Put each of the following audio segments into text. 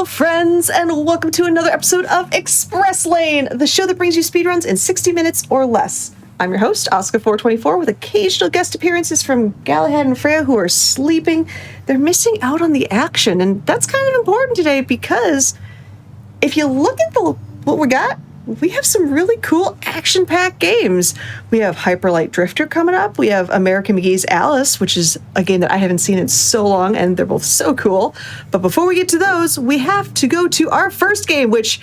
friends, and welcome to another episode of Express Lane, the show that brings you speedruns in 60 minutes or less. I'm your host, Oscar424, with occasional guest appearances from Galahad and Freya, who are sleeping. They're missing out on the action, and that's kind of important today because if you look at what we got, we have some really cool action-packed games. We have Hyperlight Drifter coming up. We have American McGee's Alice, which is a game that I haven't seen in so long, and they're both so cool. But before we get to those, we have to go to our first game, which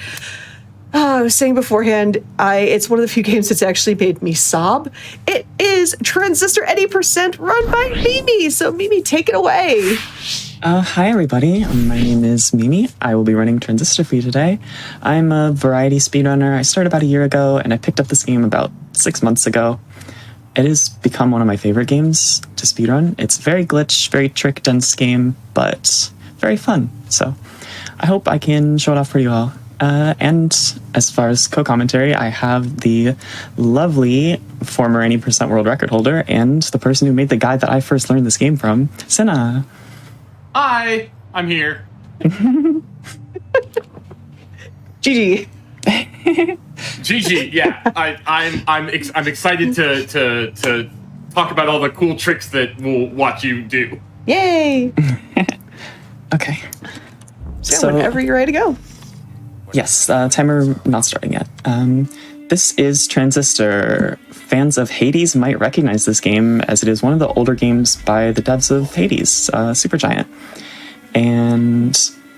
I was saying beforehand, it's one of the few games that's actually made me sob. It is Transistor 80% run by Mimi. So Mimi, take it away. Hi everybody, my name is Mimi. I will be running Transistor for you today. I'm a variety speedrunner. I started about a year ago and I picked up this game about 6 months ago. It has become one of my favorite games to speedrun. It's very glitch, very trick dense game, but very fun. So I hope I can show it off for you all. And as far as co-commentary, I have the lovely former 80% world record holder and the person who made the guide that I first learned this game from, Senna. Hi, I'm here. GG. GG, yeah. I'm excited to talk about all the cool tricks that we'll watch you do. Yay! Okay. So whenever you're ready to go. Yes, timer not starting yet. This is Transistor. Fans of Hades might recognize this game as it is one of the older games by the devs of Hades, Supergiant. And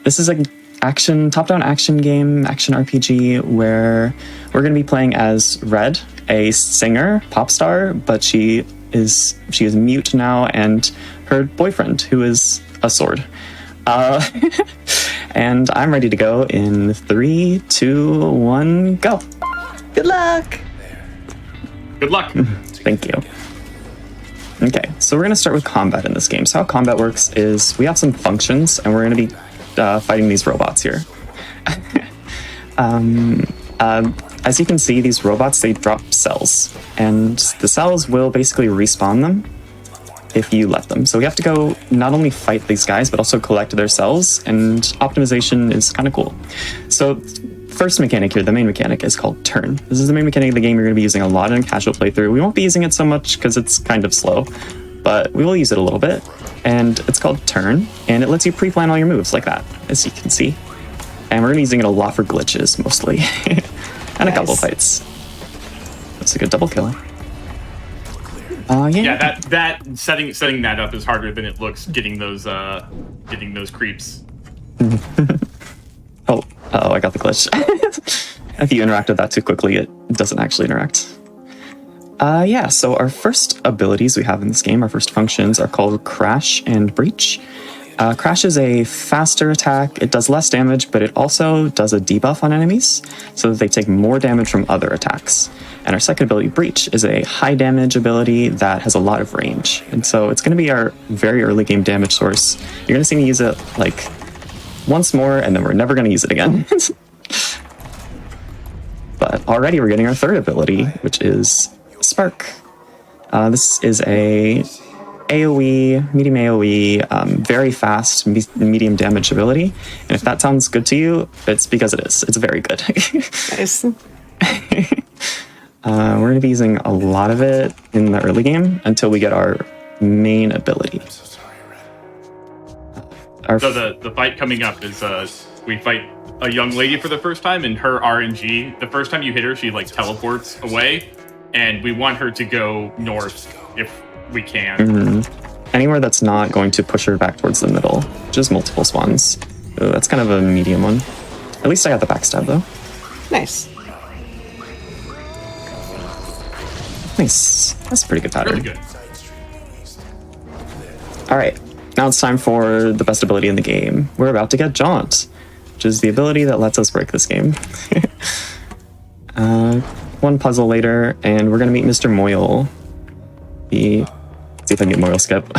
this is an top-down action game, action RPG, where we're going to be playing as Red, a singer, pop star, but she is mute now, and her boyfriend, who is a sword. And I'm ready to go in 3, 2, 1, go. Good luck. Good luck. Thank you. Okay, so we're going to start with combat in this game. So how combat works is we have some functions, and we're going to be fighting these robots here. As you can see, these robots, they drop cells, and the cells will basically respawn them if you let them. So we have to go not only fight these guys, but also collect their cells, and optimization is kind of cool. So first mechanic here, the main mechanic, is called turn. This is the main mechanic of the game you're going to be using a lot in casual playthrough. We won't be using it so much because it's kind of slow, but we will use it a little bit. And it's called turn, and it lets you pre-plan all your moves like that, as you can see. And we're going to be using it a lot for glitches, mostly. And nice. A couple fights. That's a good double kill. Yeah, that setting that up is harder than it looks. Getting those creeps. Oh, I got the glitch. If you interact with that too quickly, it doesn't actually interact. So our first abilities we have in this game, our first functions, are called Crash and Breach. Crash is a faster attack. It does less damage, but it also does a debuff on enemies, so that they take more damage from other attacks. And our second ability, Breach, is a high damage ability that has a lot of range. And so it's going to be our very early game damage source. You're going to see me use it like once more, and then we're never going to use it again. But already we're getting our third ability, which is Spark. This is a AoE, medium AoE, very fast, medium damage ability. And if that sounds good to you, it's because it is. It's very good. Nice. We're going to be using a lot of it in the early game until we get our main ability. So the fight coming up is we fight a young lady for the first time, and her RNG, the first time you hit her, she like teleports away, and we want her to go north if we can. Mm-hmm. Anywhere that's not going to push her back towards the middle, just multiple spawns. Ooh, that's kind of a medium one. At least I got the backstab though. Nice. Nice. That's a pretty good pattern. Really good. All right, now it's time for the best ability in the game. We're about to get Jaunt, which is the ability that lets us break this game. One puzzle later, and we're gonna meet Mr. Moyle. Let's see if I can get Moyle Skip.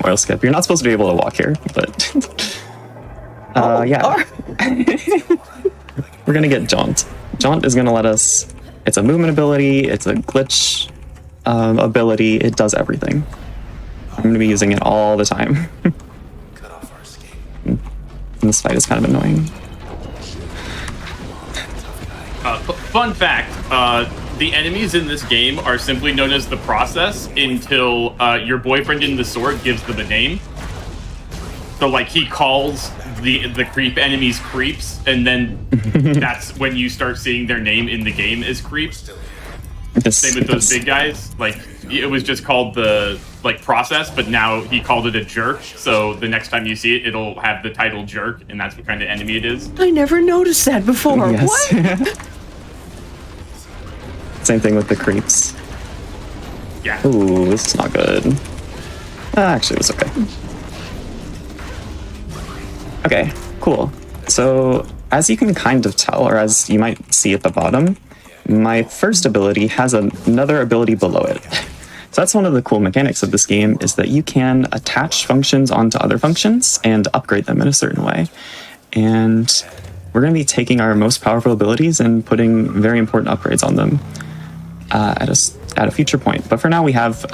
Moyle Skip. You're not supposed to be able to walk here, but yeah. We're gonna get Jaunt. Jaunt is gonna let us. It's a movement ability. It's a glitch ability. It does everything. I'm going to be using it all the time. And this fight is kind of annoying. Fun fact, the enemies in this game are simply known as the process until your boyfriend in the sword gives them a name. So, like, he calls the creep enemies creeps, and then that's when you start seeing their name in the game as creeps. Same with those big guys. Like, it was just called the, like, process, but now he called it a jerk. So the next time you see it, it'll have the title jerk, and that's what kind of enemy it is. I never noticed that before. Yes. What? Same thing with the creeps. Yeah. Ooh, this is not good. Actually, it was okay. Okay, cool. So, as you can kind of tell, or as you might see at the bottom, my first ability has another ability below it. So that's one of the cool mechanics of this game, is that you can attach functions onto other functions and upgrade them in a certain way. And we're going to be taking our most powerful abilities and putting very important upgrades on them at a future point. But for now, we have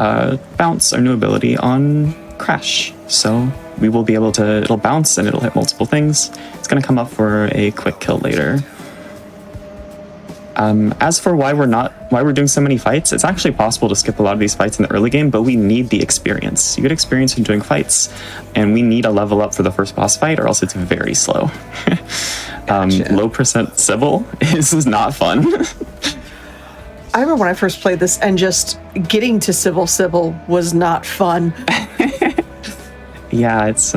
Bounce, our new ability, on Crash. So we will be able to, it'll bounce and it'll hit multiple things. It's going to come up for a quick kill later. As for why we're doing so many fights, it's actually possible to skip a lot of these fights in the early game, but we need the experience. You get experience in doing fights, and we need a level up for the first boss fight, or else it's very slow. Gotcha. Low percent Sybil is not fun. I remember when I first played this, and just getting to Sybil was not fun. Yeah, it's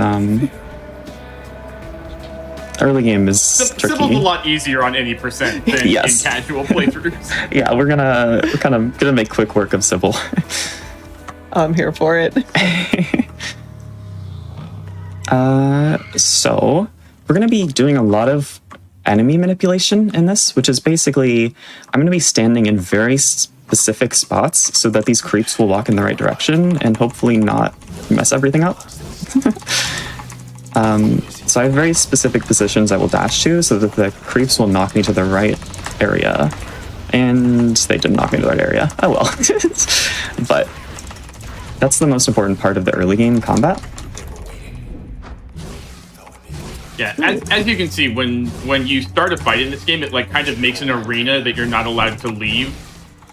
early game is tricky. Sybil's a lot easier on any percent than Yes. in casual playthroughs. Yeah, we're kind of gonna make quick work of Sybil. I'm here for it. So we're gonna be doing a lot of enemy manipulation in this, which is basically I'm gonna be standing in very specific spots so that these creeps will walk in the right direction and hopefully not mess everything up. So I have very specific positions I will dash to so that the creeps will knock me to the right area. And they didn't knock me to the right area. Oh well. But that's the most important part of the early game combat. Yeah, as you can see, when you start a fight in this game, it like kind of makes an arena that you're not allowed to leave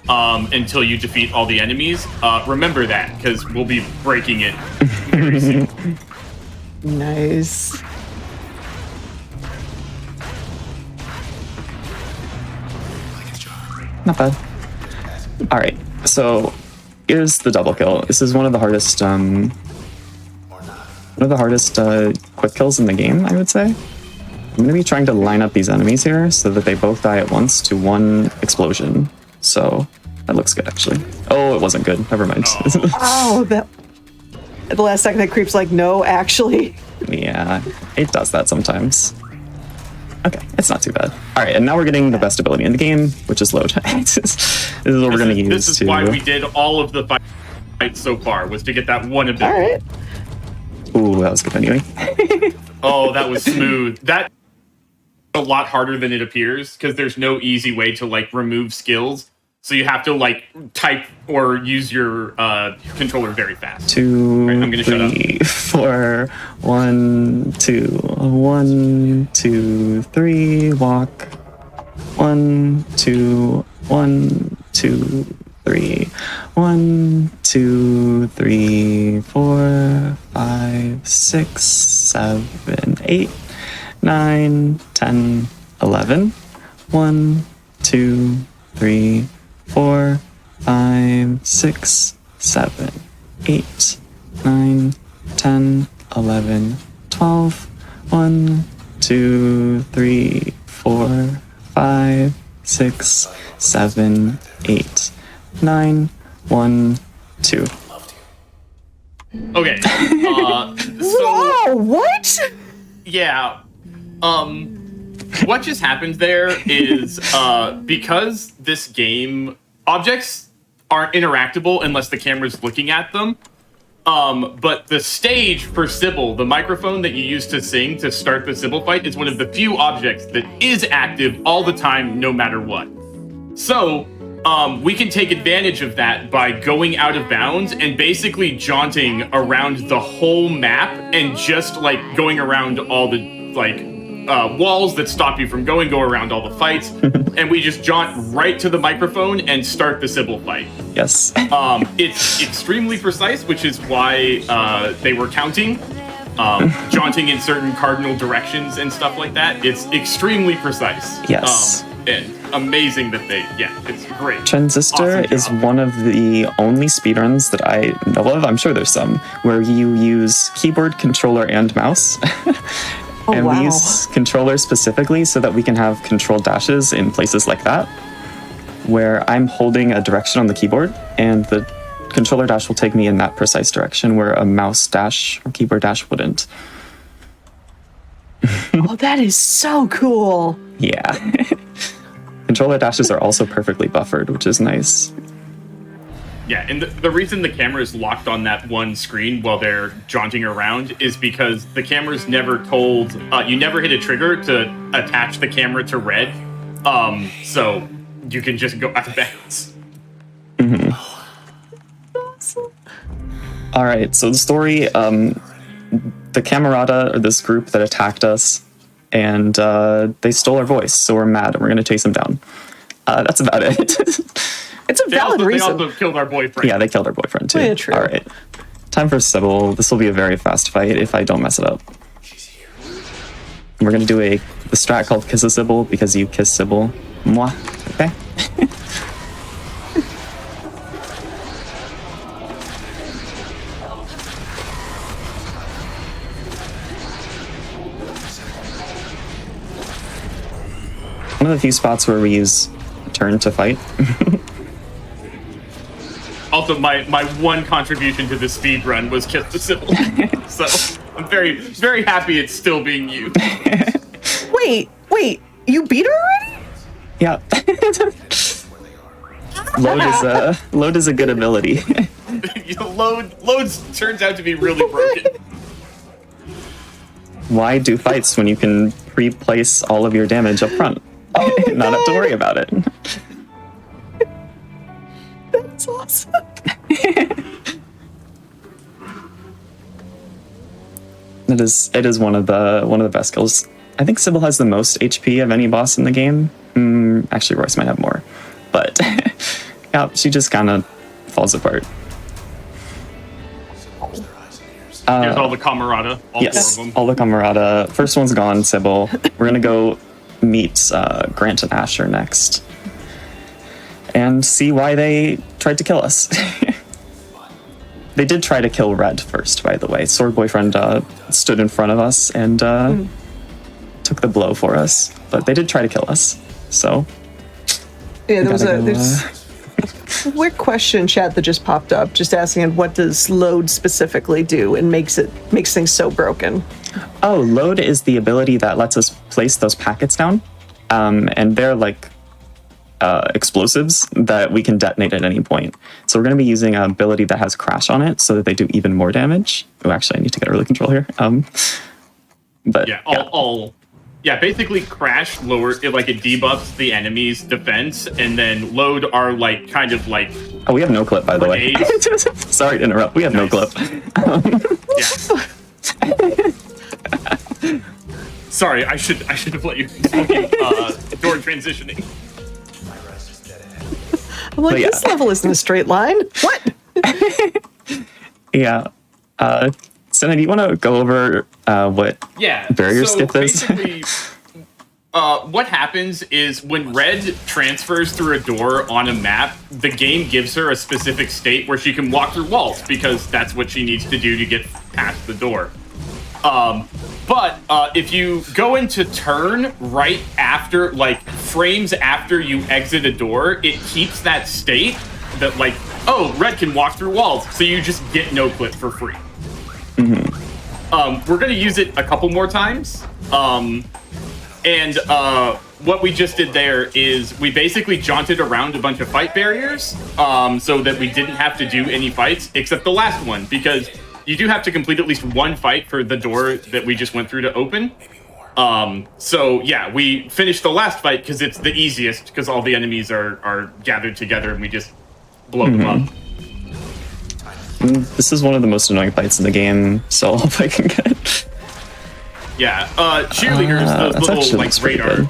until you defeat all the enemies. Remember that, because we'll be breaking it very soon. Nice. Not bad. All right, so here's the double kill. This is one of the hardest, quick kills in the game, I would say. I'm going to be trying to line up these enemies here so that they both die at once to one explosion. So that looks good, actually. Oh, it wasn't good. Never mind. Oh, that. At the last second, that creep's like, no, actually. Yeah, it does that sometimes. Okay, it's not too bad. All right, and now we're getting the best ability in the game, which is load. This is what we're going to use. This is why we did all of the fights so far, was to get that one ability. All right. Ooh, that was good anyway. Oh, that was smooth. That a lot harder than it appears, because there's no easy way to like remove skills. So you have to like type or use your controller very fast. 2, right, I'm gonna 3, 4, 1, 2, 1, 2, 3, walk. 1, 2, 1, 2, 3, 1, 2, 3, 4, 5, 6, 7, 8, 9, 10, 11. 1, 2, 3, 4, 5, 6, 7, 8, 9, 10, 11, 12. 1, 2, 3, 4, 5, 6, 7, 8, 9, 1, 2. Okay. So Whoa, what? yeah. What just happened there is because this game objects aren't interactable unless the camera's looking at them. But the stage for Sybil, the microphone that you use to sing to start the Sybil fight, is one of the few objects that is active all the time, no matter what. So we can take advantage of that by going out of bounds and basically jaunting around the whole map and just like going around all the like walls that stop you from go around all the fights, and we just jaunt right to the microphone and start the Sybil fight. Yes. It's extremely precise, which is why they were counting, jaunting in certain cardinal directions and stuff like that. It's extremely precise. Yes. And amazing that it's great. Transistor Awesome is job. one of the only speedruns that I know of, I'm sure there's some, where you use keyboard, controller, and mouse. Oh, and wow. we use controller specifically so that we can have control dashes in places like that, where I'm holding a direction on the keyboard, and the controller dash will take me in that precise direction where a mouse dash or keyboard dash wouldn't. Oh, that is so cool. Yeah. Controller dashes are also perfectly buffered, which is nice. Yeah, and the reason the camera is locked on that one screen while they're jaunting around is because the camera's never told, you never hit a trigger to attach the camera to red, so you can just go out of bounds. Mm-hmm. All right, so the story, the Camerata, or this group that attacked us, and they stole our voice, so we're mad, and we're going to chase them down. That's about it. It's a valid reason. They also killed our boyfriend. Yeah, they killed our boyfriend, too. Yeah, true. All right. Time for Sybil. This will be a very fast fight if I don't mess it up. We're going to do the strat called Kiss a Sybil, because you kiss Sybil. Mwah. Okay? One of the few spots where we use turn to fight. Also, my one contribution to the speed run was Kiss the Sybil. So I'm very, very happy it's still being used. Wait, you beat her already? Yeah. Load is a good ability. Loads turns out to be really broken. Why do fights when you can pre-place all of your damage up front? Not have to worry about it. That's awesome. It is one of the best kills. I think Sybil has the most HP of any boss in the game. Actually, Royce might have more, but yeah, she just kind of falls apart. Here's all the Camerata, all Yes, four of them. all the Camerata. First one's gone, Sybil. We're gonna go meet Grant and Asher next, and see why they tried to kill us. They did try to kill Red first, by the way. Sword Boyfriend stood in front of us and took the blow for us, but they did try to kill us. So Yeah, there's a weird question in chat that just popped up, just asking what does load specifically do and makes things so broken. Oh, load is the ability that lets us place those packets down, and they're like explosives that we can detonate at any point. So we're going to be using an ability that has crash on it so that they do even more damage. Oh, actually, I need to get early control here. But basically crash lower it, like it debuffs the enemy's defense, and then load are like kind of like oh, we have no clip, by the way. Sorry to interrupt. We have no clip. Sorry, I should have let you door transitioning. I'm like, this level isn't a straight line. What? Yeah. Senna, do you want to go over what barrier skip is? Basically, what happens is when Red transfers through a door on a map, the game gives her a specific state where she can walk through walls because that's what she needs to do to get past the door. But if you go into turn right after, like, frames after you exit a door, it keeps that state that, like, oh, Red can walk through walls, so you just get no clip for free. We're going to use it a couple more times. And what we just did there is we basically jaunted around a bunch of fight barriers so that we didn't have to do any fights except the last one, because you do have to complete at least one fight for the door that we just went through to open. So yeah, we finished the last fight because it's the easiest, because all the enemies are gathered together and we just blow them up. This is one of the most annoying fights in the game, so I'll hope I can get it. Yeah, cheerleaders, those that's little actually like looks pretty radar good.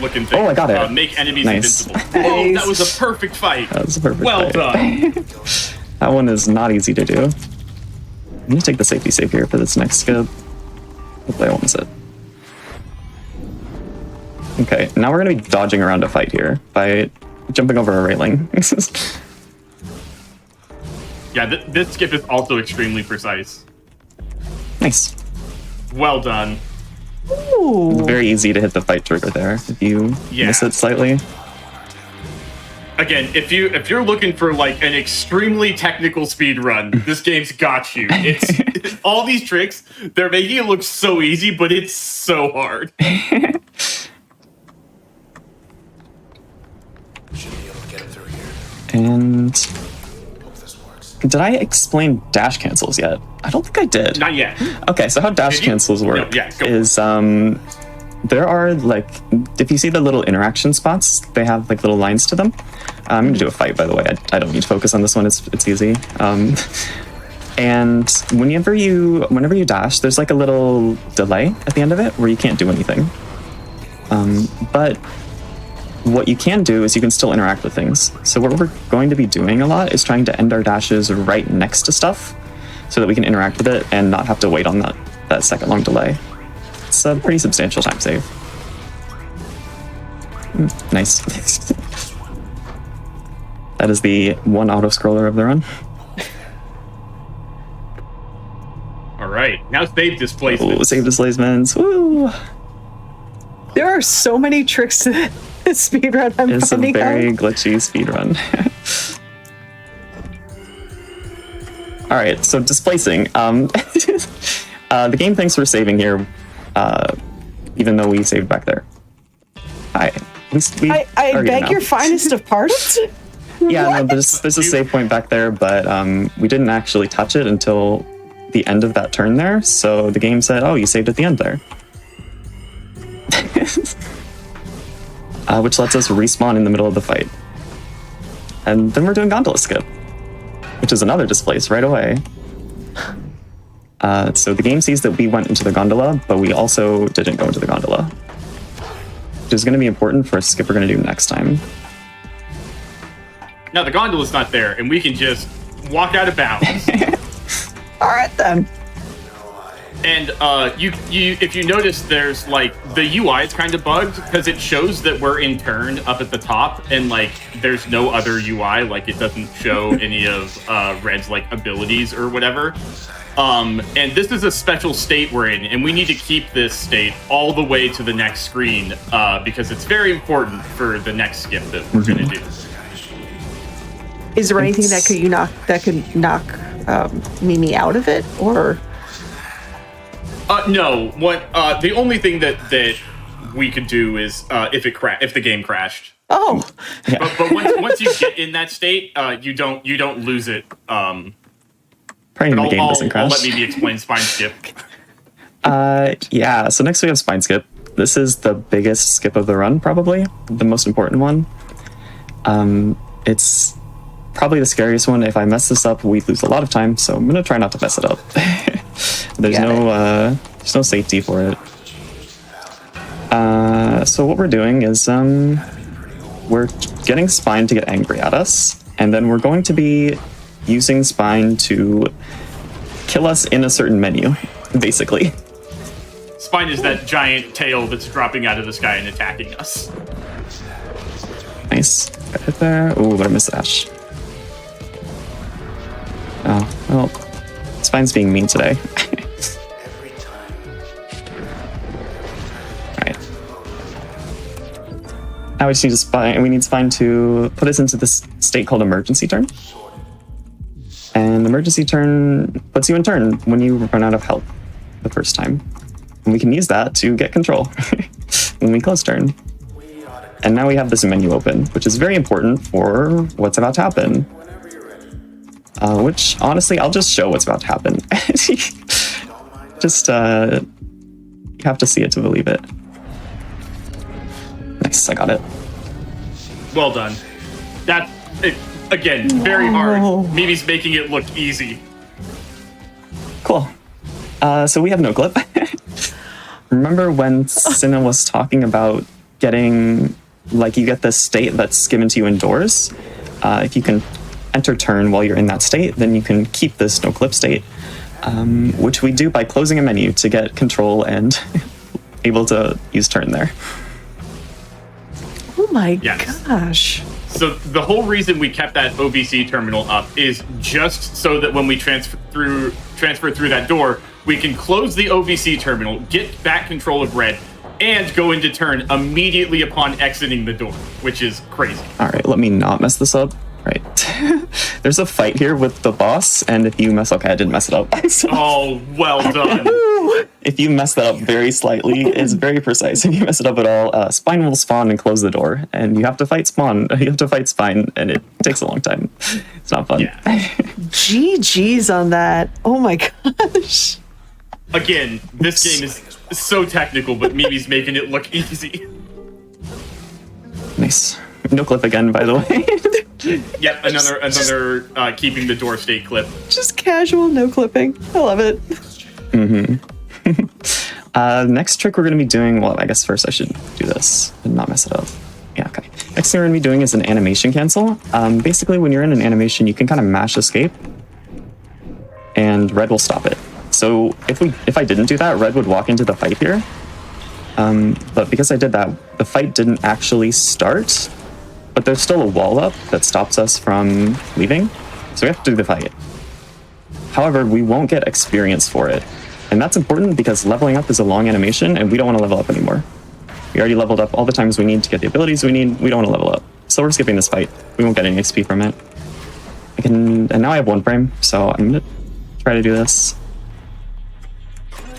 looking things. Oh, I got it. Make enemies Nice. invincible. Whoa, that was a perfect fight. That was a perfect Well fight. done. That one is not easy to do. I'm gonna take the safety save here for this next skip. Hopefully I won't miss it. Okay, now we're gonna be dodging around a fight here by jumping over a railing. Yeah, this skip is also extremely precise. Nice. Well done. Ooh. Very easy to hit the fight trigger there if you miss it slightly. Again, if you're looking for like an extremely technical speed run, this game's got you. It's all these tricks, they're making it look so easy, but it's so hard. And did I explain dash cancels yet? I don't think I did. Not yet. Okay, so how dash cancels work is there are like, if you see the little interaction spots, they have like little lines to them. I'm gonna do a fight, by the way. I don't need to focus on this one. It's easy. And whenever you dash, there's like a little delay at the end of it where you can't do anything. But what you can do is you can still interact with things. So what we're going to be doing a lot is trying to end our dashes right next to stuff so that we can interact with it and not have to wait on that second long delay. It's a pretty substantial time save. Nice. That is the one auto scroller of the run. All right, now save displacement. Ooh, save displacements. Woo! There are so many tricks to this speedrun. It's a very glitchy speedrun. All right, so displacing. The game thanks for saving here, even though we saved back there. I beg your finest of pardons? Yeah, no, there's a save point back there, but we didn't actually touch it until the end of that turn there, so the game said, oh, you saved at the end there. Which lets us respawn in the middle of the fight. And then we're doing gondola skip, which is another displace right away. So the game sees that we went into the gondola, but we also didn't go into the gondola, which is going to be important for a skip we're going to do next time. Now the gondola's not there, and we can just walk out of bounds. All right then. And you if you notice, there's like the UI is kind of bugged because it shows that we're in turn up at the top, and like there's no other UI, like it doesn't show any of Red's like abilities or whatever. And this is a special state we're in, and we need to keep this state all the way to the next screen because it's very important for the next skip that we're going to do. Is there anything that could knock Mimi out of it, or? No. What? The only thing that we could do is if the game crashed. Oh. Yeah. But once you get in that state, you don't lose it. Praying the game doesn't crash. I'll let Mimi explain spine skip. Yeah. So next we have spine skip. This is the biggest skip of the run, probably the most important one. It's probably the scariest one. If I mess this up, we lose a lot of time, so I'm gonna try not to mess it up. There's no safety for it. So what we're doing is we're getting Spine to get angry at us, and then we're going to be using Spine to kill us in a certain menu, basically. Spine is that giant tail that's dropping out of the sky and attacking us. Nice. Got hit there. Ooh, but I missed dash. Oh, well, Spine's being mean today. Alright. Now we just need we need Spine to put us into this state called emergency turn. And emergency turn puts you in turn when you run out of health the first time. And we can use that to get control when we close turn. And now we have this menu open, which is very important for what's about to happen. Which, honestly, I'll just show what's about to happen. Just, you have to see it to believe it. Nice, I got it. Well done. That, again, very hard. Mimi's making it look easy. Cool. So we have no clip. remember when Cinna was talking about getting, like, you get this state that's given to you indoors? If you can enter turn while you're in that state, then you can keep this no clip state, which we do by closing a menu to get control and able to use turn there. Oh my Yes. gosh. So the whole reason we kept that OBC terminal up is just so that when we transfer through that door, we can close the OBC terminal, get back control of red, and go into turn immediately upon exiting the door, which is crazy. All right, let me not mess this up. Right. There's a fight here with the boss, and if you mess... Okay, I didn't mess it up. Oh, well done. If you mess that up very slightly, it's very precise. If you mess it up at all, Spine will spawn and close the door, and you have to fight Spawn. You have to fight Spine, and it takes a long time. It's not fun. Yeah. GG's on that. Oh my gosh. Again, this game is so technical, but Mimi's making it look easy. Nice. No clip again, by the way. Yep, another keeping the door state clip. Just casual, no clipping. I love it. Next trick we're going to be doing... Well, I guess first I should do this and not mess it up. Yeah, okay. Next thing we're going to be doing is an animation cancel. Basically, when you're in an animation, you can kind of mash escape, and red will stop it. So if I didn't do that, red would walk into the fight here. But because I did that, the fight didn't actually start, but there's still a wall up that stops us from leaving, so we have to do the fight. However, we won't get experience for it, and that's important because leveling up is a long animation, and we don't want to level up anymore. We already leveled up all the times we need to get the abilities we need. We don't want to level up, so we're skipping this fight. We won't get any XP from it. And now I have 1 frame, so I'm gonna try to do this.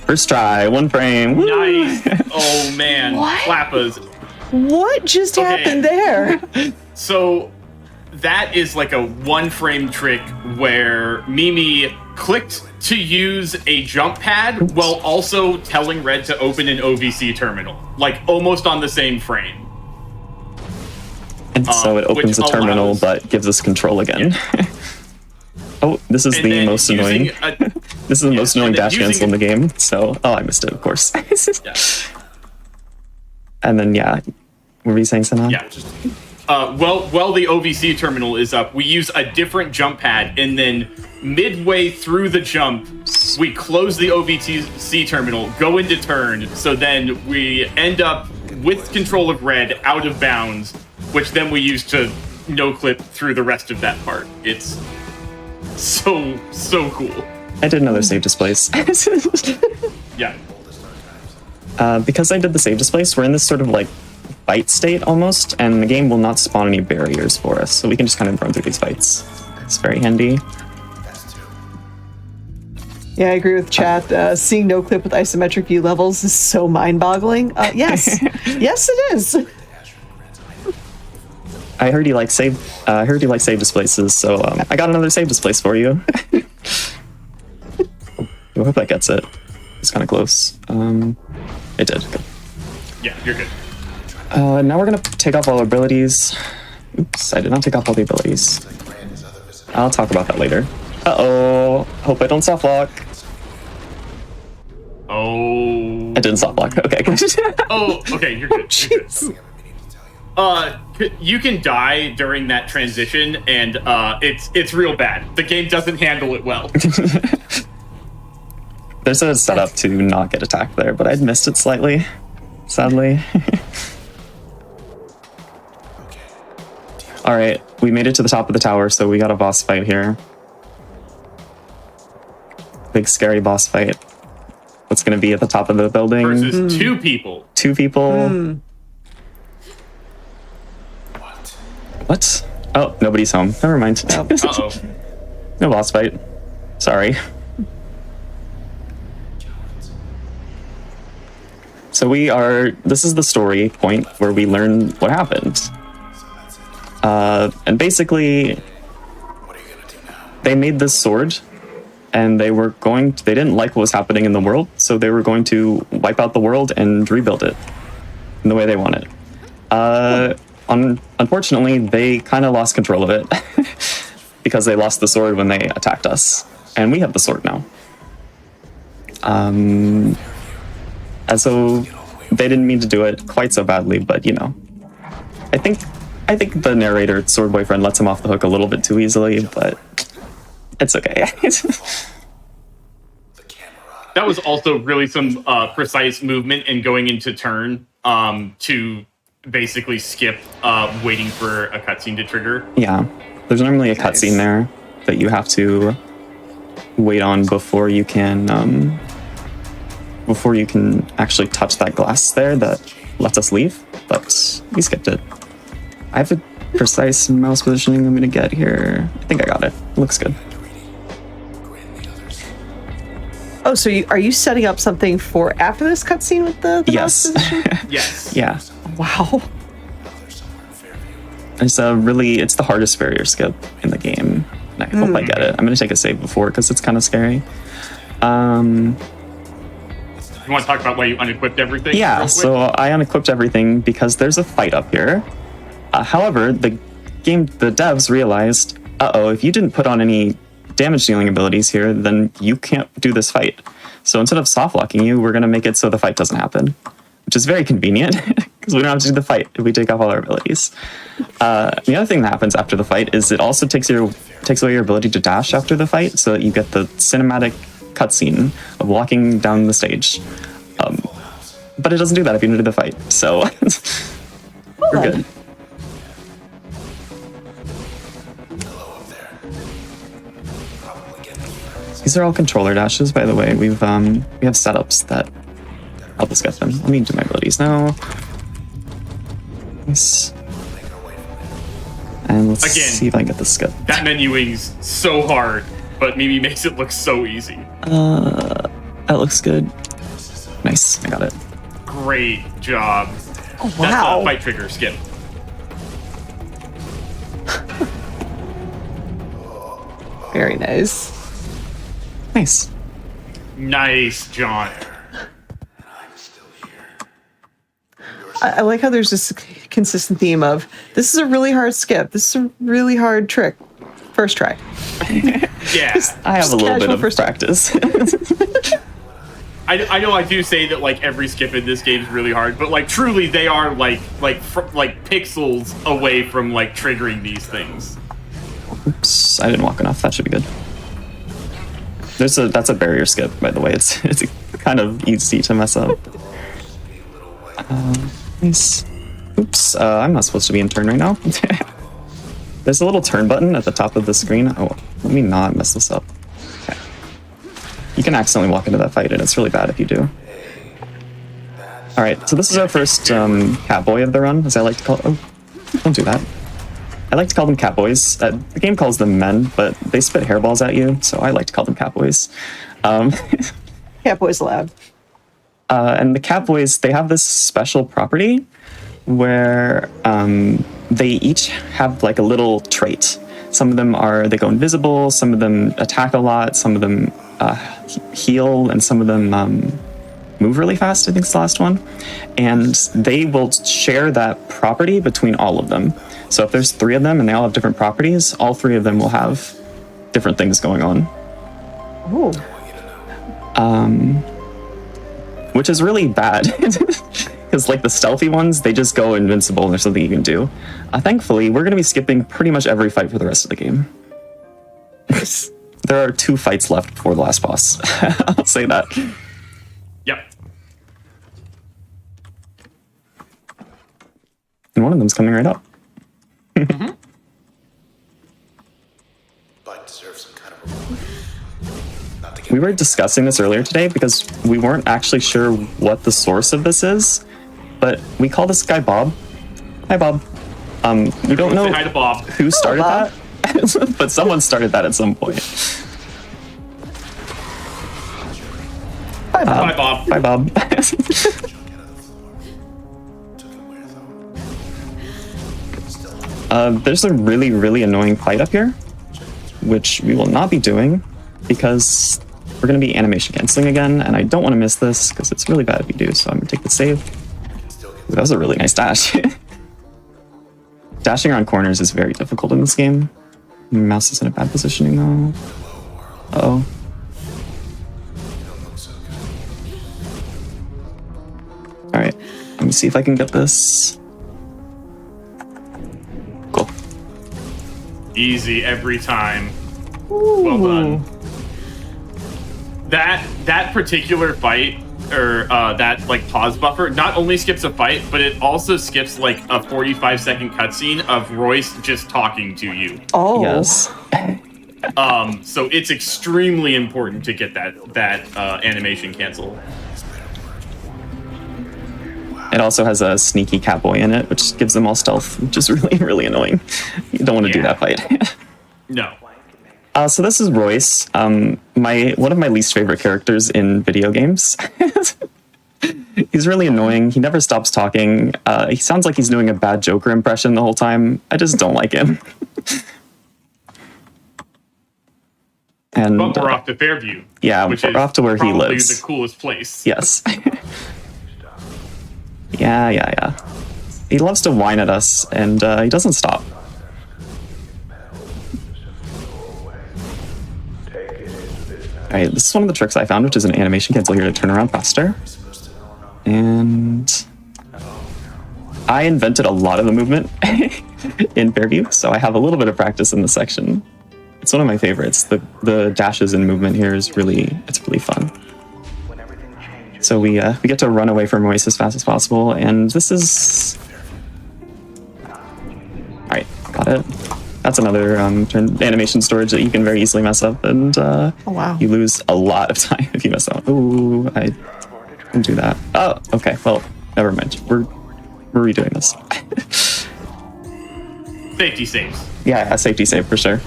First try, 1 frame. Woo! Nice. Oh man, What? Flappas. What just happened there? So that is like a 1 frame trick where Mimi clicked to use a jump pad while also telling red to open an OVC terminal, like almost on the same frame. And so it opens the terminal, allows... but gives us control again. Yeah. Oh, this is the most annoying. This is the most annoying dash cancel in the game. So, oh, I missed it, of course. Yeah. And then, yeah, what were you saying, Sana? Yeah. While the OVC terminal is up, we use a different jump pad, and then midway through the jump, we close the OVC terminal, go into turn, so then we end up with control of red out of bounds, which then we use to no-clip through the rest of that part. It's so cool. I did another save displace. Yeah. Because I did the save displace, we're in this sort of like fight state almost, and the game will not spawn any barriers for us, so we can just kind of run through these fights. It's very handy. Yeah, I agree with chat. Seeing no clip with isometric view levels is so mind-boggling. Yes, yes, it is. I heard you like save. I heard you like save displaces, so I got another save displace for you. I hope that gets it. It's kind of close. It did. Good. Yeah, you're good. Now we're gonna take off all our abilities. Oops, I did not take off all the abilities. I'll talk about that later. Uh-oh. Hope I don't soft lock. Oh. I didn't soft lock. Okay, good. Oh, okay, you're good. You're good. You can die during that transition, and it's real bad. The game doesn't handle it well. There's a setup to not get attacked there, but I'd missed it slightly, sadly. All right, we made it to the top of the tower, so we got a boss fight here. Big scary boss fight. What's going to be at the top of the building? Versus 2 people. 2 people. What? Oh, nobody's home. Never mind. Uh-oh. No boss fight. Sorry. So this is the story point where we learn what happened. And basically, they made this sword, and they didn't like what was happening in the world, so they were going to wipe out the world and rebuild it in the way they want it. Unfortunately, they kind of lost control of it because they lost the sword when they attacked us, and we have the sword now. And so they didn't mean to do it quite so badly, but you know, I think the narrator, Sword Boyfriend, lets him off the hook a little bit too easily, but it's okay. That was also really some precise movement and going into turn to basically skip waiting for a cutscene to trigger. Yeah, there's normally a cutscene there that you have to wait on before you can actually touch that glass there that lets us leave, but we skipped it. I have the precise mouse positioning I'm gonna get here. I think I got it. Looks good. Oh, so are you setting up something for after this cutscene with the mouse Yes. position? Yes. Yeah. Wow. It's the hardest barrier skip in the game. And I hope I get it. I'm gonna take a save before because it's kind of scary. You want to talk about why you unequipped everything? Yeah, so I unequipped everything because there's a fight up here. However, the devs realized, if you didn't put on any damage dealing abilities here, then you can't do this fight. So instead of soft locking you, we're gonna make it so the fight doesn't happen, which is very convenient because we don't have to do the fight if we take off all our abilities. The other thing that happens after the fight is it also takes away your ability to dash after the fight, so that you get the cinematic cutscene of walking down the stage. But it doesn't do that if you don't do the fight, so we're good. These are all controller dashes, by the way. We have setups that help us get them. Let me do my abilities now. Nice. And let's see if I can get this skip. That menuing's so hard, but Mimi makes it look so easy. That looks good. Nice, I got it. Great job. Oh, wow. That's a fight trigger skip. Very nice. Nice. Nice, John. I like how there's this consistent theme of this is a really hard skip. This is a really hard trick. First try. Yeah. I have a little bit of practice. I know I do say that like every skip in this game is really hard, but like truly they are like pixels away from like triggering these things. Oops, I didn't walk enough. That should be good. That's a barrier skip, by the way. It's kind of easy to mess up. Nice. Oops, I'm not supposed to be in turn right now. There's a little turn button at the top of the screen. Oh, let me not mess this up. Okay. You can accidentally walk into that fight, and it's really bad if you do. All right, so this is our first catboy of the run, as I like to call it. Oh, don't do that. I like to call them catboys. The game calls them men, but they spit hairballs at you, so I like to call them catboys. Catboys allowed. And the catboys, they have this special property where they each have like a little trait. Some of them they go invisible, some of them attack a lot, some of them heal, and some of them move really fast, I think is the last one. And they will share that property between all of them. So if there's 3 of them and they all have different properties, all 3 of them will have different things going on. Ooh. Which is really bad. Because like the stealthy ones, they just go invincible and there's something you can do. Thankfully, we're going to be skipping pretty much every fight for the rest of the game. There are 2 fights left before the last boss. I'll say that. Yep. And one of them's coming right up. Mm-hmm. We were discussing this earlier today because we weren't actually sure what the source of this is, but we call this guy Bob. Hi, Bob. We don't know Say hi to Bob. who started that, but someone started that at some point. Bye, Bob. Bye, Bob. Bye, Bob. There's a really, really annoying fight up here, which we will not be doing because we're going to be animation canceling again, and I don't want to miss this because it's really bad if you do, so I'm going to take the save. Ooh, that was a really nice dash. Dashing around corners is very difficult in this game. My mouse is in a bad positioning though. Uh-oh. me see if I can get this. Cool. Easy every time. Well done. That particular fight, or that like pause buffer, not only skips a fight, but it also skips like a 45-second cutscene of Royce just talking to you. Oh. Yes. So it's extremely important to get that animation canceled. It also has a sneaky catboy in it, which gives them all stealth, which is really, really annoying. You don't want to do that fight. No. So this is Royce, one of my least favorite characters in video games. He's really annoying. He never stops talking. He sounds like he's doing a bad Joker impression the whole time. I just don't like him. And But we're off to Fairview. Yeah, which we're is off to where he probably lives. the coolest place. Yes. Yeah. He loves to whine at us, and he doesn't stop. Alright, this is one of the tricks I found, which is an animation cancel here to turn around faster. And I invented a lot of the movement in Fairview, so I have a little bit of practice in this section. It's one of my favorites. The dashes and movement here is really fun. So we get to run away from Royce as fast as possible, and this is... Alright, got it. That's another animation storage that you can very easily mess up, and Oh, wow. you lose a lot of time if you mess up. Ooh, I didn't do that. Oh, okay, well, never mind. We're redoing this. Safety saves. Yeah, a safety save for sure.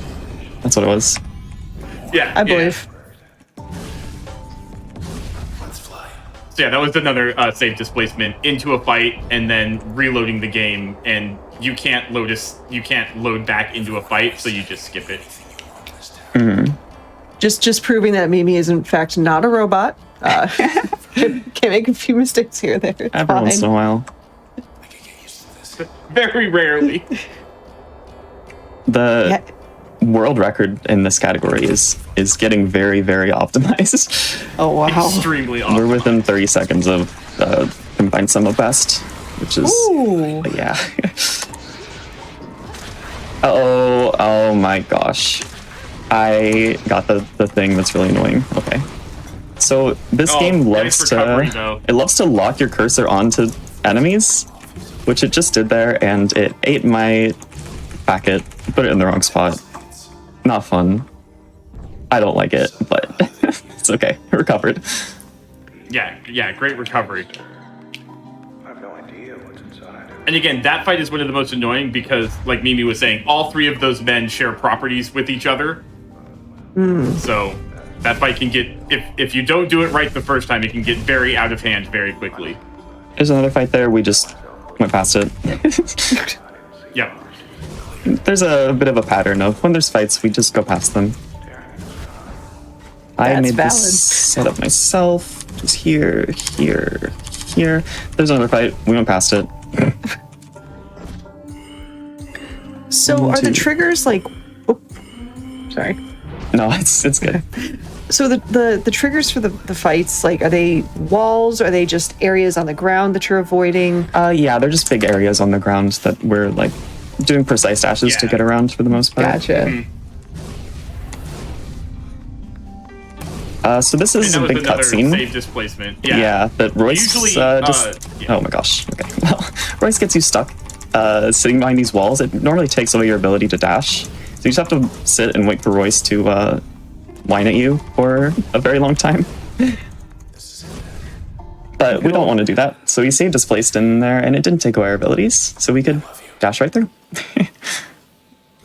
That's what it was. Yeah, I believe. So yeah, that was another save displacement into a fight, and then reloading the game, and you can't load back into a fight, so you just skip it. Mm-hmm. Just proving that Mimi is in fact not a robot. Can make a few mistakes here or there. It's Every fine. once in a while. Very rarely. The world record in this category is getting very, very optimized. Oh wow. Extremely awesome. We're within 30 seconds of combined sum of best, which is Ooh. yeah. Oh my gosh. I got the thing that's really annoying. Okay. So this game loves recovery, though. it loves to lock your cursor onto enemies, which it just did there, and it ate my packet, put it in the wrong spot. Not fun. I don't like it, but it's okay. It recovered. Yeah, great recovery. I have no idea what's inside. And again, that fight is one of the most annoying because, like Mimi was saying, all three of those men share properties with each other. So that fight can get, if you don't do it right the first time, it can get very out of hand very quickly. There's another fight there. We just went past it. Yep. There's a bit of a pattern of when there's fights, we just go past them. I That's made valid. this setup myself. Just here. There's another fight. We went past it. So One, are the two. triggers like? Oh, sorry. No, it's good. So the triggers for the fights, like, are they walls? Are they just areas on the ground that you're avoiding? Yeah, they're just big areas on the ground that we're like doing precise dashes to Yeah. get around for the most part. Gotcha. So this is And a that big was another cutscene. save displacement. Yeah, that Royce Usually, just. yeah. Oh my gosh. Okay. Well, Royce gets you stuck sitting behind these walls. It normally takes away your ability to dash. So you just have to sit and wait for Royce to whine at you for a very long time. But we don't want to do that. So we saved displaced in there, and it didn't take away our abilities. So we could dash right through.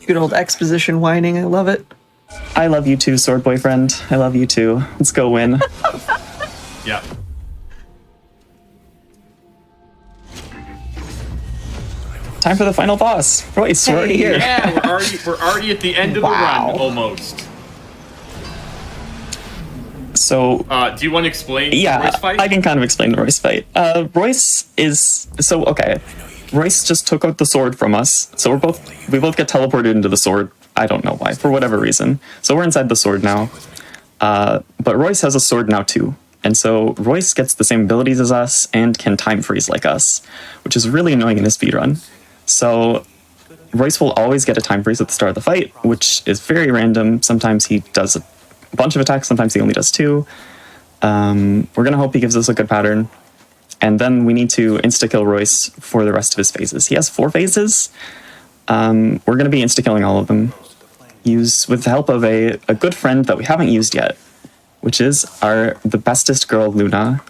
Good old exposition whining. I love it. I love you too, sword boyfriend. I love you too. Let's go win. Yeah. Time for the final boss. Royce, we're already here. Yeah, we're already at the end of the Wow. run almost. So Do you want to explain yeah, Royce fight? I can kind of explain the Royce fight. Royce is so okay. Royce just took out the sword from us, so we both get teleported into the sword. I don't know why, for whatever reason. So we're inside the sword now. But Royce has a sword now too, And so Royce gets the same abilities as us and can time freeze like us, which is really annoying in a speedrun. So Royce will always get a time freeze at the start of the fight, which is very random. Sometimes he does a bunch of attacks, sometimes he only does 2. We're going to hope he gives us a good pattern. And then we need to insta-kill Royce for the rest of his phases. He has 4 phases. We're going to be insta-killing all of them. With the help of a good friend that we haven't used yet, which is the bestest girl, Luna.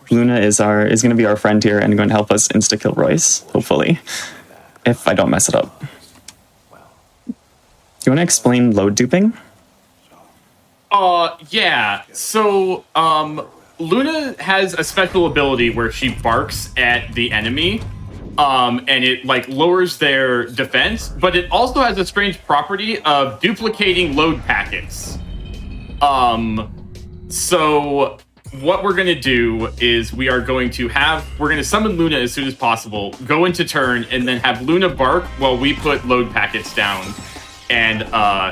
Luna is going to be our friend here and going to help us insta-kill Royce, hopefully, if I don't mess it up. Do you want to explain load duping? Yeah. So, Luna has a special ability where she barks at the enemy, and it like lowers their defense, but it also has a strange property of duplicating load packets. So what we're going to do is we're going to summon Luna as soon as possible, go into turn, and then have Luna bark while we put load packets down. And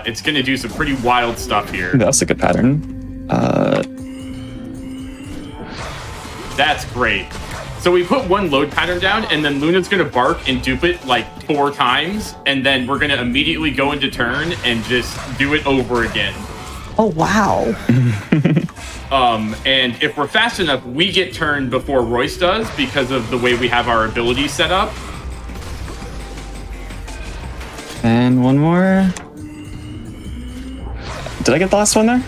it's going to do some pretty wild stuff here. That's a good pattern. That's great. So we put one load pattern down, and then Luna's going to bark and dupe it like 4 times, and then we're going to immediately go into turn and just do it over again. Oh, wow. And if we're fast enough, we get turned before Royce does because of the way we have our abilities set up. And one more. Did I get the last one there?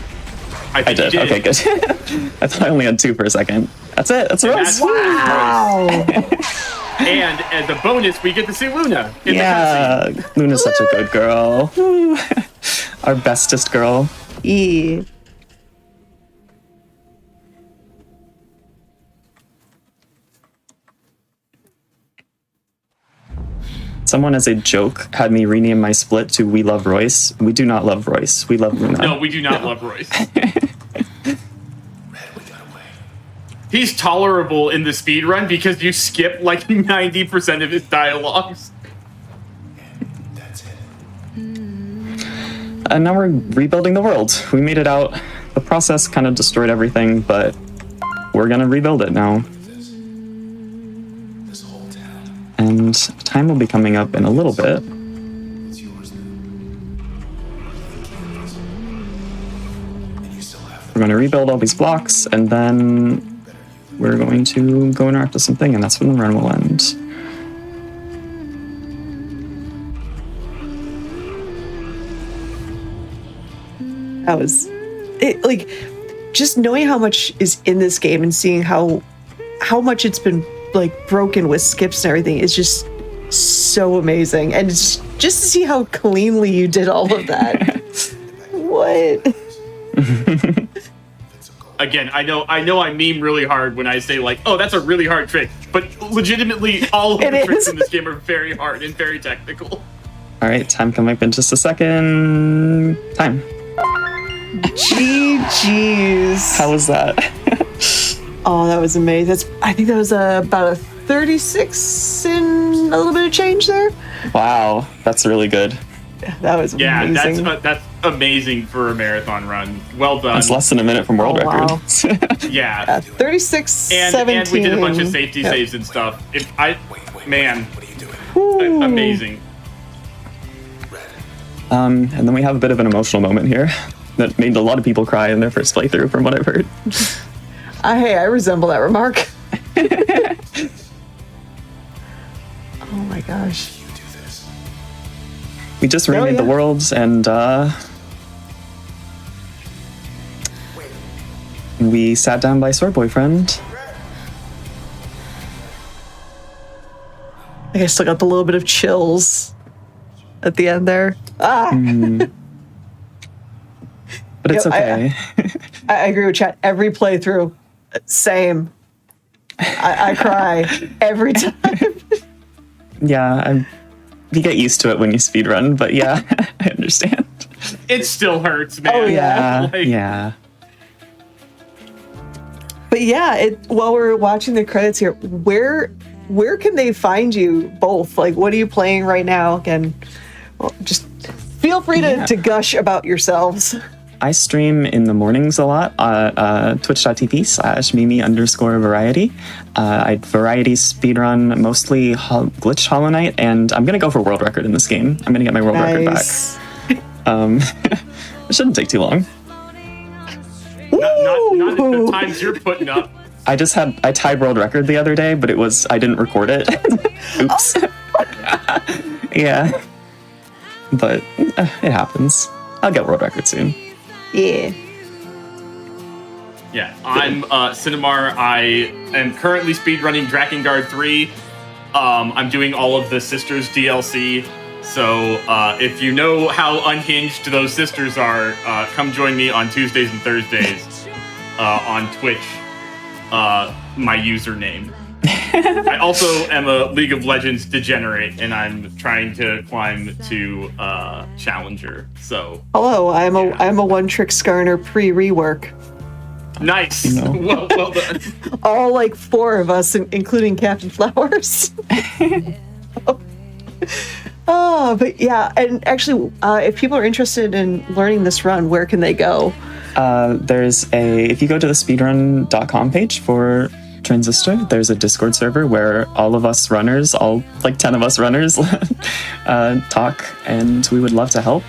I did. Okay, good. I thought I only had 2 for a second. That's it. That's Royce. Wow. And as a bonus, we get to see Luna. Yeah, Luna's such a good girl. Our bestest girl. Yeah. Someone as a joke had me rename my split to We Love Royce. We do not love Royce. We love Luna. No, we do not love Royce. He's tolerable in the speedrun because you skip like 90% of his dialogues. And now we're rebuilding the world. We made it out. The process kind of destroyed everything, but we're gonna rebuild it now. And time will be coming up in a little bit. We're going to rebuild all these blocks, and then we're going to go interact with something, and that's when the run will end. That was it. Like, just knowing how much is in this game and seeing how much it's been like broken with skips and everything is just so amazing. And it's just to see how cleanly you did all of that. What? Again, I know I meme really hard when I say like, oh, that's a really hard trick, but legitimately all of the tricks in this game are very hard and very technical. All right, time coming up in just a second. Time. GG's. How was that? Oh, that was amazing. I think that was about a 36 and a little bit of change there. Wow, that's really good. That was amazing. That's amazing for a marathon run. Well done. That's less than a minute from world record. Yeah. 36, 17. And we did a bunch of safety saves and stuff. Man, amazing. And then we have a bit of an emotional moment here that made a lot of people cry in their first playthrough, from what I've heard. Hey, I resemble that remark. Oh my gosh. We just remade the worlds, and we sat down by Sword Boyfriend. I still got the little bit of chills at the end there. But it's okay. I agree with Chad. Every playthrough, same. I cry every time. Yeah, you get used to it when you speedrun, but yeah, I understand. It still hurts, man. Oh, yeah. Yeah. But yeah, while we're watching the credits here, where can they find you both? Like, what are you playing right now? Again, well, just feel free to gush about yourselves. I stream in the mornings a lot at twitch.tv/Mimi_variety. I variety speedrun mostly glitched Hollow Knight, and I'm going to go for world record in this game. I'm going to get my world record back. It shouldn't take too long. Not the times you're putting up. I tied world record the other day, but I didn't record it. Oops. Yeah. But it happens. I'll get world record soon. Yeah. Yeah, I'm Cinemar. I am currently speedrunning Drakengard 3. I'm doing all of the Sisters DLC. So if you know how unhinged those sisters are, come join me on Tuesdays and Thursdays on Twitch. My username. I also am a League of Legends degenerate, and I'm trying to climb to Challenger. So hello, I'm a one-trick Skarner pre-rework. Nice. Well done. All like 4 of us, including Captain Flowers. Oh, but yeah, and actually, if people are interested in learning this run, where can they go? If you go to the speedrun.com page for Transistor, there's a Discord server where all of us runners, all like 10 of us runners, talk, and we would love to help.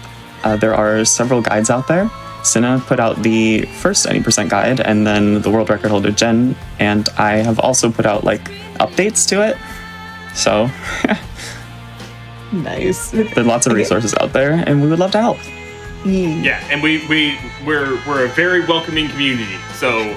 There are several guides out there. Cinna put out the first any % guide, and then the world record holder Jen, and I have also put out like updates to it. So nice. There are lots of resources out there, and we would love to help. Yeah, and we're a very welcoming community. So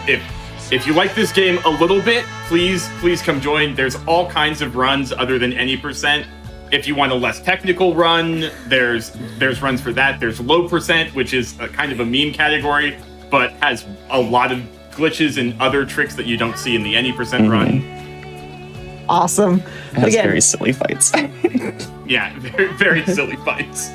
if you like this game a little bit, please come join. There's all kinds of runs other than any %. If you want a less technical run, there's runs for that. There's low %, which is a kind of a meme category, but has a lot of glitches and other tricks that you don't see in the any % run. Awesome. It has very silly fights. Yeah, very, very silly fights.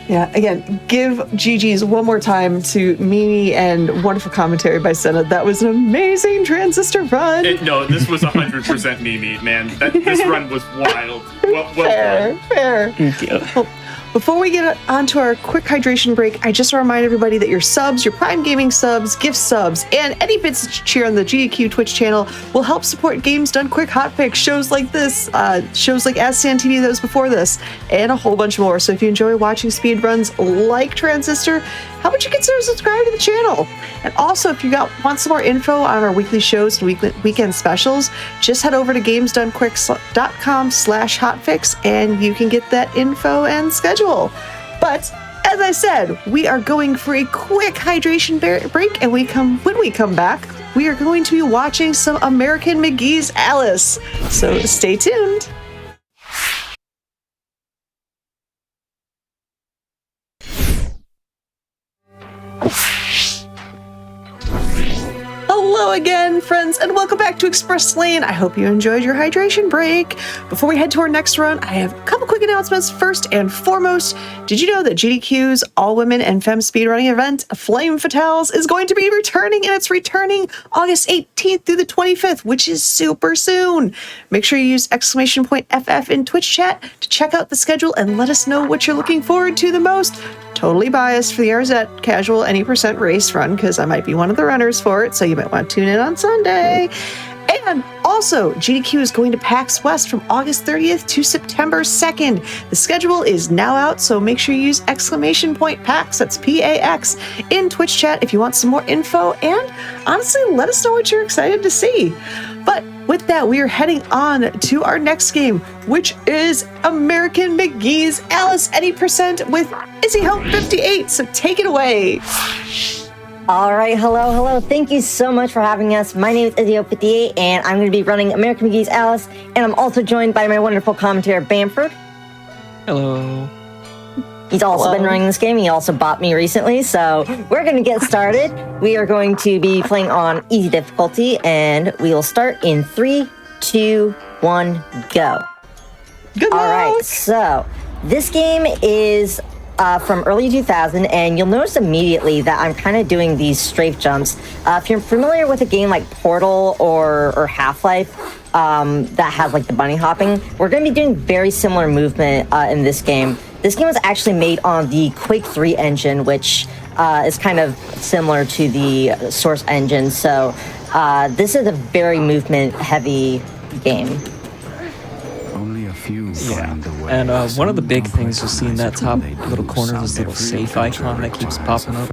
Yeah, again, give GG's one more time to Mimi and wonderful commentary by Senna. That was an amazing Transistor run. No, this was 100% Mimi, man. This run was wild. Well done. Fair. Thank you. Well, before we get on to our quick hydration break, I just want to remind everybody that your subs, your Prime Gaming subs, gift subs, and any bits that you cheer on the GDQ Twitch channel will help support Games Done Quick Hotfix, shows like this, shows like As Stand TV that was before this, and a whole bunch more. So if you enjoy watching speedruns like Transistor, how about you consider subscribing to the channel? And also, if you want some more info on our weekly shows and weekend specials, just head over to gamesdonequick.com/hotfix and you can get that info and schedule. But as I said, we are going for a quick hydration break, and when we come back, we are going to be watching some American McGee's Alice. So stay tuned. Hello again, friends, and welcome back to Express Lane. I hope you enjoyed your hydration break. Before we head to our next run, I have a couple quick announcements. First and foremost, did you know that GDQ's all-women and femme speedrunning event, Flame Fatales, is going to be returning, and it's returning August 18th through the 25th, which is super soon. Make sure you use !FF in Twitch chat to check out the schedule and let us know what you're looking forward to the most. Totally biased for the RZ casual any % race run, because I might be one of the runners for it, so you might want to tune in on Sunday. And also, GDQ is going to PAX West from August 30th to September 2nd. The schedule is now out, so make sure you use !PAX, that's PAX, in Twitch chat if you want some more info, and honestly, let us know what you're excited to see. But with that, we are heading on to our next game, which is American McGee's Alice any % with Izzy Hope 58. So take it away. All right, hello. Thank you so much for having us. My name is Izzy58, and I'm going to be running American McGee's Alice, and I'm also joined by my wonderful commentator, Bamford. Hello. He's also been running this game. He also bought me recently, so we're going to get started. We are going to be playing on easy difficulty, and we will start in 3, 2, 1, go. Good luck. All right, so this game is from early 2000, and you'll notice immediately that I'm kind of doing these strafe jumps. If you're familiar with a game like Portal or Half-Life that has like the bunny hopping, we're going to be doing very similar movement in this game. This game was actually made on the Quake 3 engine, which is kind of similar to the Source engine. So this is a very movement-heavy game. Only a few find the way. And one of the big things you'll see in that top little corner is this little safe icon that keeps popping up.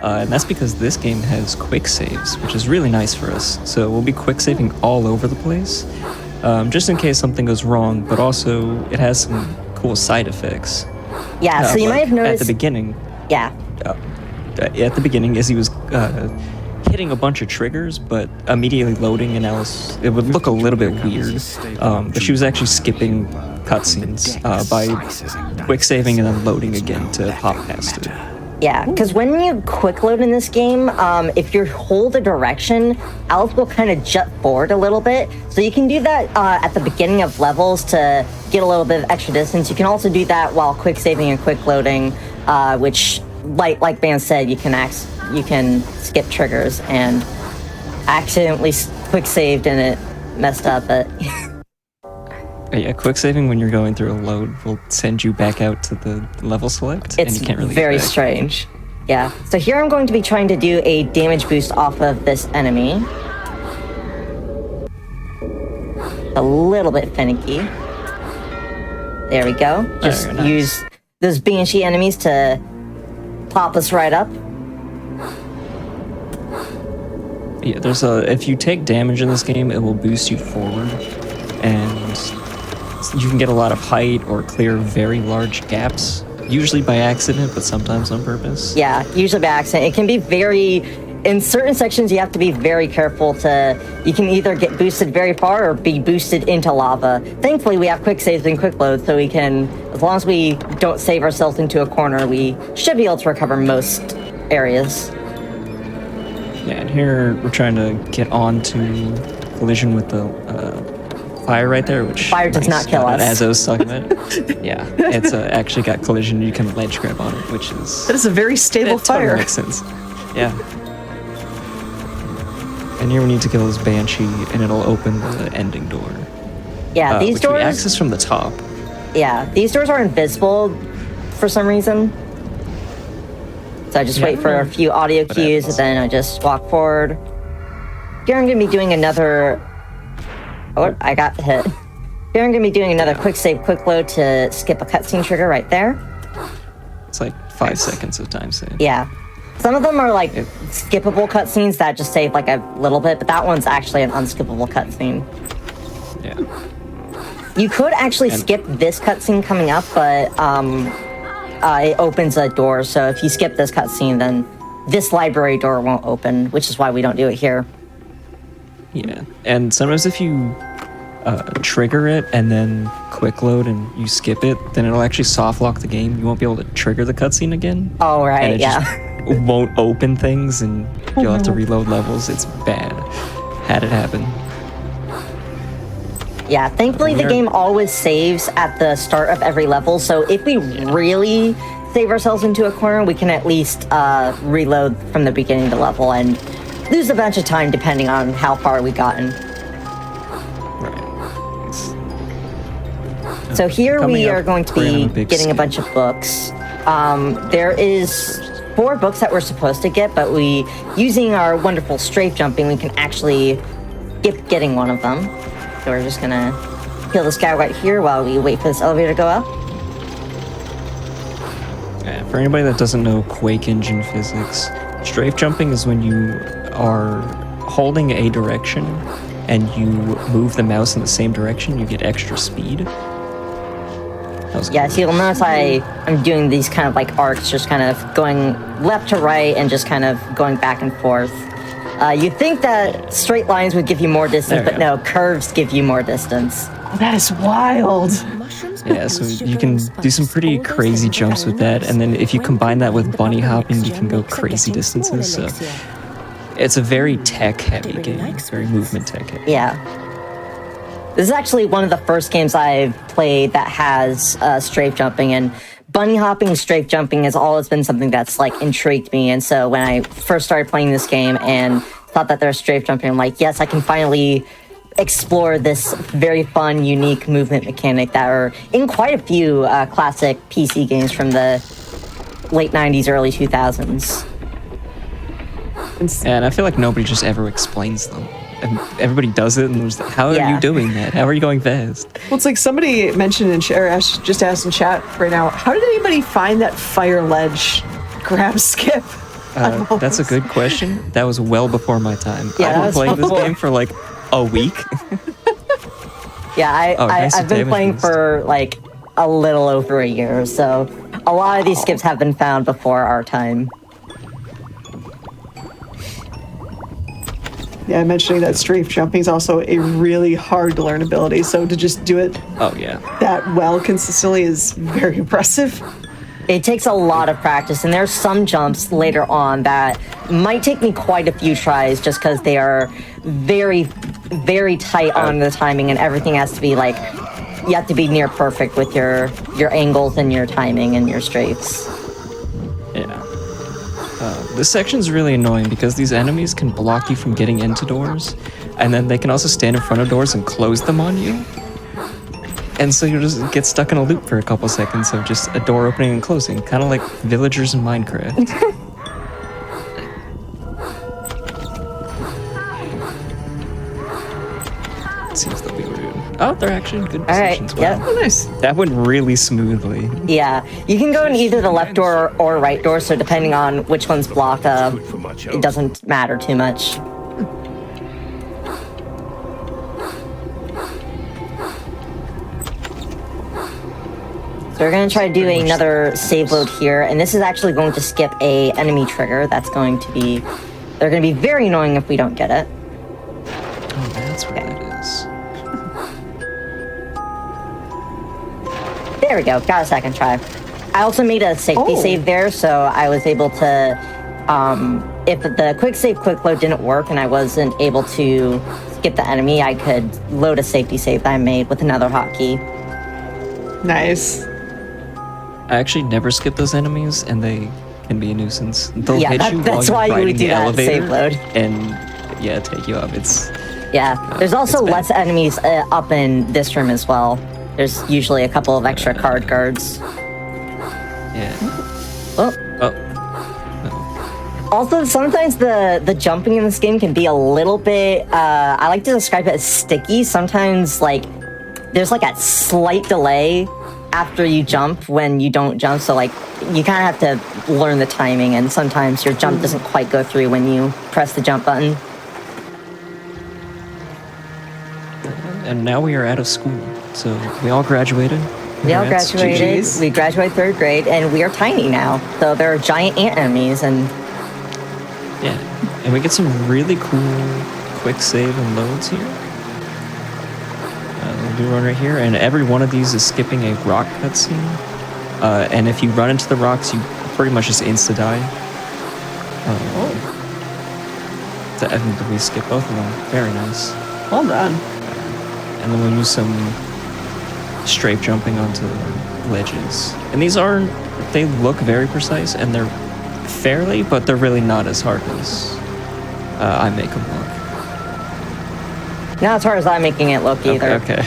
And that's because this game has quick saves, which is really nice for us. So we'll be quick saving all over the place, just in case something goes wrong, but also it has some cool side effects. Yeah, so you might have noticed... At the beginning, Yeah. as he was hitting a bunch of triggers, but immediately loading, and it would look a little bit weird. But she was actually skipping cutscenes by quick saving and then loading again to pop past it. Yeah, because when you quick load in this game, if you hold a direction, Alice will kind of jut forward a little bit. So you can do that at the beginning of levels to get a little bit of extra distance. You can also do that while quick saving and quick loading, which, like Van said, you can skip triggers, and accidentally quick saved and it messed up. But Yeah, quick saving when you're going through a load will send you back out to the level select, and it's you can't really very get back. strange. Yeah, so here I'm going to be trying to do a damage boost off of this enemy. A little bit finicky. There we go. Just Very nice. use those Banshee enemies to pop us right up. Yeah, if you take damage in this game, it will boost you forward, and you can get a lot of height or clear very large gaps, usually by accident, but sometimes on purpose. Yeah, usually by accident. It can be in certain sections you have to be very careful you can either get boosted very far or be boosted into lava. Thankfully we have quick saves and quick loads, so we can, as long as we don't save ourselves into a corner, we should be able to recover most areas. Yeah, and here we're trying to get onto collision with the fire right there, which Fire does not kill us. As I was talking about, yeah, it's actually got collision. You can ledge grab on it, which is That is a very stable it totally fire. makes sense. Yeah. And here we need to kill this banshee, and it'll open the ending door. Yeah, these which we doors. access from the top. Yeah, these doors are invisible for some reason. So I just wait for a few audio What cues, and happens? then I just walk forward. Here I'm going to be doing another... Oh, I got hit. Here I'm going to be doing another quick save, quick load to skip a cutscene trigger right there. It's like 5 seconds of time save. Yeah. Some of them are like skippable cutscenes that just save like a little bit, but that one's actually an unskippable cutscene. Yeah. You could actually skip this cutscene coming up, but it opens a door, so if you skip this cutscene, then this library door won't open, which is why we don't do it here. Yeah, and sometimes if you trigger it and then quick load and you skip it, then it'll actually soft lock the game. You won't be able to trigger the cutscene again. Oh, right, and it yeah. just won't open things, and you'll have to reload levels. It's bad. Had it happen. Yeah, thankfully the game always saves at the start of every level, so if we really save ourselves into a corner, we can at least reload from the beginning of the level and lose a bunch of time depending on how far we gotten. Right. So here Coming we up, are going to we're gonna be have a big getting a skip. bunch of books. There is 4 books that we're supposed to get, but using our wonderful strafe jumping, we can actually skip getting one of them. So we're just gonna kill this guy right here while we wait for this elevator to go up. Yeah, for anybody that doesn't know Quake engine physics, strafe jumping is when you are holding a direction and you move the mouse in the same direction, you get extra speed. Yeah, so you'll notice I'm doing these kind of like arcs, just kind of going left to right and just kind of going back and forth. You'd think that straight lines would give you more distance, but no, curves give you more distance. Oh, that is wild. Yeah, so you can do some pretty crazy jumps with that, and then if you combine that with bunny hopping, you can go crazy distances. So it's a very tech-heavy game, very movement tech-heavy. Yeah. This is actually one of the first games I've played that has strafe jumping, and bunny hopping, strafe jumping has always been something that's like intrigued me. And so when I first started playing this game and thought that there was strafe jumping, I'm like, yes, I can finally explore this very fun, unique movement mechanic that are in quite a few classic PC games from the late 90s, early 2000s. And I feel like nobody just ever explains them. And everybody does it, and there's like, how are Yeah. you doing that? How are you going fast? Well, it's like somebody mentioned in chat, or just asked in chat right now, how did anybody find that fire ledge grab skip? That's a good question. That was well before my time. Yeah, that I've been was playing this before. game for like a week. Yeah, nice I've been damage playing boost. for like a little over a year, so a lot of these skips have been found before our time. Yeah, mentioning that strafe jumping is also a really hard to learn ability, so to just do it Oh yeah. that well consistently is very impressive. It takes a lot of practice, and there's some jumps later on that might take me quite a few tries just because they are very, very tight on the timing, and everything has to be like, you have to be near perfect with your angles and your timing and your strafes. Yeah. This section's really annoying because these enemies can block you from getting into doors, and then they can also stand in front of doors and close them on you. And so you just get stuck in a loop for a couple seconds of just a door opening and closing, kind of like villagers in Minecraft. Let's see if they'll be rude. Oh, they're actually in good right, positions. yep. Wow. Oh, nice. That went really smoothly. Yeah, you can go in either the left door or right door, so depending on which one's blocked, it doesn't matter too much. So we're gonna try to do another save load here, and this is actually going to skip a enemy trigger. That's going to be, they're gonna be very annoying if we don't get it. Oh, that's what that is. There we go, got a second try. I also made a safety Oh. save there, so I was able to, if the quick save quick load didn't work and I wasn't able to skip the enemy, I could load a safety save that I made with another hotkey. Nice. I actually never skip those enemies, and they can be a nuisance. They'll Yeah, hit you that's while why you're you would riding do the that elevator, save load. and yeah, take you up. It's Yeah, there's also it's bad. less enemies up in this room as well. There's usually a couple of extra card guards. yeah. Oh. Oh, Also, sometimes the jumping in this game can be a little bit, I like to describe it as sticky. Sometimes, like, there's like a slight delay after you jump when you don't jump. So, like, you kind of have to learn the timing, and sometimes your jump doesn't quite go through when you press the jump button. and now we are out of school, so we all graduated. We all Congrats. graduated. GGs. We graduated 3rd grade, and we are tiny now. So there are giant ant enemies, and Yeah, and we get some really cool quick save and loads here. We'll do one right here, and every one of these is skipping a rock cutscene. And if you run into the rocks, you pretty much just insta-die. And we skip both of them. Very nice. Well done. And then we'll use some strafe jumping onto ledges. And these aren't, they look very precise, and they're fairly, but they're really not as hard as I make them look. not as hard as I'm making it look either. Okay.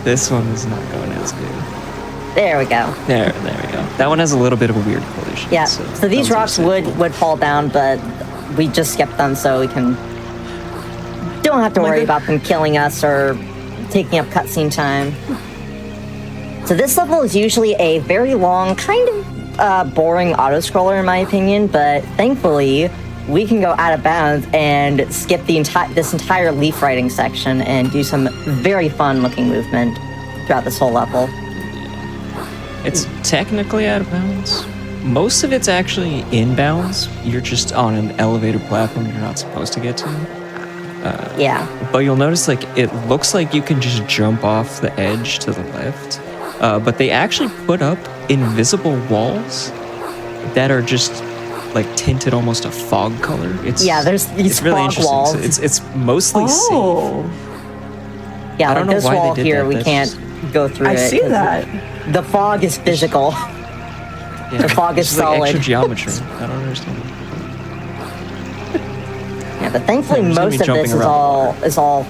This one is not going as good. There we go. There we go. That one has a little bit of a weird collision. Yeah. So these that rocks was would fall down, but we just skipped them, so we don't have to worry about them killing us or taking up cutscene time. So this level is usually a very long, kind of boring auto-scroller in my opinion, but thankfully we can go out of bounds and skip this entire leaf riding section and do some very fun-looking movement throughout this whole level. It's technically out of bounds. Most of it's actually in bounds. You're just on an elevated platform you're not supposed to get to. Yeah. But you'll notice, like, it looks like you can just jump off the edge to the left. But they actually put up invisible walls that are just, like, tinted almost a fog color. There's these it's really fog interesting. walls. So it's mostly safe. Oh, Yeah, I like don't know this why they wall did here, that. we That's can't go through I it. see 'cause that. The fog is physical. Yeah. The fog is It's like solid. extra geometry. I don't understand. Yeah, but thankfully Yeah, there's gonna be most of jumping this around is all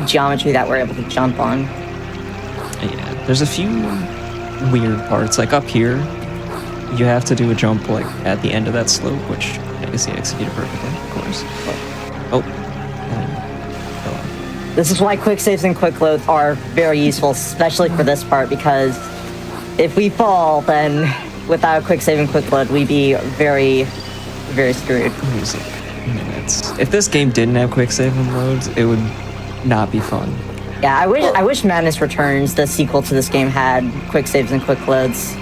geometry that we're able to jump on. Yeah, there's a few weird parts. Like up here, you have to do a jump like at the end of that slope, which I guess he executed perfectly, of course. Oh. This is why quick saves and quick loads are very useful, especially for this part, because if we fall, then without a quick save and quick load, we'd be very, very screwed. Music minutes. If this game didn't have quick save and loads, it would not be fun. Yeah, I wish Madness Returns, the sequel to this game, had quick saves and quick loads.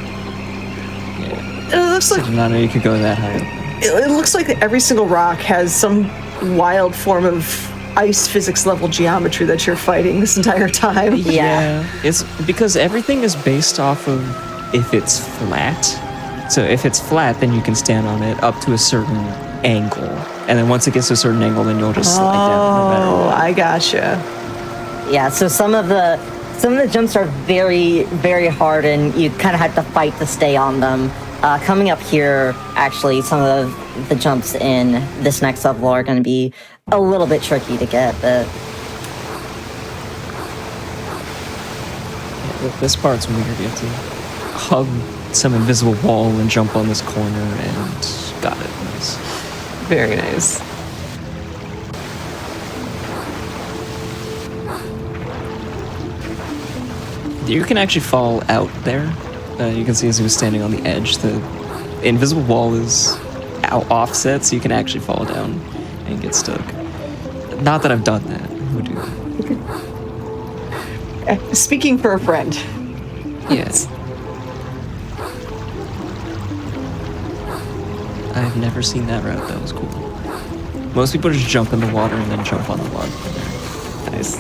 It looks like I did not know you could go that high. it looks like every single rock has some wild form of ice physics level geometry that you're fighting this entire time. Yeah. It's because everything is based off of if it's flat. So if it's flat, then you can stand on it up to a certain angle. And then once it gets to a certain angle, then you'll just slide down no matter what. I gotcha. Yeah, so some of the jumps are very, very hard, and you kind of have to fight to stay on them. Coming up here, actually, some of the jumps in this next level are going to be a little bit tricky to get, but... Yeah, this part's weird. You have to hug some invisible wall and jump on this corner, and got it. Nice. Very nice. You can actually fall out there. You can see as he was standing on the edge, the invisible wall is offset, so you can actually fall down and get stuck. Not that I've done that. Who would do that? Speaking for a friend. Yes. I've never seen that route. That was cool. Most people just jump in the water and then jump on the log. Nice.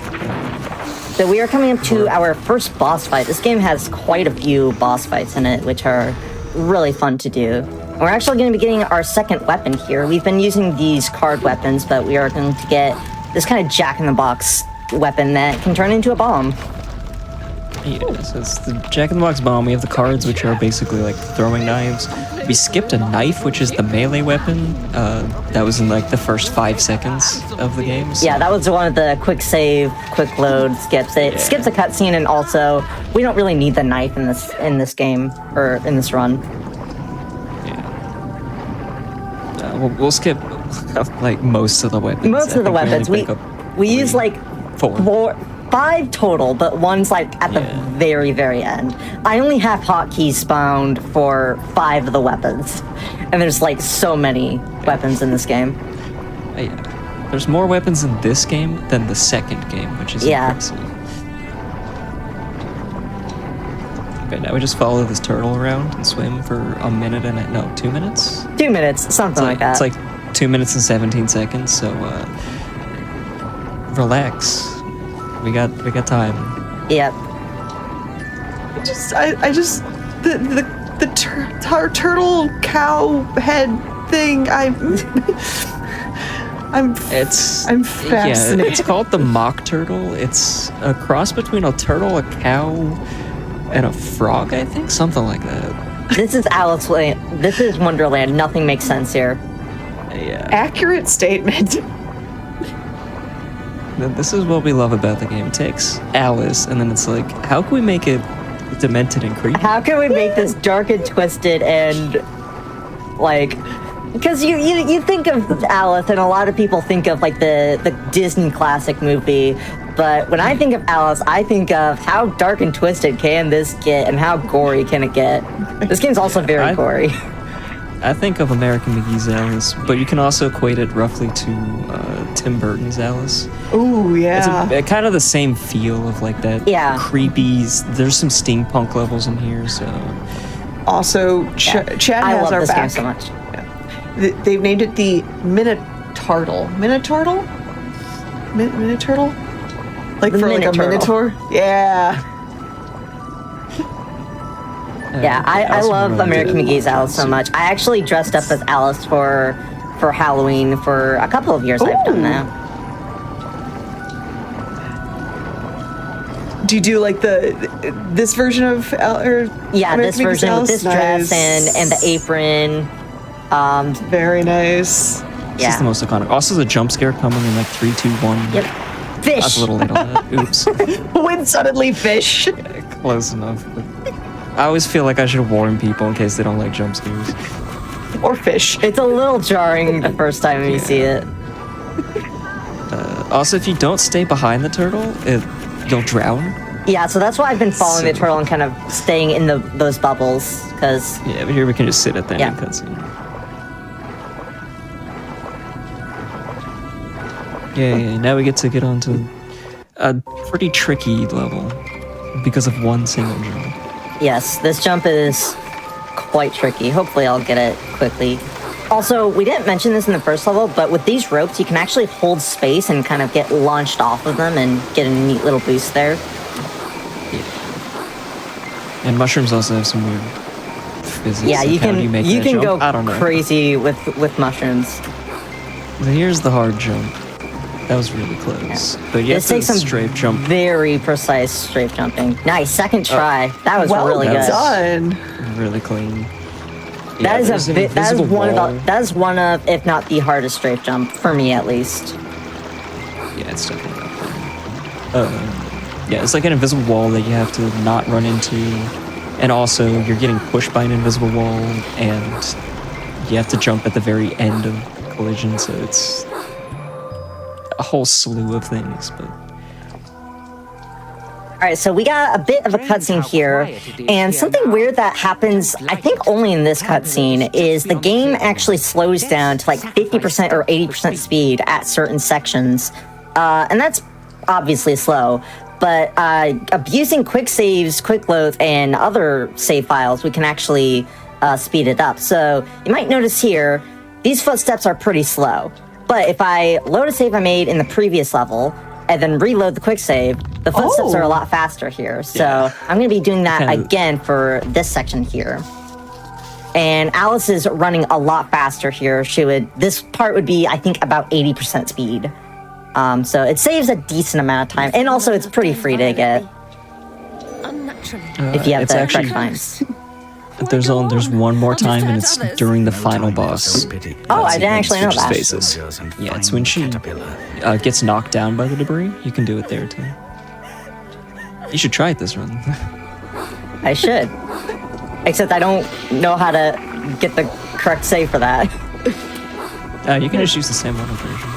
So we are coming up to our first boss fight. This game has quite a few boss fights in it, which are really fun to do. We're actually going to be getting our second weapon here. We've been using these card weapons, but we are going to get this kind of jack-in-the-box weapon that can turn into a bomb. Yeah, so it's the Jack-in-the-Box bomb. We have the cards, which are basically like throwing knives. We skipped a knife, which is the melee weapon. That was in like the first 5 seconds of the game. So. Yeah, that was one of the quick save, quick load skips. It skips a cutscene, and also we don't really need the knife in this game or in this run. Yeah. We'll skip like most of the weapons. Most of the weapons. We use like 5 total, but one's like at the very, very end. I only have hotkeys spawned for 5 of the weapons, and there's like so many weapons in this game. There's more weapons in this game than the second game, which is impressive. Okay, now we just follow this turtle around and swim for a minute and 2 minutes? 2 minutes, something like that. It's like 2 minutes and 17 seconds, so relax. We got time. Yep. The turtle cow head thing. I'm fascinated. Yeah, it's called the mock turtle. It's a cross between a turtle, a cow, and a frog, I think, something like that. This is Alice Land. This is Wonderland. Nothing makes sense here. Yeah. Accurate statement. This is what we love about the game. It takes Alice, and then it's like, how can we make it demented and creepy? How can we make this dark and twisted and, like... Because you think of Alice, and a lot of people think of, like, the Disney classic movie, but when I think of Alice, I think of how dark and twisted can this get, and how gory can it get. This game's also very gory. I think of American McGee's Alice, but you can also equate it roughly to Tim Burton's Alice. Ooh, yeah. It's kind of the same feel of like that creepy. There's some steampunk levels in here, so. Also, Chad has our back. I love this game so much. Yeah. They've named it the Minoturtle. Minoturtle? Minoturtle? Like for like a minotaur? Yeah. Yeah, I love American McGee's Alice so much. I actually dressed up as Alice for Halloween for a couple of years. I've done that. Do you do like this version of this version with this dress and the apron. Very nice. This is the most iconic. Also, the jump scare coming in like 3, 2, 1. Yep. Fish. I was a little late on that. Oops. When suddenly fish. Close enough. But I always feel like I should warn people in case they don't like jump scares. Or fish. It's a little jarring the first time you see it. Also, if you don't stay behind the turtle, you'll drown. Yeah, so that's why I've been following the turtle and kind of staying in those bubbles, because... Yeah, but here we can just sit at the end Yeah. of the cutscene. Yeah, now we get to get onto a pretty tricky level because of one single jump. Yes, this jump is quite tricky. Hopefully I'll get it quickly. Also, we didn't mention this in the first level, but with these ropes, you can actually hold space and kind of get launched off of them and get a neat little boost there. And mushrooms also have some weird physics. Yeah, like you how can do make you that can jump? I don't go know. crazy with mushrooms. So here's the hard jump. That was really close. But you have This to takes some strafe jump. very precise strafe jumping. Nice, second try. That was Well really good. done. Really clean. That there's an that is invisible one wall. of that is one of, if not the hardest strafe jump for me at least. Yeah, it's definitely up there. Yeah, it's like an invisible wall that you have to not run into, and also you're getting pushed by an invisible wall, and you have to jump at the very end of collision, so it's a whole slew of things. But All right, so we got a bit of a cutscene here, and something weird that happens, I think only in this cutscene, is the game actually slows down to like 50% or 80% speed at certain sections, and that's obviously slow. But abusing quick saves, quick loads, and other save files, we can actually speed it up. So you might notice here, these footsteps are pretty slow. But if I load a save I made in the previous level, and then reload the quick save, the footsteps are a lot faster here. So I'm going to be doing that again for this section here. And Alice is running a lot faster here. This part would be, I think, about 80% speed. So it saves a decent amount of time, and also it's pretty free to get if you have it's the actually- correct times. there's one more time, and it's during the final boss. Oh, I didn't actually know Which is that. Faces. Yeah, it's when she gets knocked down by the debris. You can do it there too. You should try it this run. I should. Except I don't know how to get the correct save for that. You can just use the same level version.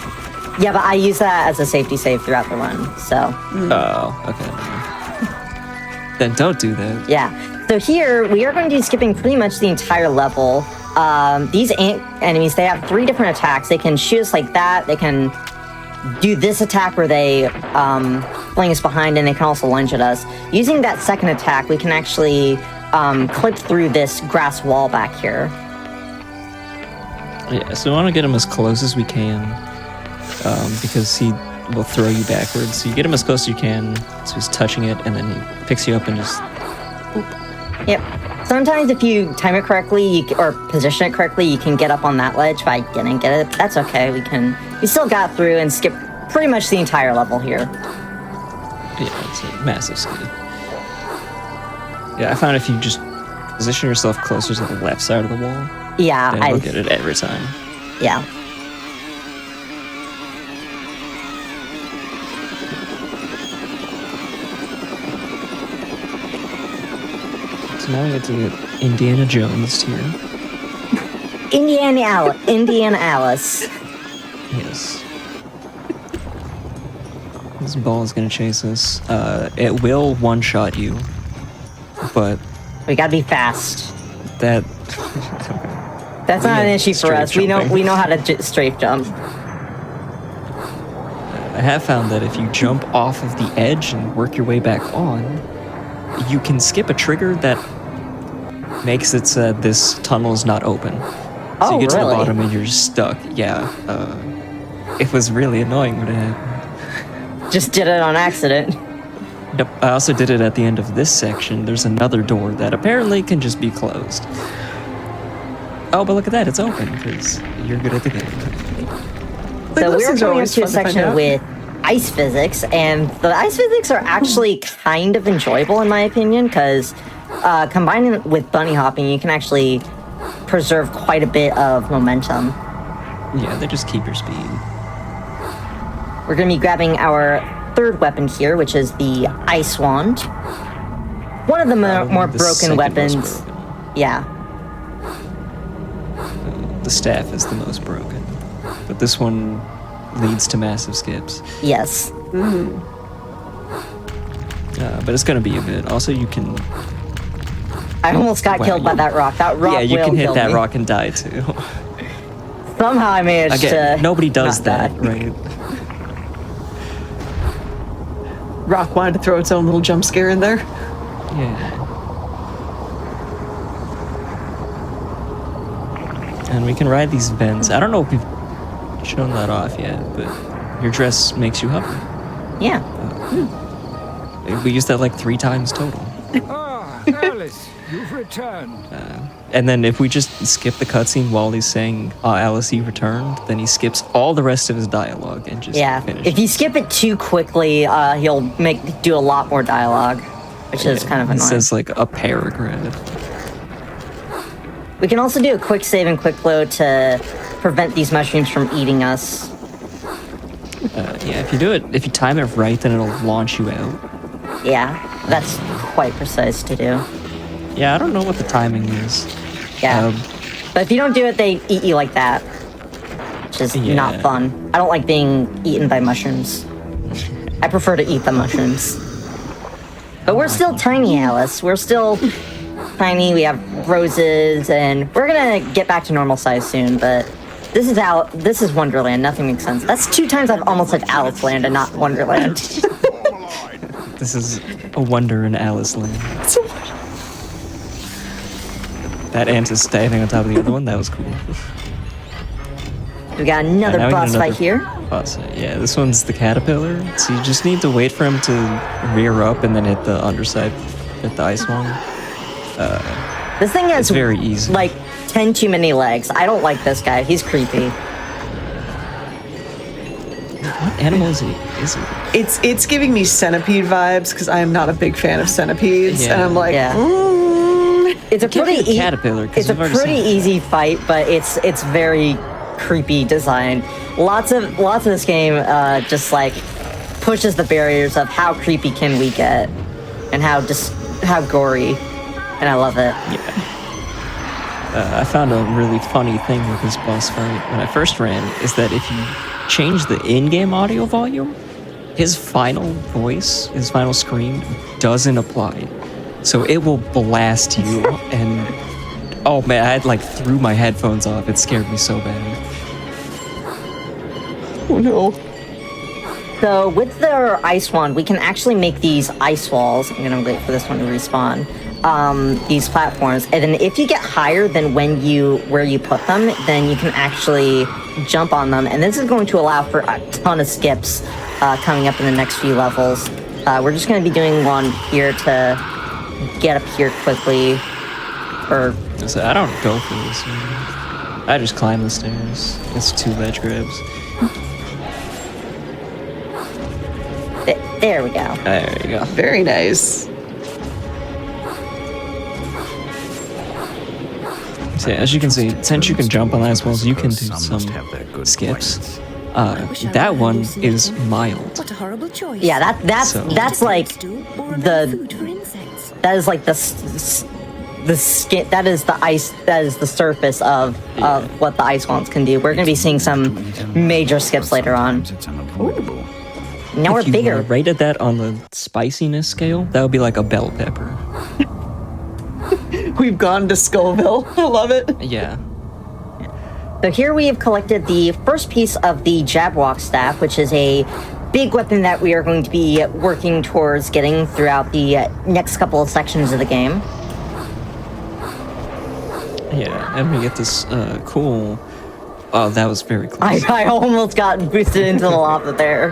Yeah, but I use that as a safety save throughout the run, so... Oh, okay. Then don't do that. Yeah. So here, we are going to be skipping pretty much the entire level. These ant enemies, they have 3 different attacks. They can shoot us like that. They can do this attack where they fling us behind, and they can also lunge at us. Using that second attack, we can actually clip through this grass wall back here. Yeah, so we want to get him as close as we can, because he will throw you backwards. So you get him as close as you can, so he's touching it, and then he picks you up and just... Yep. Sometimes if you time it correctly, or position it correctly, you can get up on that ledge, but I didn't get it. That's okay. We still got through and skipped pretty much the entire level here. Yeah, it's a massive speed. Yeah, I found if you just position yourself closer to the left side of the wall, Yeah, then you'll get it every time. Yeah. So now we get to get Indiana Jones here. Indiana Alice. Yes. This ball is going to chase us. It will one-shot you, but We gotta be fast. that... That's not an issue for us. We know how to strafe jump. I have found that if you jump off of the edge and work your way back on, you can skip a trigger that makes it so that this tunnel is not open. So Oh, you get to the really? bottom and you're stuck. Yeah. It was really annoying when it happened. Just did it on accident. Yep. I also did it at the end of this section. There's another door that apparently can just be closed. Oh, but look at that. It's open because you're good at the game. So this we're is going always into a fun to find section out. with ice physics, and the ice physics are actually kind of enjoyable in my opinion, because combining it with bunny hopping, you can actually preserve quite a bit of momentum. Yeah, they just keep your speed. We're going to be grabbing our third weapon here, which is the ice wand. one of the Probably more the broken second most weapons. broken. Yeah. The staff is the most broken, but this one leads to massive skips. Yes. But it's gonna be a bit. Also, you can. I almost got Wow, killed by you- that rock. That rock Yeah, you will can hit kill that me. rock and die too. Somehow I managed Again, to. nobody does not that, die. right? Rock wanted to throw its own little jump scare in there. Yeah. And we can ride these vents. I don't know if we've shown that off yet, but your dress makes you hover. Yeah. We used that like 3 times total. Ah, Alice, you've returned. And then if we just skip the cutscene while he's saying, Alice, he returned, then he skips all the rest of his dialogue and just Yeah. finishes. If you skip it too quickly, he'll do a lot more dialogue, which is kind of It annoying. says like a paragraph. We can also do a quick save and quick load to prevent these mushrooms from eating us. Yeah, if you time it right, then it'll launch you out. Yeah, that's quite precise to do. Yeah, I don't know what the timing is. Yeah. Um, But if you don't do it, they eat you like that, which is Yeah. not fun. I don't like being eaten by mushrooms. I prefer to eat the mushrooms. But we're still tiny, Alice. We're still tiny. We have roses, and we're gonna get back to normal size soon. But this is Wonderland. Nothing makes sense. That's 2 times I've almost said Alice Land and not Wonderland. This is a wonder in Alice Land. That ant is standing on top of the other one. That was cool. We got another And now we boss get fight here. Boss fight. Yeah, this one's the caterpillar. So you just need to wait for him to rear up and then hit the underside, hit the ice one. This thing has It's very easy. like 10 too many legs. I don't like this guy. He's creepy. What animal is he? It's giving me centipede vibes because I am not a big fan of centipedes, and Yeah. I'm like, Yeah. It's a Can't pretty be a caterpillar, 'cause It's a we've already pretty seen it. easy fight, but it's very creepy design. Lots of this game just like pushes the barriers of how creepy can we get, and how gory, and I love it. I found a really funny thing with this boss fight when I first ran is that if you change the in-game audio volume, his final voice, his final scream doesn't apply. So it will blast you and oh man, I like threw my headphones off. It scared me so bad. oh no. So with their ice wand, we can actually make these ice walls. I'm gonna wait for this one to respawn. These platforms, and then if you get higher than where you put them, then you can actually jump on them. And this is going to allow for a ton of skips coming up in the next few levels. We're just going to be doing one here to get up here quickly. Or So I don't go for this one. I just climb the stairs. It's 2 ledge grabs. there we go. There you go. Very nice. So yeah, as you can see, since you can jump on ice walls, you can do Some some must have their good skips. points. That one is mild. What a horrible choice. Yeah, that's So- like Or the- food for insects. that is like the skin. That is the ice. That is the surface of what the ice wands can do. We're gonna be seeing some major skips later on. It's unavoidable. Now we're If you bigger. rated that on the spiciness scale, that would be like a bell pepper. We've gone to Skullville. I love it. Yeah. So here we have collected the first piece of the Jabwalk staff, which is a big weapon that we are going to be working towards getting throughout the next couple of sections of the game. Yeah, and we get this cool... Oh, that was very close. I almost got boosted into the lava there.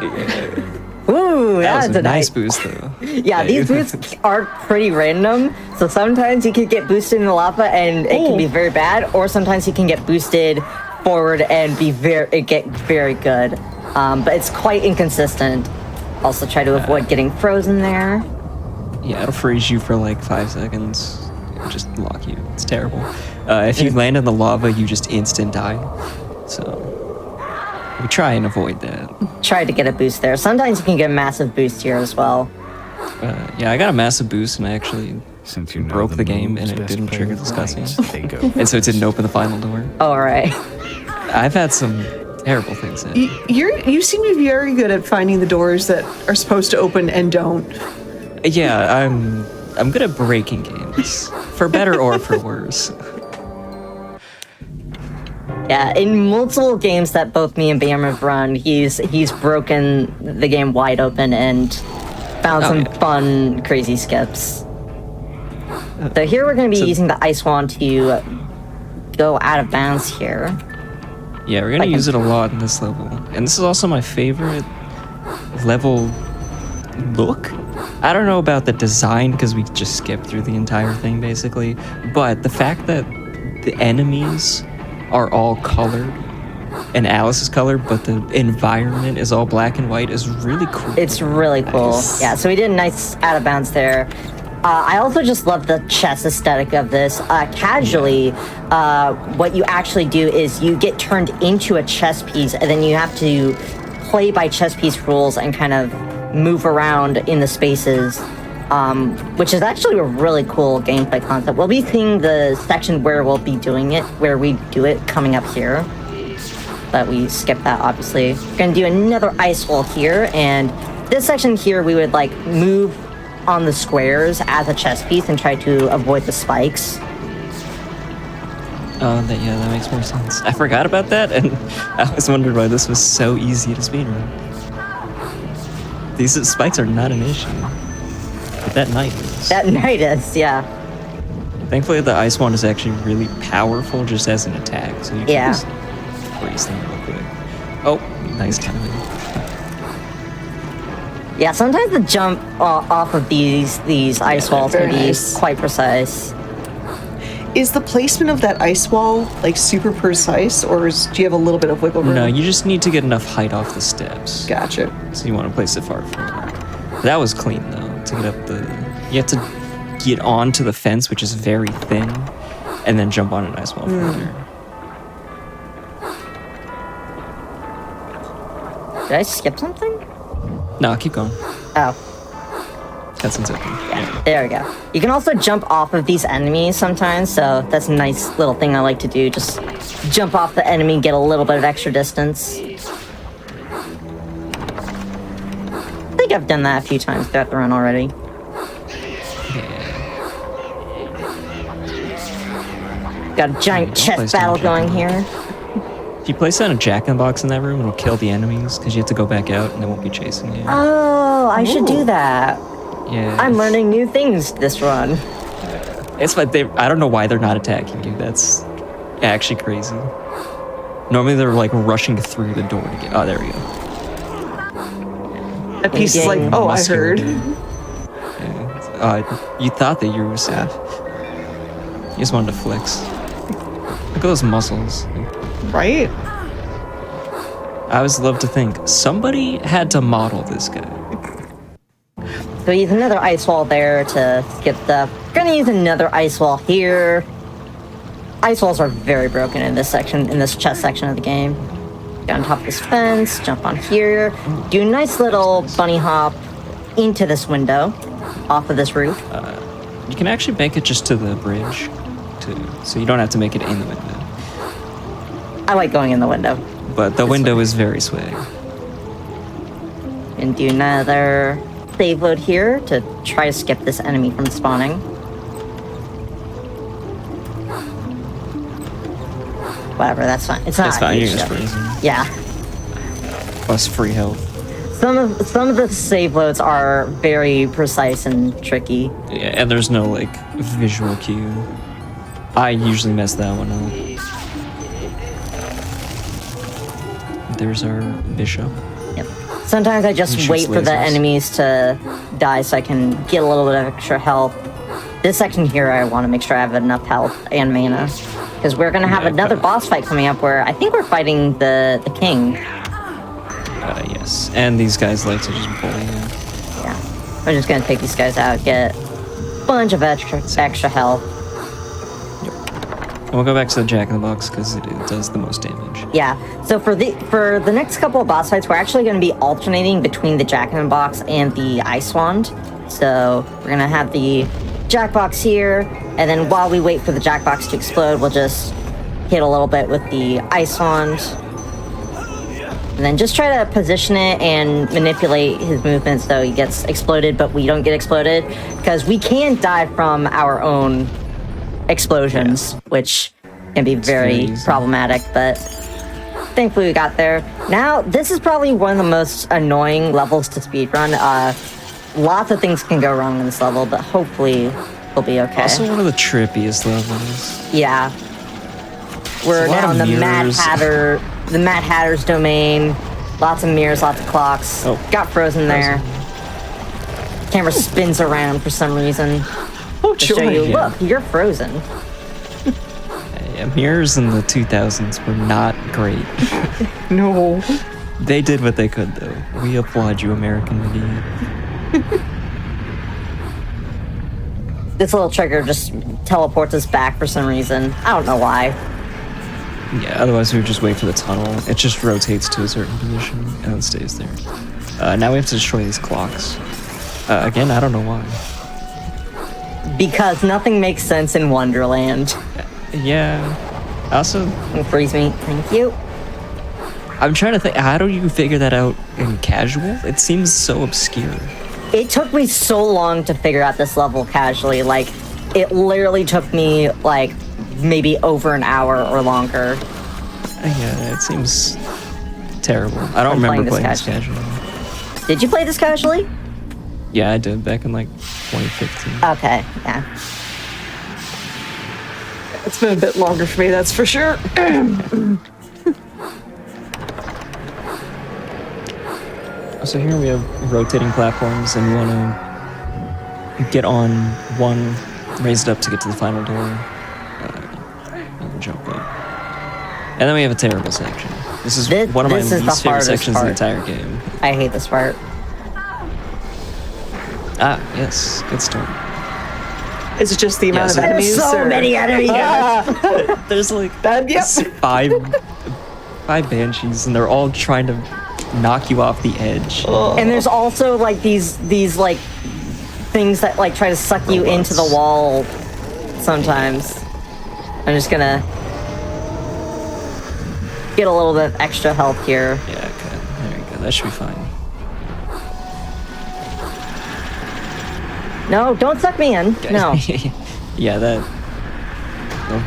Ooh, that was that's a nice boost, though. Yeah, these boosts are pretty random. So sometimes you can get boosted in the lava and it can be very bad, or sometimes you can get boosted forward and get very good. But it's quite inconsistent. Also try to avoid getting frozen there. Yeah, it'll freeze you for like 5 seconds. It'll just lock you. It's terrible. If you land in the lava, you just instant die. So we try and avoid that. Try to get a boost there. Sometimes you can get a massive boost here as well. Yeah, I got a massive boost, and I actually Since you know broke the game, moves and it best didn't play trigger with this cutscene. whites, they go And so it didn't open the final door. All right. I've had some terrible things happen. You seem to be very good at finding the doors that are supposed to open and don't. Yeah, I'm good at breaking games, for better or for worse. Yeah, in multiple games that both me and Bam have run, he's broken the game wide open and found some fun, crazy skips. So here we're going to be using the ice wand to go out of bounds here. Yeah, we're gonna use it a lot in this level, and this is also my favorite level look. I don't know about the design because we just skipped through the entire thing basically, but the fact that the enemies are all colored and Alice is colored, but the environment is all black and white is really cool. It's really cool. Nice. Yeah, so we did a nice out of bounds there. I also just love the chess aesthetic of this. Casually, what you actually do is you get turned into a chess piece, and then you have to play by chess piece rules and kind of move around in the spaces, which is actually a really cool gameplay concept. We'll be seeing the section where we'll be doing it, where we do it, coming up here. But we skipped that, obviously. We're gonna do another ice wall here, and this section here, we would like move on the squares as a chess piece and try to avoid the spikes. That makes more sense. I forgot about that, and I always wondered why this was so easy to speedrun. These spikes are not an issue, but that knight is. That knight is, yeah. Thankfully, the ice wand is actually really powerful just as an attack, so you can just freeze them real quick. Oh, nice timing. Yeah, sometimes the jump off of these ice walls can be quite precise. Is the placement of that ice wall like super precise, or do you have a little bit of wiggle room? No, you just need to get enough height off the steps. Gotcha. So you want to place it far forward. That was clean though. To get up the, you have to get onto the fence, which is very thin, and then jump on an ice wall from there. Did I skip something? No, keep going. Oh. Cutscene's open. Yeah, there we go. You can also jump off of these enemies sometimes, so that's a nice little thing I like to do. Just jump off the enemy, get a little bit of extra distance. I think I've done that a few times throughout the run already. Got a giant chess battle going here. If you place down a jack-in-the-box in that room, it'll kill the enemies, because you have to go back out and they won't be chasing you. Oh, I should do that. Yeah. I'm learning new things this run. It's like I don't know why they're not attacking you. That's actually crazy. Normally they're like rushing through the door to get. Oh, there we go. That piece is like, oh, I heard. Yeah. You thought that you were safe. You just wanted to flex. Look at those muscles. Right? I always love to think somebody had to model this guy. So we use another ice wall there to skip stuff. We're gonna use another ice wall here. Ice walls are very broken in this section, in this chest section of the game. Get on top of this fence, jump on here, do a nice little bunny hop into this window, off of this roof. You can actually make it just to the bridge, so you don't have to make it in the window. I like going in the window. But the window is very swag. And do another save load here to try to skip this enemy from spawning. Whatever, that's fine. It's not That's fine, huge you're just stuff. freezing. Yeah. Plus free health. Some of the save loads are very precise and tricky. Yeah, and there's no like visual cue. I usually mess that one up. There's our bishop. Yep. Sometimes I just wait for the enemies to die so I can get a little bit of extra health. This section here, I want to make sure I have enough health and mana. Because we're going to have another boss fight coming up where I think we're fighting the king. Yes. And these guys like to just bully you. Yeah. We're just going to take these guys out, get a bunch of extra health. And we'll go back to the jack-in-the-box because it does the most damage. Yeah. So for the next couple of boss fights, we're actually going to be alternating between the jack-in-the-box and the ice wand. So we're gonna have the jackbox here, and then while we wait for the jackbox to explode, we'll just hit a little bit with the ice wand. And then just try to position it and manipulate his movements so he gets exploded, but we don't get exploded. Because we can die from our own explosions, which can be very problematic, but thankfully we got there. Now, this is probably one of the most annoying levels to speedrun. Lots of things can go wrong in this level, but hopefully we'll be okay. Also one of the trippiest levels. Yeah. We're now in the Mad Hatter's domain. Lots of mirrors, lots of clocks. Oh. Got frozen there. Camera spins around for some reason. Oh, To show joy. you, look, you're frozen. Yeah, mirrors in the 2000s were not great. No. They did what they could, though. We applaud you, American McGee. This little trigger just teleports us back for some reason. I don't know why. Yeah, otherwise we would just wait for the tunnel. It just rotates to a certain position and then stays there. Now we have to destroy these clocks. Again, I don't know why. Because nothing makes sense in Wonderland. Yeah. Also, Don't freeze me. Thank you. I'm trying to think, how do you figure that out in casual? It seems so obscure. It took me so long to figure out this level casually. Like, it literally took me, like, maybe over an hour or longer. Yeah, it seems terrible. I don't remember playing this casually. Did you play this casually? Yeah, I did back in like 2015. Okay, yeah. It's been a bit longer for me, that's for sure. So here we have rotating platforms, and you want to get on one, raise it up to get to the final door, and jump up. And then we have a terrible section. This is one of my this is the least favorite hardest sections in the part. entire game. I hate this part. Ah, yes, good start. Is it just the amount of so- enemies? There's so or- many enemies! There's like Yep. five banshees, and they're all trying to knock you off the edge. And there's also like these like things that like try to suck you into the wall sometimes. I'm just gonna get a little bit of extra health here. Yeah, okay. There you go. That should be fine. No, don't suck me in. No. Yeah, the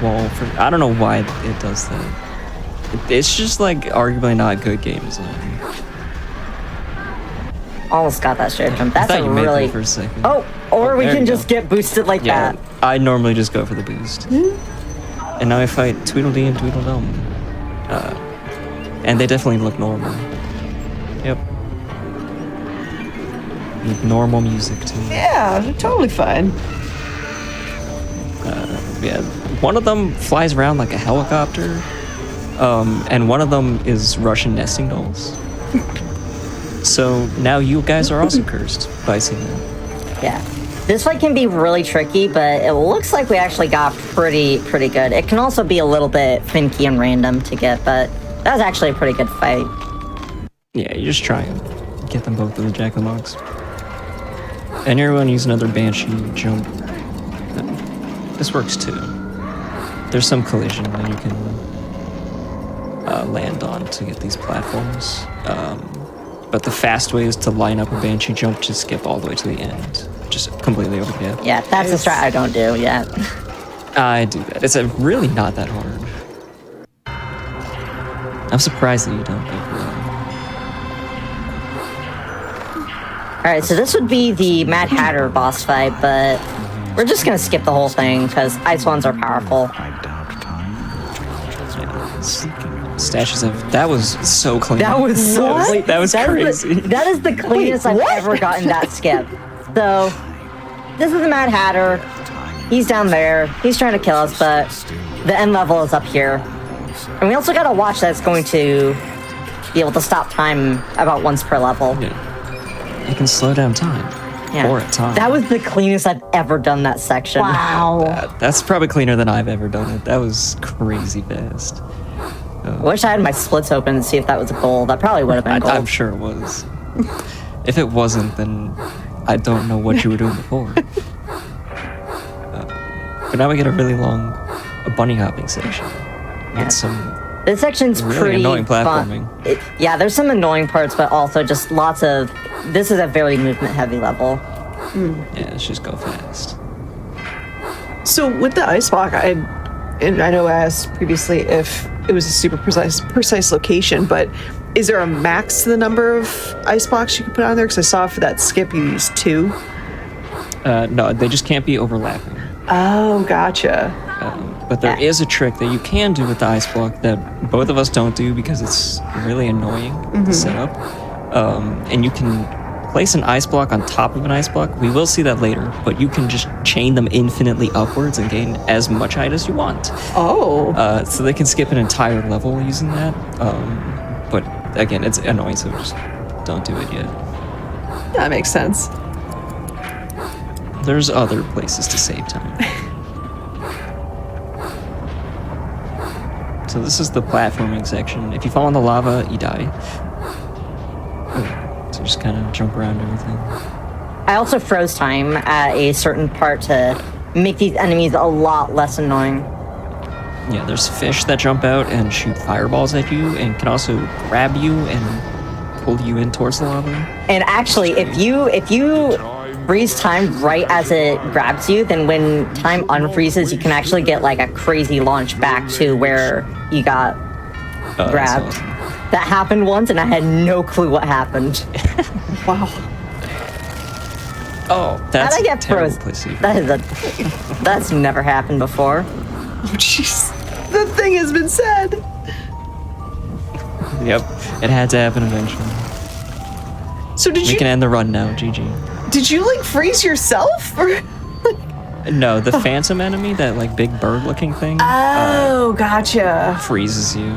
wall for I don't know why it does that. It's just like arguably not good game design. Almost got that straight jump. That's I thought a you made really me for a second. Oh, or we there can you just go. get boosted like Yeah, that. I normally just go for the boost. And now I fight Tweedledee and Tweedledum. And they definitely look normal. Yep. With normal music too. Yeah, they're totally fine. Yeah, one of them flies around like a helicopter, and one of them is Russian nesting dolls. So now you guys are also cursed by seeing that. Yeah. This fight can be really tricky, but it looks like we actually got pretty good. It can also be a little bit finicky and random to get, but that was actually a pretty good fight. Yeah, you just try and get them both with the Jack in the Box. And you're going to use another Banshee jump. This works too. There's some collision that you can land on to get these platforms. But the fast way is to line up a Banshee jump to skip all the way to the end. Just completely over the gap. Yeah, that's a strat I don't do yet. I do that. It's really not that hard. I'm surprised that you don't go for that. Alright, so this would be the Mad Hatter boss fight, but we're just gonna skip the whole thing because ice wands are powerful. I doubt time will Stashes of that was so clean. That was so What? That was crazy. That is the cleanest I've ever gotten that skip. So, this is the Mad Hatter. He's down there. He's trying to kill us, but the end level is up here. And we also got a watch that's going to be able to stop time about once per level. Yeah. It can slow down time. Yeah. For a time. That was the cleanest I've ever done that section. Wow. That's probably cleaner than I've ever done it. That was crazy fast. I wish I had my splits open to see if that was a goal. That probably would have been gold. I'm sure it was. If it wasn't, then I don't know what you were doing before. But now we get a really long bunny hopping section. And some This section's really pretty annoying fun. platforming. Yeah, there's some annoying parts, but also just lots of. This is a very movement-heavy level. Yeah, let's just go fast. So with the ice block, I know I asked previously if it was a super precise location, but is there a max to the number of ice blocks you can put on there? Because I saw for that skip you used 2. No, they just can't be overlapping. Oh, gotcha. But there is a trick that you can do with the ice block that both of us don't do because it's really annoying to set up. And you can place an ice block on top of an ice block. We will see that later, but you can just chain them infinitely upwards and gain as much height as you want. Oh. So they can skip an entire level using that. But again, it's annoying, so just don't do it yet. That makes sense. There's other places to save time. So this is the platforming section. If you fall in the lava, you die. So just kind of jump around everything. I also froze time at a certain part to make these enemies a lot less annoying. Yeah, there's fish that jump out and shoot fireballs at you and can also grab you and pull you in towards the lava. And actually, if you freeze time right as it grabs you, then when time unfreezes, you can actually get like a crazy launch back to where you got grabbed. That's awesome. That happened once, and I had no clue what happened. Wow. Oh, that's How'd I get a terrible frozen? place to be. That's never happened before. Oh, jeez. The thing has been said. Yep, it had to happen eventually. So We can end the run now, GG. did you like freeze yourself? Or? No, the phantom enemy, that like big bird-looking thing, Oh, gotcha. freezes you.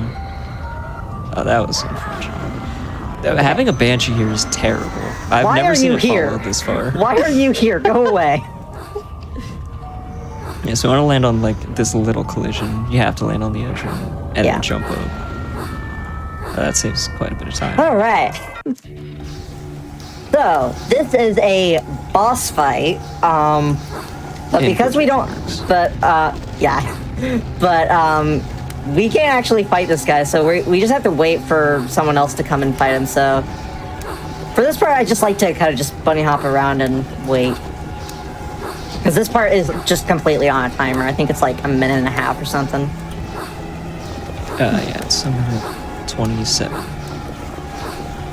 Oh, that was unfortunate. Having a banshee here is terrible. I've Why never are seen you it here? followed this far. Why are you here? Go away. Yeah, so I want to land on like this little collision. You have to land on the edge and Yeah. then jump up. That saves quite a bit of time. All right. So this is a boss fight. But In because we don't, we can't actually fight this guy. So we just have to wait for someone else to come and fight him. So for this part, I just like to kind of just bunny hop around and wait. Because this part is just completely on a timer. I think it's like a minute and a half or something. Yeah, it's a minute 27.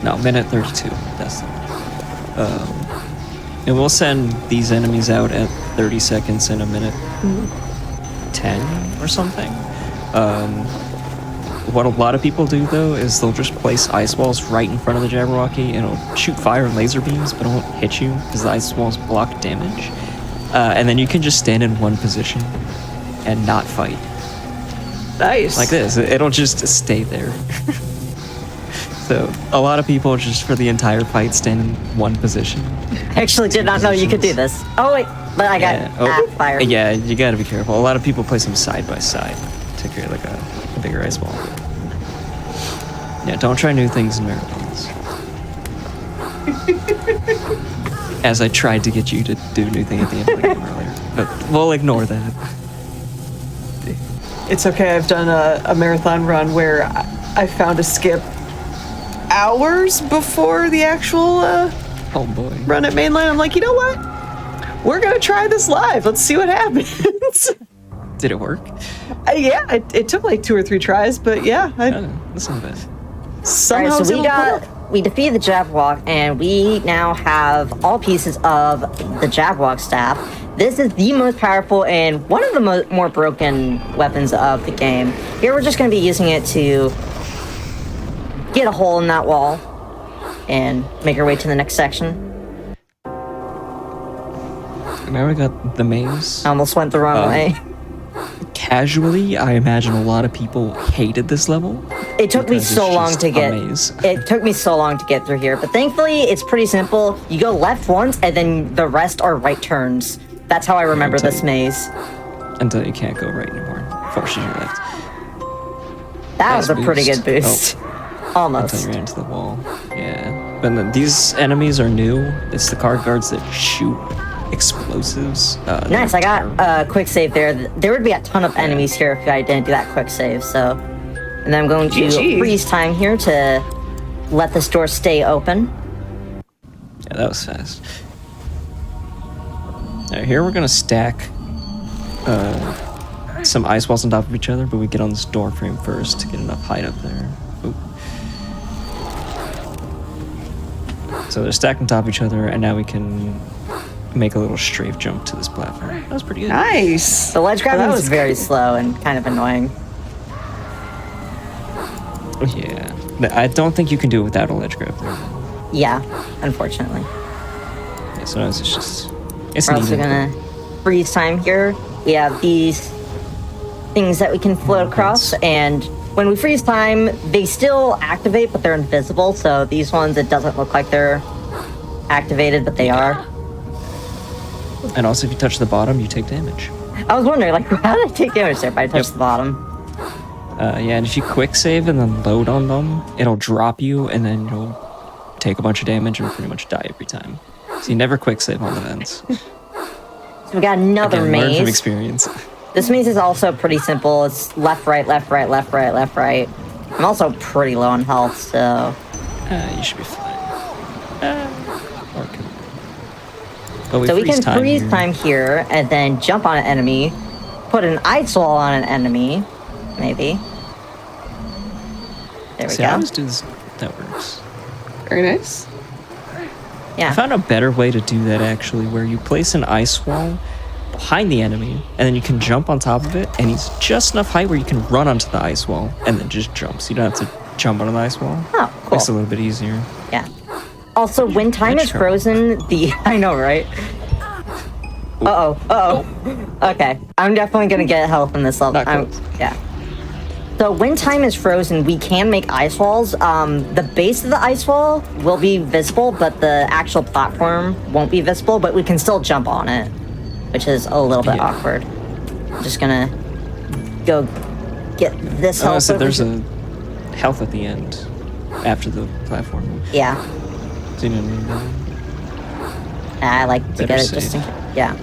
No, minute 32. That's the and we'll send these enemies out at 30 seconds in a minute 10 or something. What a lot of people do, though, is they'll just place ice walls right in front of the Jabberwocky, and it'll shoot fire and laser beams, but it won't hit you because the ice walls block damage. And then you can just stand in one position and not fight. Nice. Like this. It'll just stay there. So a lot of people just for the entire fight stand in one position. I actually did not know you could do this. Oh, wait. But I got fire. Yeah, you gotta be careful. A lot of people place them side by side to create like a bigger ice wall. Yeah, don't try new things in marathons. As I tried to get you to do a new thing at the end of the game earlier. But we'll ignore that. It's okay. I've done a marathon run where I found a skip hours before the actual Oh boy. run at mainline. I'm like, you know what? We're gonna try this live. Let's see what happens. Did it work? Yeah, it took like 2 or 3 tries, but yeah, That's not bad. somehow Alright, was so able to pull it. we defeated the Jabberwock, and we now have all pieces of the Jabberwock staff. This is the most powerful and one of the more broken weapons of the game. Here we're just going to be using it to get a hole in that wall and make our way to the next section. Now we got the maze. I almost went the wrong way. Casually, I imagine a lot of people hated this level. It took me because so it's long just to a get. maze. It took me so long to get through here, but thankfully it's pretty simple. You go left once, and then the rest are right turns. That's how I remember this maze. Until you can't go right anymore. Forces you left. That was a Nice pretty boost. good boost. Until Almost. you ran into the wall. Yeah. And then these enemies are new. It's the card guards that shoot explosives. Nice, I got a quick save there. There would be a ton of enemies here if I didn't do that quick save, so... And then I'm going to GG. freeze time here to let this door stay open. Yeah, that was fast. Alright, here we're gonna stack some ice walls on top of each other, but we get on this door frame first to get enough height up there. Oop. So they're stacked on top of each other, and now we can make a little strafe jump to this platform. That was pretty good. Nice. The ledge grabbing That is was very slow and kind of annoying. Yeah. I don't think you can do it without a ledge grab there. Yeah, unfortunately. Yeah, sometimes it's just... It's We're also needed. gonna freeze time here. We have these things that we can float across, and when we freeze time, they still activate, but they're invisible. So these ones, it doesn't look like they're activated, but they are. And also, if you touch the bottom, you take damage. I was wondering, like, how did I take damage there if I touched the bottom? Yeah, and if you quick save and then load on them, it'll drop you, and then you'll take a bunch of damage and pretty much die every time. So you never quick save on the vents. So we got another Again, learn from maze. experience. This maze is also pretty simple. It's left, right, left, right, left, right, left, right. I'm also pretty low on health, so... You should be fine. Or can... But So we can freeze here. time here, and then jump on an enemy, put an ice wall on an enemy, maybe. There we See, I go. always do this. That works. Very nice. I Yeah. found a better way to do that, actually, where you place an ice wall behind the enemy, and then you can jump on top of it, and he's just enough height where you can run onto the ice wall, and then just jump. So you don't have to jump onto the ice wall. Oh, cool. Makes it a little bit easier. Yeah. Also, when time is Extra. frozen, I know, right? Uh-oh, uh-oh. Okay, I'm definitely gonna get health in this level. Not close. Yeah. So when time is frozen, we can make ice walls. The base of the ice wall will be visible, but the actual platform won't be visible, but we can still jump on it, which is a little bit Yeah. awkward. I'm just gonna go get this Oh, health. so over there's here. a health at the end, after the platform. Yeah, So you didn't need that. I like to Better get it just in save. case. Yeah. Yeah,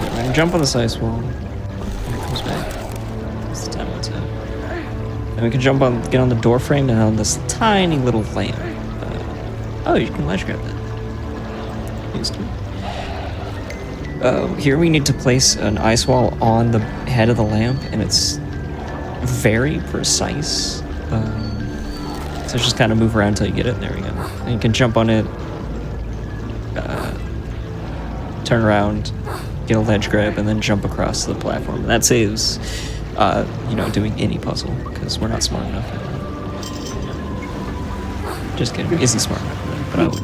we're gonna jump on this ice wall. And it comes back. It's the time it's up. And we can jump on, get on the door frame and on this tiny little lamp. Oh, you can ledge grab that. Used to. Here we need to place an ice wall on the head of the lamp, and it's very precise. So just kind of move around until you get it. There we go. And you can jump on it, turn around, get a ledge grab, and then jump across the platform. And that saves, doing any puzzle, because we're not smart enough at it. Just kidding. Isn't smart enough for that, but I would.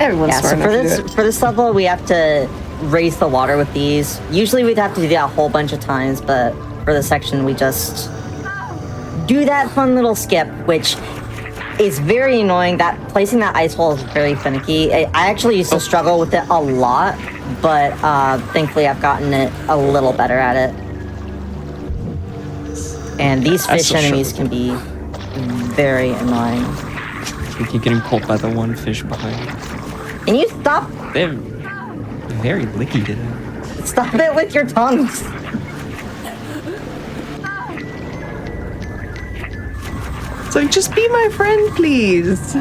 Everyone's Yeah, so smart for enough to this do it. for this level, we have to raise the water with these. Usually we'd have to do that a whole bunch of times, but for this section, we just do that fun little skip, which is very annoying. That placing that ice wall is very finicky. I actually used to struggle with it a lot, but thankfully I've gotten it a little better at it. And these I fish still enemies struggle. can be very annoying. You keep getting pulled by the one fish behind you. Can you stop They're very licky today. Stop it with your tongues. It's like, just be my friend, please. So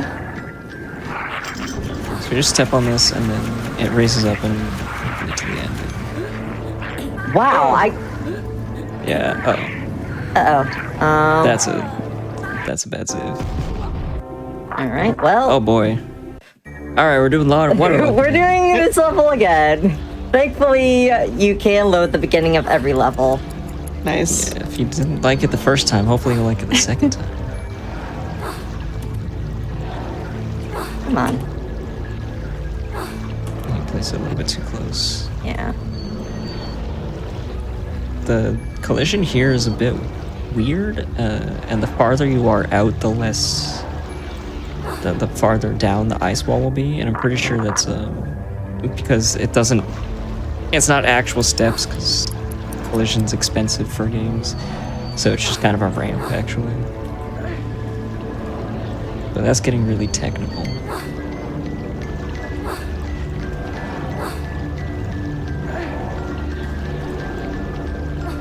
you just step on this, and then it raises up and you get to the end. Wow, Yeah. uh-oh. That's a bad save. All right, well. Oh boy. All right, we're doing water. We're doing this level again. Thankfully, you can load the beginning of every level. Nice. Yeah, if you didn't like it the first time, hopefully you'll like it the second time. Come on. You place it a little bit too close. Yeah. The collision here is a bit weird, and the farther you are out, the less... The farther down the ice wall will be, and I'm pretty sure that's because it doesn't... It's not actual steps, because collision's expensive for games, so it's just kind of a ramp, actually. But that's getting really technical.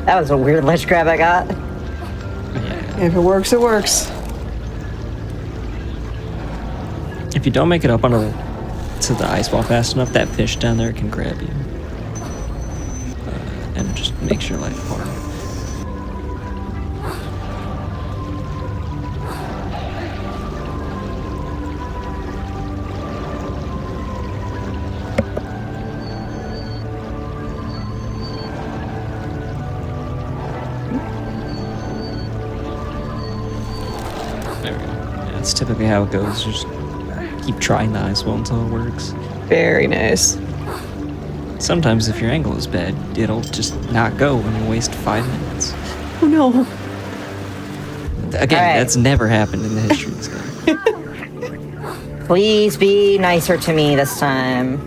That was a weird ledge grab I got. Yeah. If it works, it works. If you don't make it up onto to the ice wall fast enough, that fish down there can grab you. And just makes your life hard. There we go. Yeah, that's typically how it goes. Just keep trying the ice wall until it works. Very nice. Sometimes if your angle is bad, it'll just not go and you waste 5 minutes. Oh no. Again, All right. that's never happened in the history of this game. Please be nicer to me this time.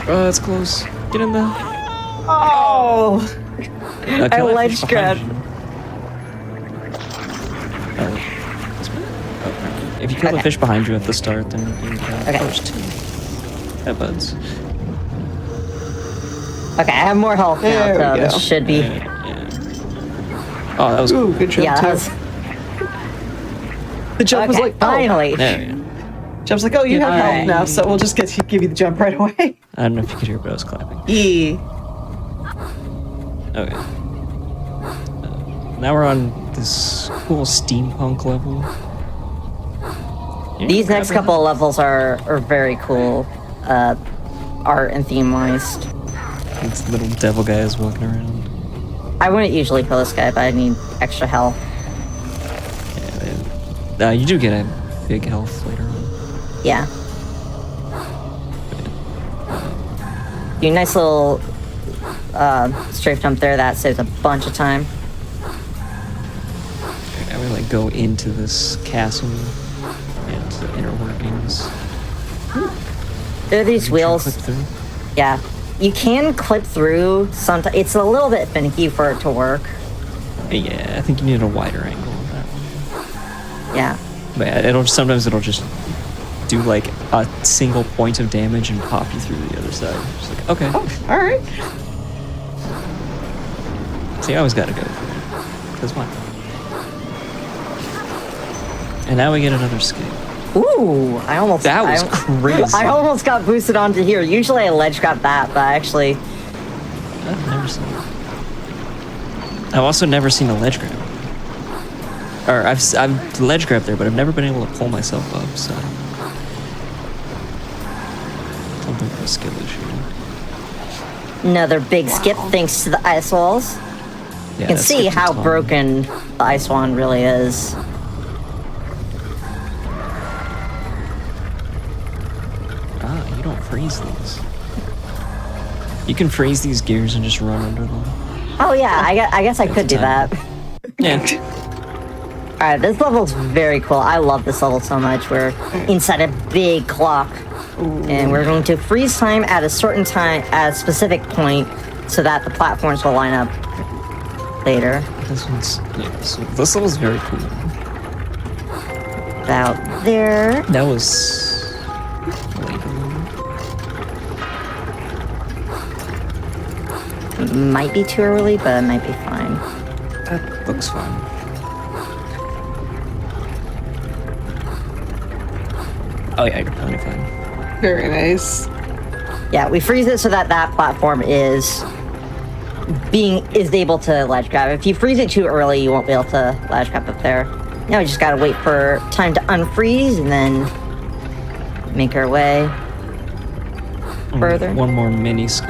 Oh, that's close. Get in there. Oh. Kill I that ledge fish behind grabbed. you. If you kill the Okay. fish behind you at the start, then you can get Okay. first. Yeah, buds. Okay, I have more health now, There so we this go. should be. Yeah. Oh, that was Ooh, good jump Yeah, too. that's, The jump was okay, like, oh. finally. There we go. Jump's like, oh, you have Alright. health now, so we'll just give you the jump right away. I don't know if you could hear, but I was clapping. E. Okay. Now we're on this cool steampunk level. Yeah, These next grab couple of levels are very cool, art and theme wise. These little devil guys walking around. I wouldn't usually kill this guy, but I need extra health. Yeah, you do get a big health later on. Yeah. Do a nice little strafe jump there. That saves a bunch of time. I would like go into this castle and the inner workings. There are these Clip wheels. through. Yeah. You can clip through sometimes. It's a little bit finicky for it to work. Yeah, I think you need a wider angle on that one. Yeah. But yeah, sometimes it'll just do like a single point of damage and pop you through the other side. Just like, okay. All right. See, I always gotta go for it. Because why? And now we get another skip. Ooh, That was crazy. I almost got boosted onto here. Usually I ledge grab that, but actually, I've never seen it. I've also never seen a ledge grab. Or I've ledge grabbed there, but I've never been able to pull myself up, so. Something of a skill issue. another big skip thanks to the ice walls. Yeah, You can that see skipped a how ton. broken the ice wand really is. Ah, you don't freeze these. You can freeze these gears and just run under them. Oh yeah, I guess I could do time. that. Yeah. Alright, this level's very cool. I love this level so much. We're inside a big clock. And we're going to freeze time at a certain time, at a specific point, so that the platforms will line up later. This one's yeah, this level's very cool. About there. That was later. Might be too early, but it might be fine. That looks fine. Oh yeah, you're totally fine. Very nice. Yeah, we freeze it so that that platform is able to ledge grab. If you freeze it too early, you won't be able to ledge grab up there. Now we just gotta wait for time to unfreeze and then make our way further. One more mini skip.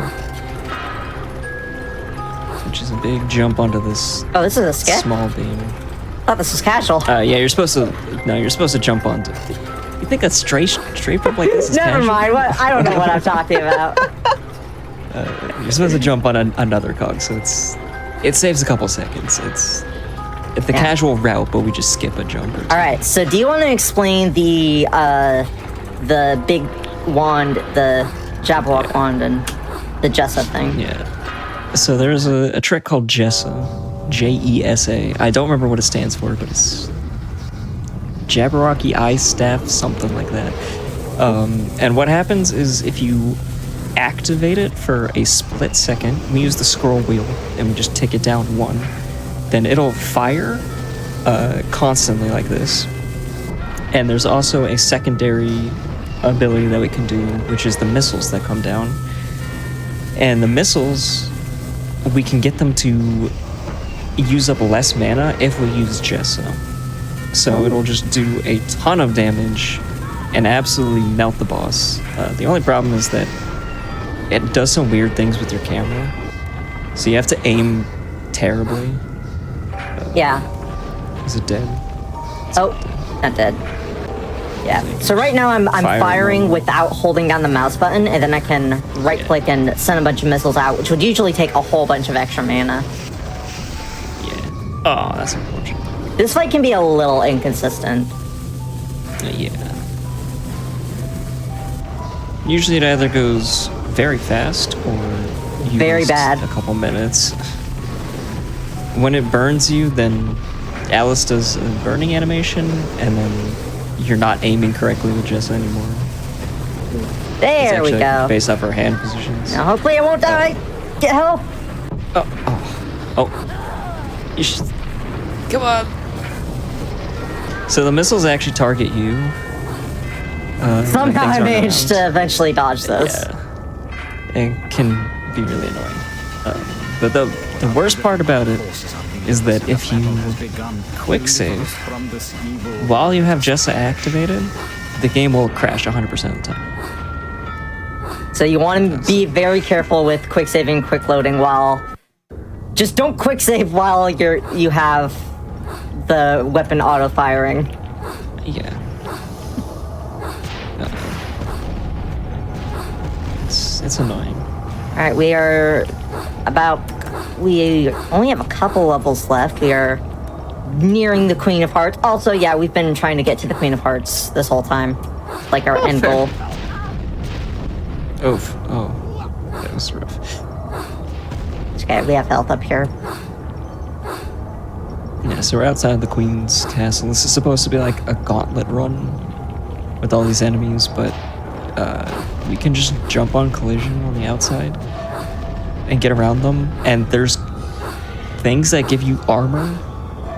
Which is a big jump onto this Oh, this is a skip? small beam. I thought this was casual. Yeah, you're supposed to. No, you're supposed to jump onto. You think a straight jump like this is Never casual? mind. What? I don't know what I'm talking about. You're supposed to jump on another cog, so it saves a couple seconds. It's the casual route, but we just skip a jump or two. All right. So, do you want to explain the the big wand, the Jabberwock wand, and the Jessa thing. Yeah. So there's a trick called Jessa. Jesa. I don't remember what it stands for, but it's Jabberwocky Eye Staff, something like that. And what happens is if you activate it for a split second, we use the scroll wheel and we just tick it down 1, then it'll fire constantly like this. And there's also a secondary ability that we can do, which is the missiles that come down. And the missiles, we can get them to use up less mana if we use Jessa. So it'll just do a ton of damage and absolutely melt the boss. The only problem is that it does some weird things with your camera. So you have to aim terribly. Yeah. Is it dead? Oh, not dead. Yeah. So right now I'm firing without holding down the mouse button, and then I can right-click and send a bunch of missiles out, which would usually take a whole bunch of extra mana. Yeah. Oh, that's unfortunate. This fight can be a little inconsistent. Yeah. Usually it either goes very fast or very bad. A couple minutes. When it burns you, then Alice does a burning animation, and then you're not aiming correctly with Jessa anymore. There we go. Based off her hand positions. Now hopefully I won't die. Get help. Oh. You should... Come on. So the missiles actually target you. Somehow I managed to eventually dodge those. Yeah. It can be really annoying. But the worst part about it is that if you quick save while you have Jessa activated, the game will crash 100% of the time. So you want to be very careful with quick saving, quick loading while... Just don't quick save while you have the weapon auto firing. Yeah. It's annoying. All right, we only have a couple levels left. We are nearing the Queen of Hearts. Also, yeah, we've been trying to get to the Queen of Hearts this whole time. Like our end goal. Oof. Oh, that was rough. Okay, we have health up here. Yeah, so we're outside the Queen's castle. This is supposed to be like a gauntlet run with all these enemies, but we can just jump on collision on the outside and get around them. And there's things that give you armor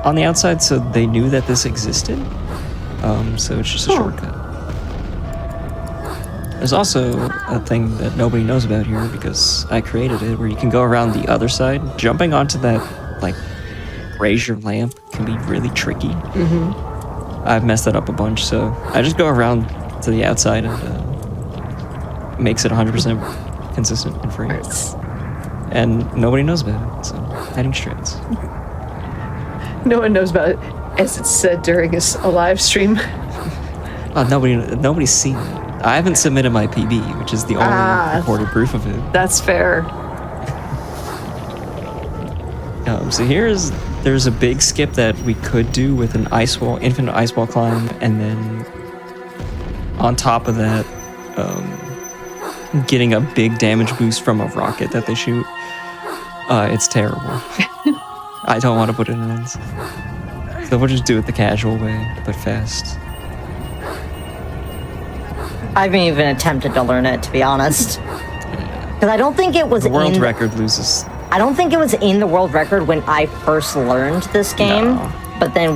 on the outside, so they knew that this existed. So it's just a shortcut. There's also a thing that nobody knows about here because I created it, where you can go around the other side. Jumping onto that, like, raise your lamp can be really tricky. Mm-hmm. I've messed that up a bunch, so I just go around to the outside and makes it 100% consistent and free. Nice. And nobody knows about it, so heading straights. No one knows about it, as it's said during a live stream. Oh, nobody's seen it. I haven't submitted my PB, which is the only recorded proof of it. That's fair. So there's a big skip that we could do with an infinite ice wall climb, and then on top of that, getting a big damage boost from a rocket that they shoot. It's terrible. I don't want to put it in. So we'll just do it the casual way, but fast. I haven't even attempted to learn it, to be honest. Because I don't think it was the world record loses. I don't think it was in the world record when I first learned this game. No, but then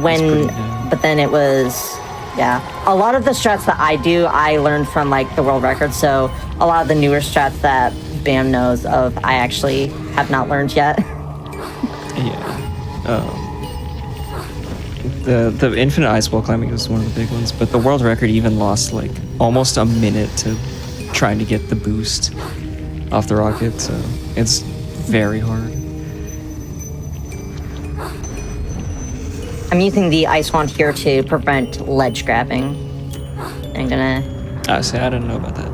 it was, yeah. A lot of the strats that I do, I learned from like the world record. So a lot of the newer strats that Bam knows of, I actually have not learned yet. Yeah. The infinite ice wall climbing is one of the big ones, but the world record even lost like almost a minute to trying to get the boost off the rocket, so it's very hard. I'm using the ice wand here to prevent ledge grabbing. I'm gonna... I didn't know about that.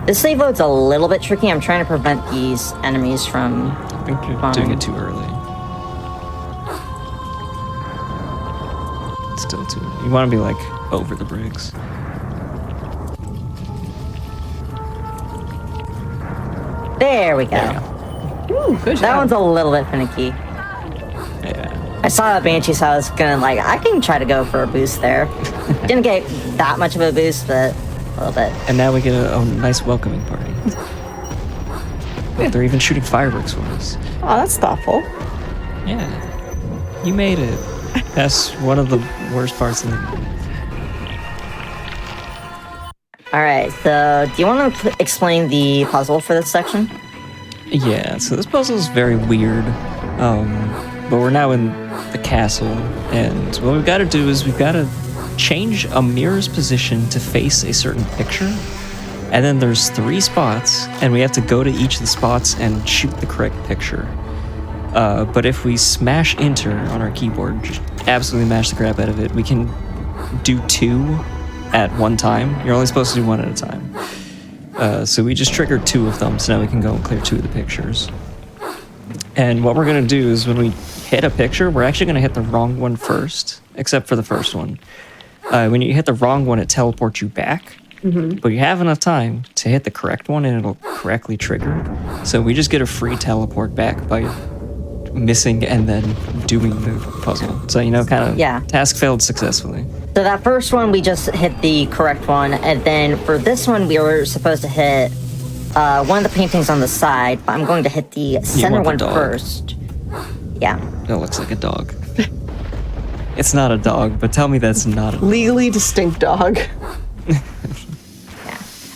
This save load's a little bit tricky. I'm trying to prevent these enemies from... I think you're doing it too early. still too. You want to be like over the bricks. There we go. Ooh, good That job. one's a little bit finicky. Yeah. I saw that Banshee, so I was gonna like, I can try to go for a boost there. Didn't get that much of a boost, but a little bit. And now we get a nice welcoming party. Look, they're even shooting fireworks for us. Oh, that's thoughtful. Yeah. You made it. That's one of the worst parts of the game. All right, so do you want to explain the puzzle for this section? Yeah, so this puzzle is very weird. But we're now in the castle, and what we've got to do is we've got to change a mirror's position to face a certain picture. And then there's 3 spots, and we have to go to each of the spots and shoot the correct picture. But if we smash enter on our keyboard, just absolutely mash the crap out of it, we can do 2 at one time. You're only supposed to do 1 at a time. So we just triggered 2 of them, so now we can go and clear 2 of the pictures. And what we're going to do is when we hit a picture, we're actually going to hit the wrong one first, except for the first one. When you hit the wrong one, it teleports you back. But you have enough time to hit the correct one and it'll correctly trigger. So we just get a free teleport back by missing and then doing the puzzle. So, kind of task failed successfully. So that first one, we just hit the correct one. And then for this one, we were supposed to hit one of the paintings on the side, but I'm going to hit the center one first. Yeah. That looks like a dog. It's not a dog, but tell me that's not a dog. Legally distinct dog.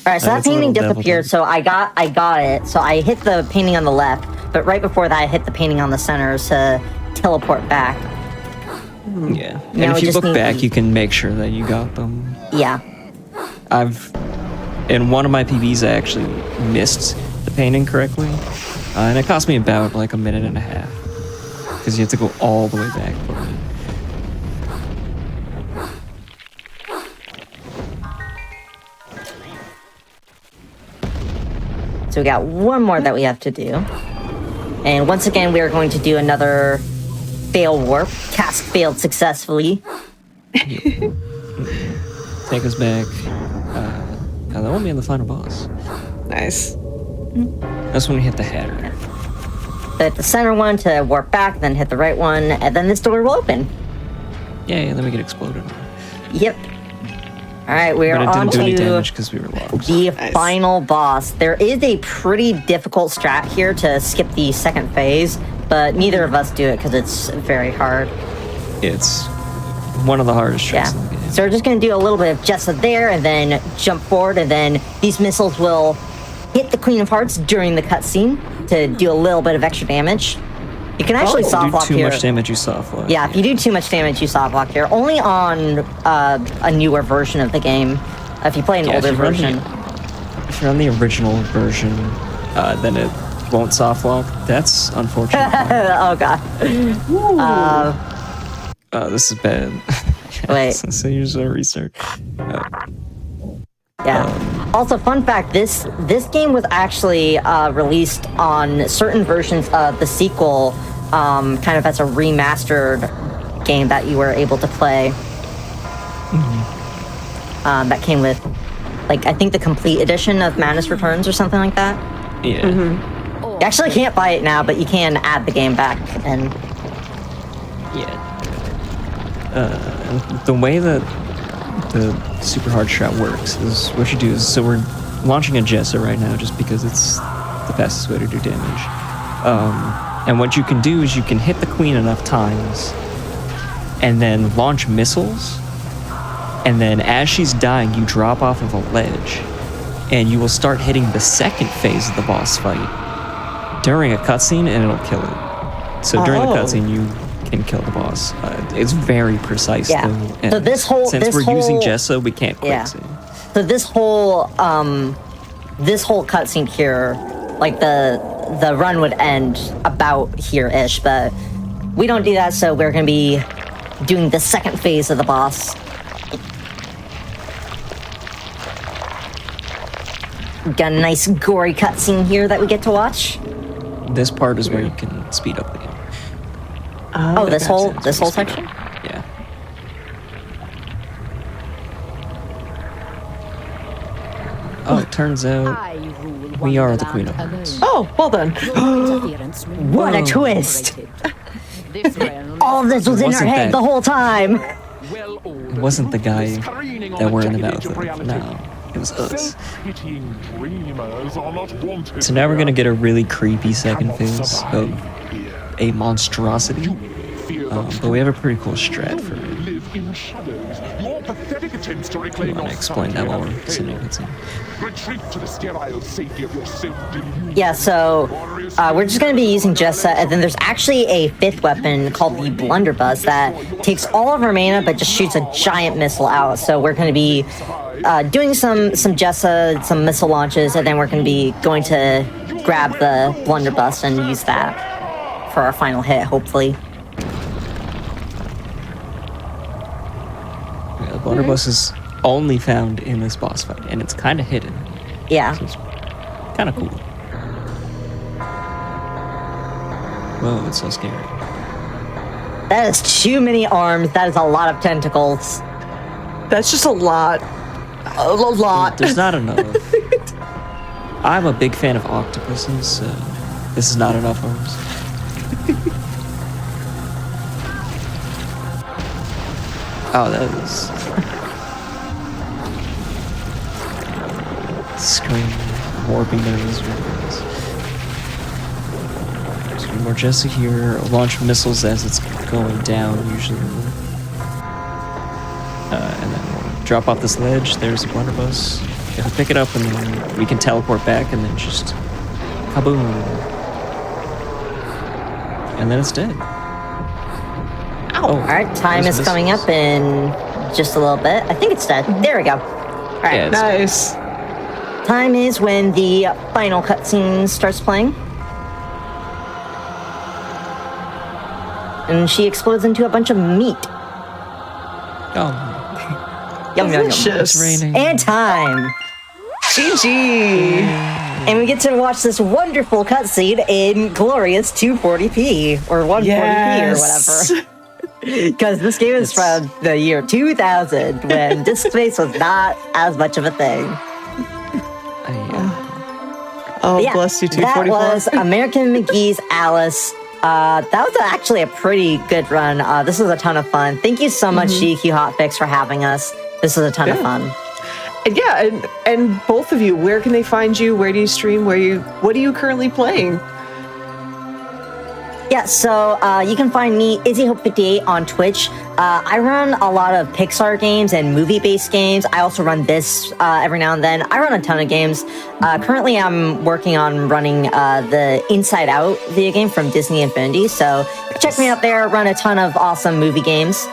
All right, so that painting disappeared, so I got it. So I hit the painting on the left, but right before that, I hit the painting on the center to teleport back. Yeah, and if you look back, you can make sure that you got them. Yeah. In one of my PBs, I actually missed the painting correctly, and it cost me about like a minute and a half, because you have to go all the way back for it. So we got one more that we have to do. And once again, we are going to do another fail warp. Task failed successfully. Take us back. Now that won't be on the final boss. Nice. That's when we hit the Hatter. Hit the center one to warp back, then hit the right one, and then this door will open. Yeah, then we get exploded. Yep. All right, we are but it on didn't do any to damage because we were locked. the final boss. There is a pretty difficult strat here to skip the second phase, but neither of us do it because it's very hard. It's one of the hardest tricks in the game. So we're just going to do a little bit of Jessa there and then jump forward, and then these missiles will hit the Queen of Hearts during the cutscene to do a little bit of extra damage. You can actually soft lock here. Too much damage, you soft lock. Yeah, if you do too much damage, you soft lock here. Only on a newer version of the game. If you play an older version. If you're on the original version, then it won't soft lock. That's unfortunate. Oh god. This is bad. Wait. So use a restart. Yeah. Also, fun fact: this game was actually released on certain versions of the sequel, kind of as a remastered game that you were able to play. That came with, like, I think the complete edition of Madness Returns or something like that. Yeah. You actually can't buy it now, but you can add the game back and. Yeah. The way that the super hard strat works is what you do is, so we're launching a Jessa right now just because it's the fastest way to do damage. And what you can do is you can hit the queen enough times and then launch missiles, and then as she's dying you drop off of a ledge and you will start hitting the second phase of the boss fight during a cutscene and it'll kill it. So during the cutscene you can kill the boss. It's very precise though. And so since we're using Jessa, we can't quick save. So this whole cutscene here, like the run would end about here-ish, but we don't do that, so we're gonna be doing the second phase of the boss. Got a nice gory cutscene here that we get to watch. This part is where you can speed up the game. Oh, this whole section? Yeah. Oh, it turns out we are the Queen of Hearts. Oh, well done. What a twist! All of this was in our head the whole time. It wasn't the guy that we're in the mouth of. No, it was us. So now we're gonna get a really creepy second phase of a monstrosity. But we have a pretty cool strat for it. I want to explain that while we're sitting here. Yeah, so we're just going to be using Jessa, and then there's actually a fifth weapon called the Blunderbuss that takes all of our mana but just shoots a giant missile out. So we're going to be doing some Jessa, some missile launches, and then we're going to be going to grab the Blunderbuss and use that for our final hit, hopefully. The Blunderbuss is only found in this boss fight, and it's kind of hidden. Yeah. So it's kind of cool. Whoa, it's so scary. That is too many arms. That is a lot of tentacles. That's just a lot. A lot. There's not enough. I'm a big fan of octopuses, so this is not enough arms. Oh, that is... Screaming, warping those rings. So more Jesse here. Launch missiles as it's going down, usually. And then we'll drop off this ledge. There's a blunderbuss. If we pick it up, and then we can teleport back, and then just kaboom. And then it's dead. Oh, all right, time is coming up in just a little bit. I think it's dead. There we go. All right, Yeah, nice. Time is when the final cutscene starts playing. And she explodes into a bunch of meat. Oh, Yum, yum, yum. Delicious. it's raining. And time. GG. And we get to watch this wonderful cutscene in glorious 240p or 140p Yes. or whatever. Because this game is from the year 2000 when disk space was not as much of a thing. Oh, Yeah, bless you, that 244. was American McGee's Alice. That was actually a pretty good run. This was a ton of fun. Thank you so much, GDQ Hotfix, for having us. This was a ton of fun. And yeah, and both of you, where can they find you? Where do you stream? What are you currently playing? Yeah, so you can find me, IzzyHope58, on Twitch. I run a lot of Pixar games and movie-based games. I also run this every now and then. I run a ton of games. Currently, I'm working on running the Inside Out video game from Disney Infinity, so check me out there. Run a ton of awesome movie games.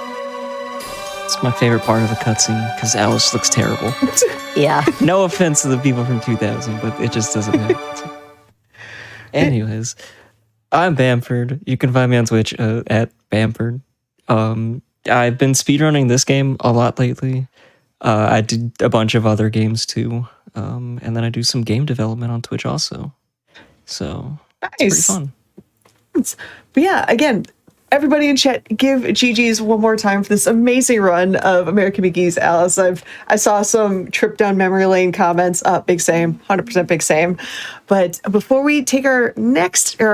It's my favorite part of the cutscene, because Alice looks terrible. Yeah. No offense to the people from 2000, but it just doesn't happen. Anyways, I'm Bamford. You can find me on Twitch at Bamford. I've been speedrunning this game a lot lately. I did a bunch of other games too. And then I do some game development on Twitch also. So it's pretty fun. But yeah, again, everybody in chat, give GG's one more time for this amazing run of American McGee's Alice. I saw some trip down memory lane comments. Big same, 100% big same. But before we take our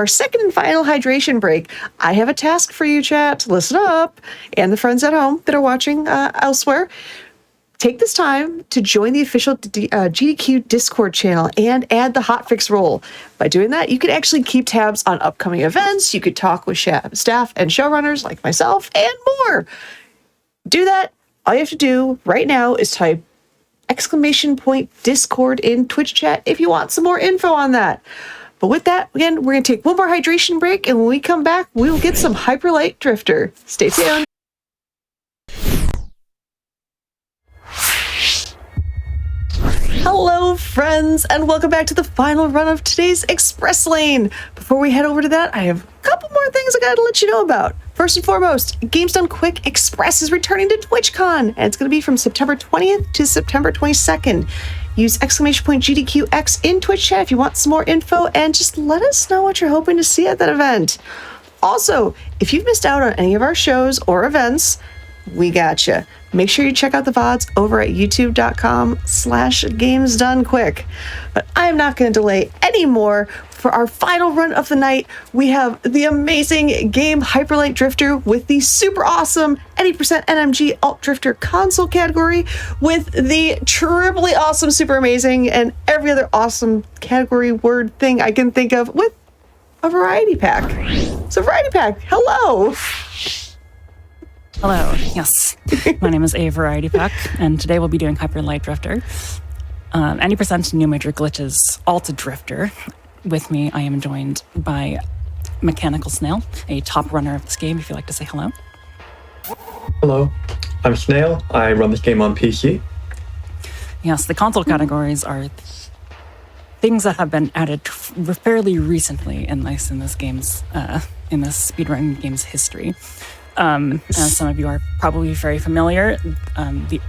second and final hydration break, I have a task for you, chat. Listen up, and the friends at home that are watching elsewhere. Take this time to join the official GDQ Discord channel and add the hotfix role. By doing that, you could actually keep tabs on upcoming events. You could talk with staff and showrunners like myself and more. Do that. All you have to do right now is type !Discord in Twitch chat if you want some more info on that. But with that, again, we're going to take one more hydration break, and when we come back, we'll get some Hyperlight Drifter. Stay tuned. Hello, friends, and welcome back to the final run of today's Express Lane. Before we head over to that, I have a couple more things I gotta let you know about. First and foremost, Games Done Quick Express is returning to TwitchCon, and it's going to be from September 20th to September 22nd. Use !GDQX in Twitch chat if you want some more info, and just let us know what you're hoping to see at that event. Also, if you've missed out on any of our shows or events, we gotcha. Make sure you check out the VODs over at youtube.com/gamesdonequick. But I'm not going to delay anymore. For our final run of the night, we have the amazing game Hyperlight Drifter with the super awesome 80% NMG Alt Drifter console category with the triply awesome super amazing and every other awesome category word thing I can think of with a variety pack. So variety pack, hello. Hello, yes. My name is A Variety Pack, and today we'll be doing Hyperlight Drifter. Any percent new major glitches, Alt Drifter. With me, I am joined by Mechanical Snail, a top runner of this game, if you'd like to say hello. Hello, I'm Snail. I run this game on PC. Yes, the console categories are things that have been added fairly recently in this game's, in this speedrun game's history. As some of you are probably very familiar, the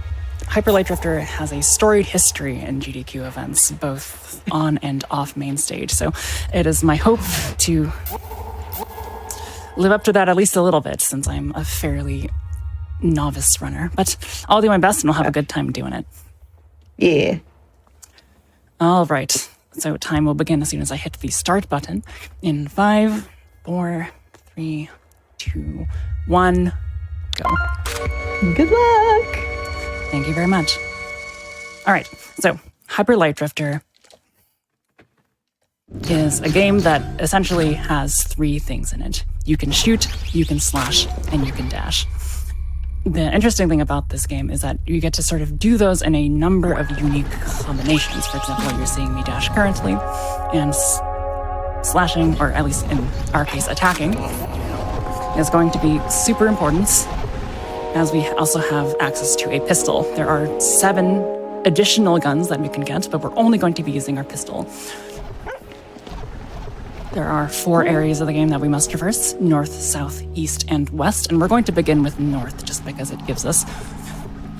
Hyperlight Drifter has a storied history in GDQ events, both on and off main stage. So it is my hope to live up to that at least a little bit, since I'm a fairly novice runner. But I'll do my best and I'll have a good time doing it. Yeah. All right. So time will begin as soon as I hit the start button. In 5, 4, 3, 2, 1, go. Good luck. Thank you very much. All right, so Hyperlight Drifter is a game that essentially has 3 things in it. You can shoot, you can slash, and you can dash. The interesting thing about this game is that you get to sort of do those in a number of unique combinations. For example, you're seeing me dash currently, and slashing, or at least in our case, attacking, is going to be super important, as we also have access to a pistol. There are 7 additional guns that we can get, but we're only going to be using our pistol. There are 4 areas of the game that we must traverse: north, south, east, and west, and we're going to begin with north just because it gives us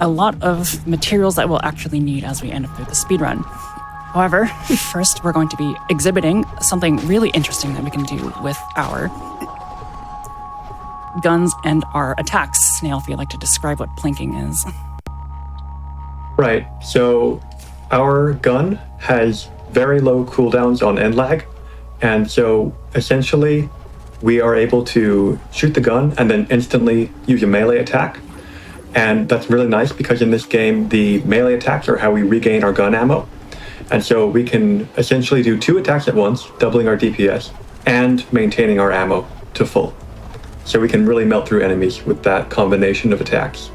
a lot of materials that we'll actually need as we end up through the speedrun. However, first we're going to be exhibiting something really interesting that we can do with our guns and our attacks. Snail, if you'd like to describe what plinking is. Right, so our gun has very low cooldowns on end lag, and so essentially we are able to shoot the gun and then instantly use a melee attack. And that's really nice because in this game the melee attacks are how we regain our gun ammo. And so we can essentially do 2 attacks at once, doubling our DPS and maintaining our ammo to full. So we can really melt through enemies with that combination of attacks.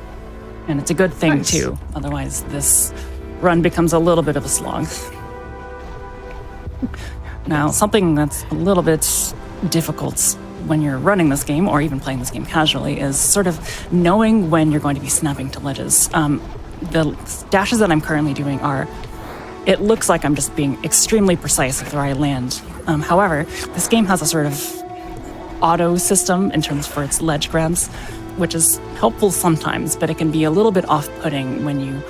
And it's a good thing, Nice. too. Otherwise, this run becomes a little bit of a slog. Now, something that's a little bit difficult when you're running this game, or even playing this game casually, is sort of knowing when you're going to be snapping to ledges. The dashes that I'm currently doing are, it looks like I'm just being extremely precise with where I land. However, this game has a sort of auto system in terms for its ledge grabs, which is helpful sometimes, but it can be a little bit off-putting when you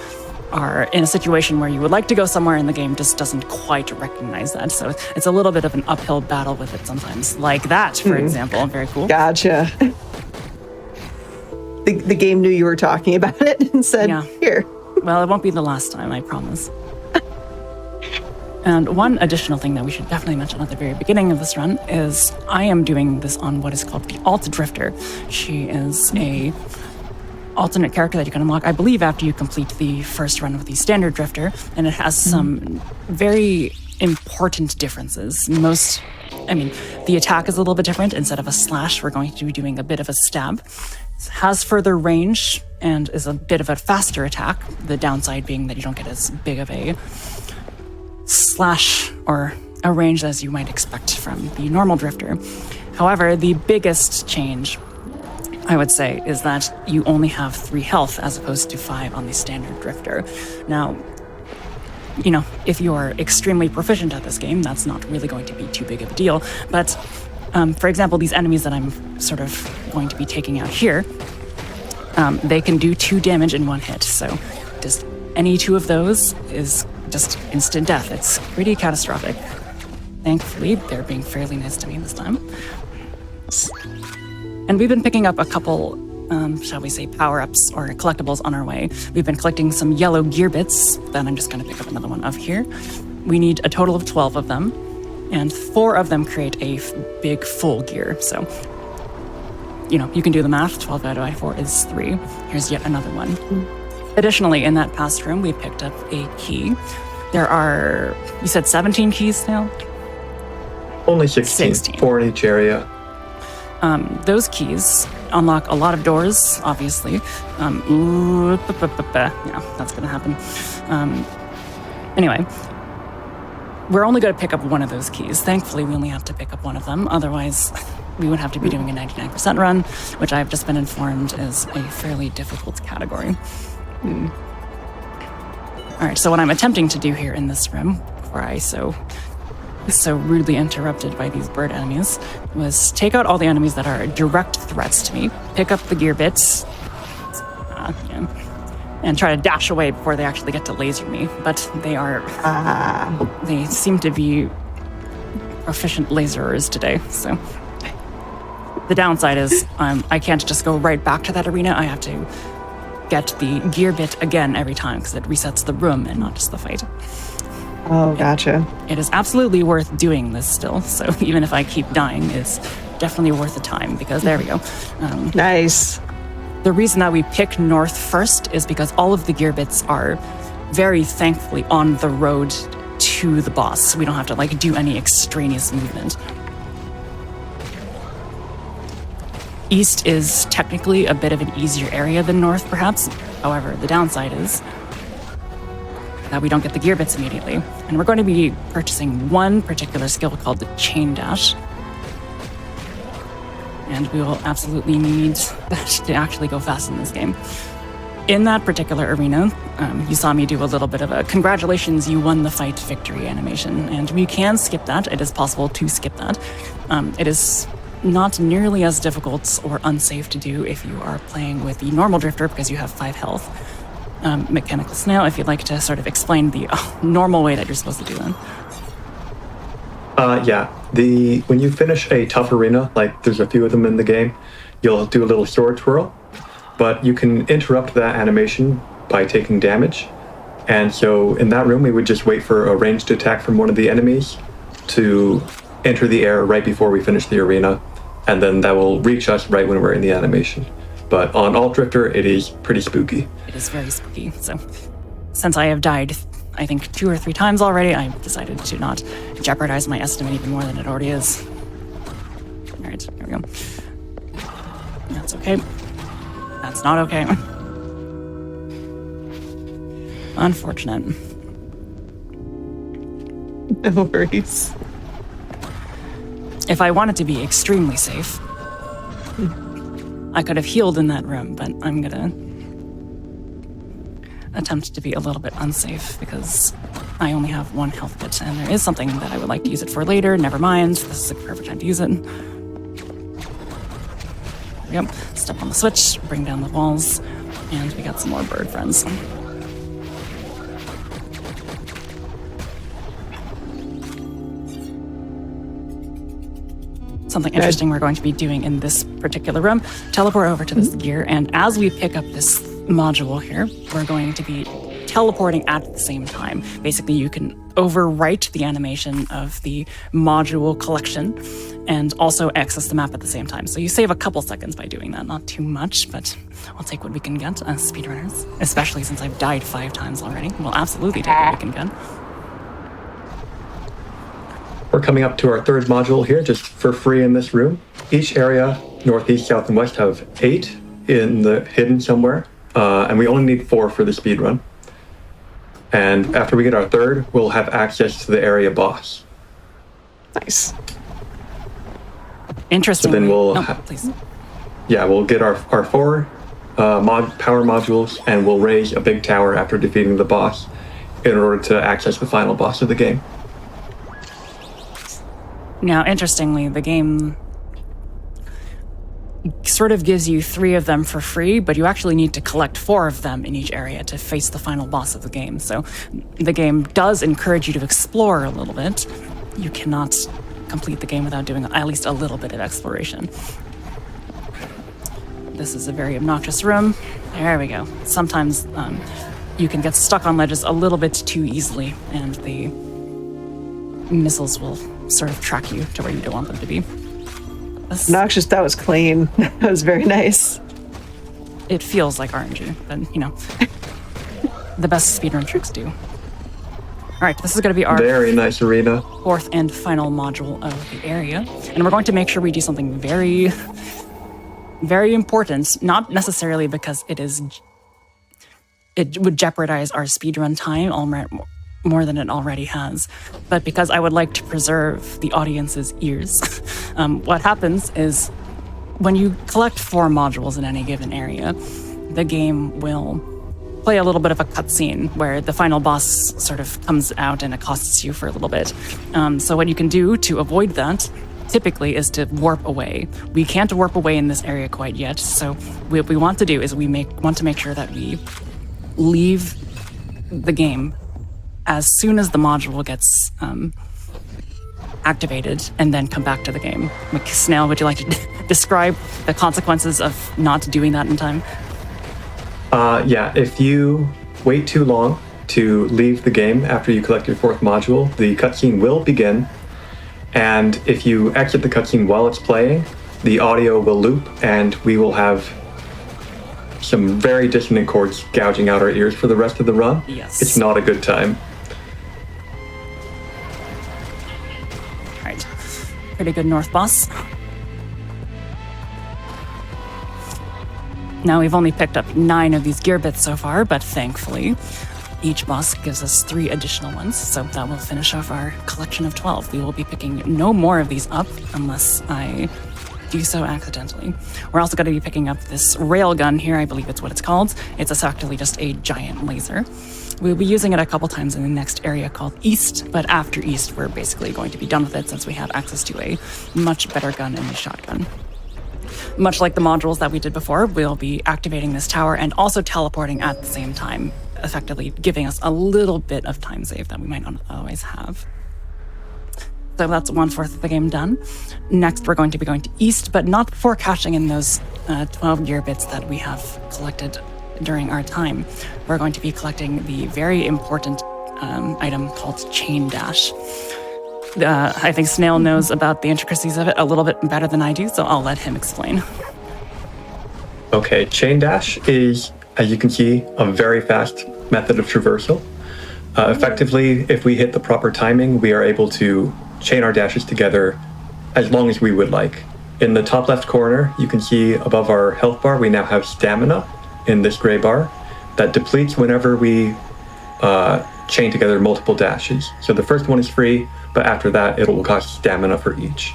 are in a situation where you would like to go somewhere and the game just doesn't quite recognize that. So it's a little bit of an uphill battle with it sometimes. Like that, for example. Very cool. Gotcha. The game knew you were talking about it and said, Yeah. here. Well, it won't be the last time, I promise. And one additional thing that we should definitely mention at the very beginning of this run is I am doing this on what is called the Alt Drifter. She is a alternate character that you can unlock, I believe, after you complete the first run of the Standard Drifter, and it has some very important differences. The attack is a little bit different. Instead of a slash, we're going to be doing a bit of a stab. It has further range and is a bit of a faster attack, the downside being that you don't get as big of a slash or a range as you might expect from the normal drifter. However, the biggest change, I would say, is that you only have 3 health as opposed to 5 on the standard drifter. Now, if you're extremely proficient at this game, that's not really going to be too big of a deal. But, for example, these enemies that I'm sort of going to be taking out here, they can do 2 damage in 1 hit. So just any 2 of those is just instant death. It's pretty catastrophic. Thankfully, they're being fairly nice to me this time. And we've been picking up a couple shall we say, power-ups or collectibles on our way. We've been collecting some yellow gear bits that I'm just going to pick up another one of here. We need a total of 12 of them, and 4 of them create a big full gear. So, you can do the math. 12 divided by 4 is 3. Here's yet another one. Additionally, in that past room, we picked up a key. There are, you said 17 keys now? Only 16. 4 in each area. Those keys unlock a lot of doors, obviously. Yeah, that's going to happen. Anyway, we're only going to pick up one of those keys. Thankfully, we only have to pick up one of them. Otherwise, we would have to be doing a 99% run, which I've just been informed is a fairly difficult category. All right, so what I'm attempting to do here in this room, where I so rudely interrupted by these bird enemies, was take out all the enemies that are direct threats to me, pick up the gear bits, and try to dash away before they actually get to laser me. But they seem to be proficient laserers today, so. The downside is I can't just go right back to that arena. I have to get the gear bit again every time because it resets the room and not just the fight. Oh, gotcha. It is absolutely worth doing this still. So even if I keep dying, it's definitely worth the time because there we go. Nice. The reason that we pick north first is because all of the gear bits are very thankfully on the road to the boss. So we don't have to do any extraneous movement. East is technically a bit of an easier area than north, perhaps. However, the downside is that we don't get the gear bits immediately. And we're going to be purchasing one particular skill called the chain dash. And we will absolutely need that to actually go fast in this game. In that particular arena, you saw me do a little bit of a congratulations, you won the fight victory animation. And we can skip that. It is possible to skip that. It is not nearly as difficult or unsafe to do if you are playing with the normal drifter because you have 5 health. Mechanical Snail, if you'd like to sort of explain the normal way that you're supposed to do that. When you finish a tough arena, like there's a few of them in the game, you'll do a little sword twirl, but you can interrupt that animation by taking damage. And so in that room, we would just wait for a ranged attack from one of the enemies to enter the air right before we finish the arena, and then that will reach us right when we're in the animation. But on Alt Drifter, it is pretty spooky. It is very spooky. So since I have died, I think 2 or 3 times already, I decided to not jeopardize my estimate even more than it already is. All right, here we go. That's okay. That's not okay. Unfortunate. No worries. If I wanted to be extremely safe, I could have healed in that room, but I'm gonna attempt to be a little bit unsafe because I only have 1 health bit, and there is something that I would like to use it for later. Never mind, this is a perfect time to use it. There we go. Step on the switch, bring down the walls, and we got some more bird friends. Something interesting we're going to be doing in this particular room, teleport over to this gear, and as we pick up this module here, we're going to be teleporting at the same time. Basically, you can overwrite the animation of the module collection and also access the map at the same time. So you save a couple seconds by doing that. Not too much, but we'll take what we can get as speedrunners, especially since I've died 5 times already. We'll absolutely take what we can get. We're coming up to our 3rd module here, just for free in this room. Each area, northeast, south, and west, have 8 in the hidden somewhere, and we only need 4 for the speed run. And after we get our 3rd, we'll have access to the area boss. Nice. Interesting. So then we'll please. Yeah, we'll get our 4 power modules, and we'll raise a big tower after defeating the boss in order to access the final boss of the game. Now, interestingly, the game sort of gives you 3 of them for free, but you actually need to collect 4 of them in each area to face the final boss of the game. So the game does encourage you to explore a little bit. You cannot complete the game without doing at least a little bit of exploration. this is a very obnoxious room. There we go. Sometimes you can get stuck on ledges a little bit too easily, and the missiles will sort of track you to where you don't want them to be. Obnoxious, that was clean. That was very nice. It feels like RNG, but you know, the best speedrun tricks do. All right, this is going to be our very nice arena. Fourth and final module of the area, and we're going to make sure we do something very, very important. Not necessarily because it would jeopardize our speedrun time more than it already has, but because I would like to preserve the audience's ears. What happens is when you collect 4 modules in any given area, the game will play a little bit of a cutscene where the final boss sort of comes out and accosts you for a little bit. So what you can do to avoid that typically is to warp away. We can't warp away in this area quite yet, so what we want to do is want to make sure that we leave the game as soon as the module gets activated, and then come back to the game. Snail, would you like to describe the consequences of not doing that in time? Yeah, if you wait too long to leave the game after you collect your 4th module, the cutscene will begin, and if you exit the cutscene while it's playing, the audio will loop, and we will have some very dissonant chords gouging out our ears for the rest of the run. Yes. It's not a good time. Alright. Pretty good north boss. Now we've only picked up 9 of these gear bits so far, but thankfully each boss gives us 3 additional ones, so that will finish off our collection of 12. We will be picking no more of these up unless I do so accidentally. We're also going to be picking up this railgun here, I believe it's what it's called. It's effectively just a giant laser. We'll be using it a couple times in the next area called East, but after East we're basically going to be done with it since we have access to a much better gun in the shotgun. Much like the modules that we did before, we'll be activating this tower and also teleporting at the same time, effectively giving us a little bit of time save that we might not always have. So that's 1/4 of the game done. Next, we're going to be going to East, but not before cashing in those 12 gear bits that we have collected during our time. We're going to be collecting the very important item called Chain Dash. I think Snail knows about the intricacies of it a little bit better than I do, so I'll let him explain. Okay, Chain Dash is, as you can see, a very fast method of traversal. Effectively, if we hit the proper timing, we are able to chain our dashes together as long as we would like. In the top left corner, you can see above our health bar, we now have stamina in this gray bar that depletes whenever we chain together multiple dashes. So the first one is free, but after that, it will cost stamina for each.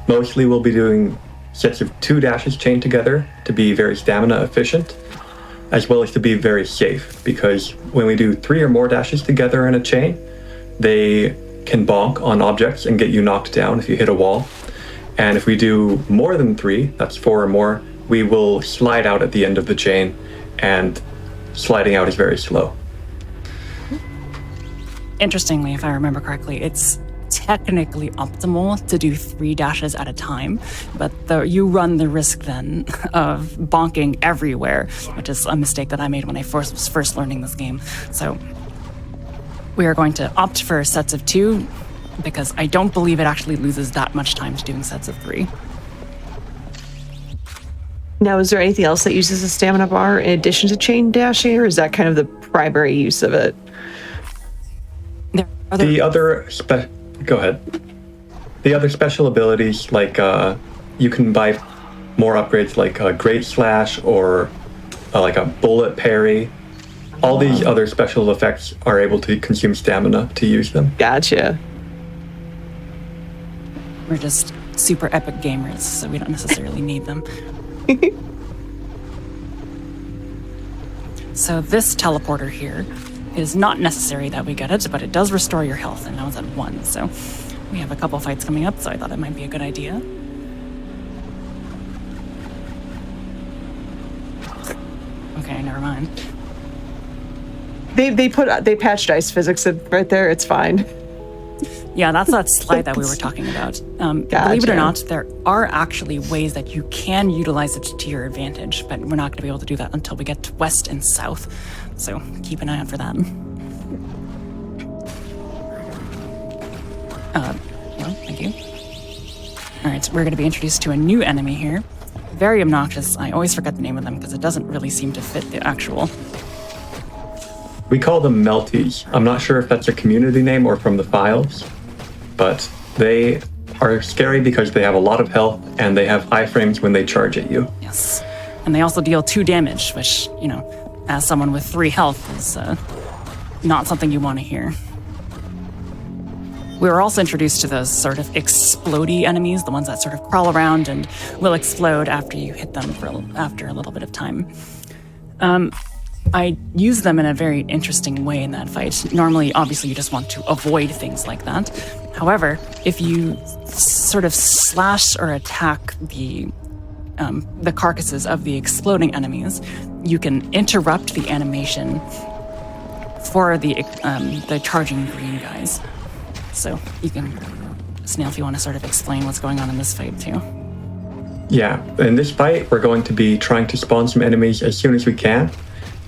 Mostly we'll be doing sets of 2 dashes chained together to be very stamina efficient, as well as to be very safe, because when we do 3 or more dashes together in a chain, they can bonk on objects and get you knocked down if you hit a wall. And if we do more than 3, that's 4 or more, we will slide out at the end of the chain, and sliding out is very slow. Interestingly, if I remember correctly, it's technically optimal to do 3 dashes at a time, but you run the risk then of bonking everywhere, which is a mistake that I made when I was first learning this game. So we are going to opt for sets of 2 because I don't believe it actually loses that much time to doing sets of 3. Now, is there anything else that uses a stamina bar in addition to chain dashing, or is that kind of the primary use of it? Go ahead. The other special abilities, like you can buy more upgrades like a Great Slash or like a Bullet Parry. All these other special effects are able to consume stamina to use them. Gotcha. We're just super epic gamers, so we don't necessarily need them. So this teleporter here is not necessary that we get it, but it does restore your health, and now it's at 1. So we have a couple fights coming up, so I thought it might be a good idea. Okay, never mind. They patched ice physics right there. It's fine. Yeah, that's that slide that we were talking about. Believe it or not, there are actually ways that you can utilize it to your advantage, but we're not going to be able to do that until we get to west and south. So keep an eye out for that. Well, thank you. All right, so we're going to be introduced to a new enemy here. Very obnoxious. I always forget the name of them because it doesn't really seem to fit the actual. We call them melties. I'm not sure if that's a community name or from the files, but they are scary because they have a lot of health and they have iframes when they charge at you. Yes. And they also deal 2 damage, which, you know, as someone with 3 health is not something you want to hear. We were also introduced to those sort of explodey enemies, the ones that sort of crawl around and will explode after you hit them after a little bit of time. I use them in a very interesting way in that fight. Normally, obviously, you just want to avoid things like that. However, if you sort of slash or attack the carcasses of the exploding enemies, you can interrupt the animation for the charging green guys. So you can, Snail, if you want to sort of explain what's going on in this fight too. Yeah, in this fight, we're going to be trying to spawn some enemies as soon as we can.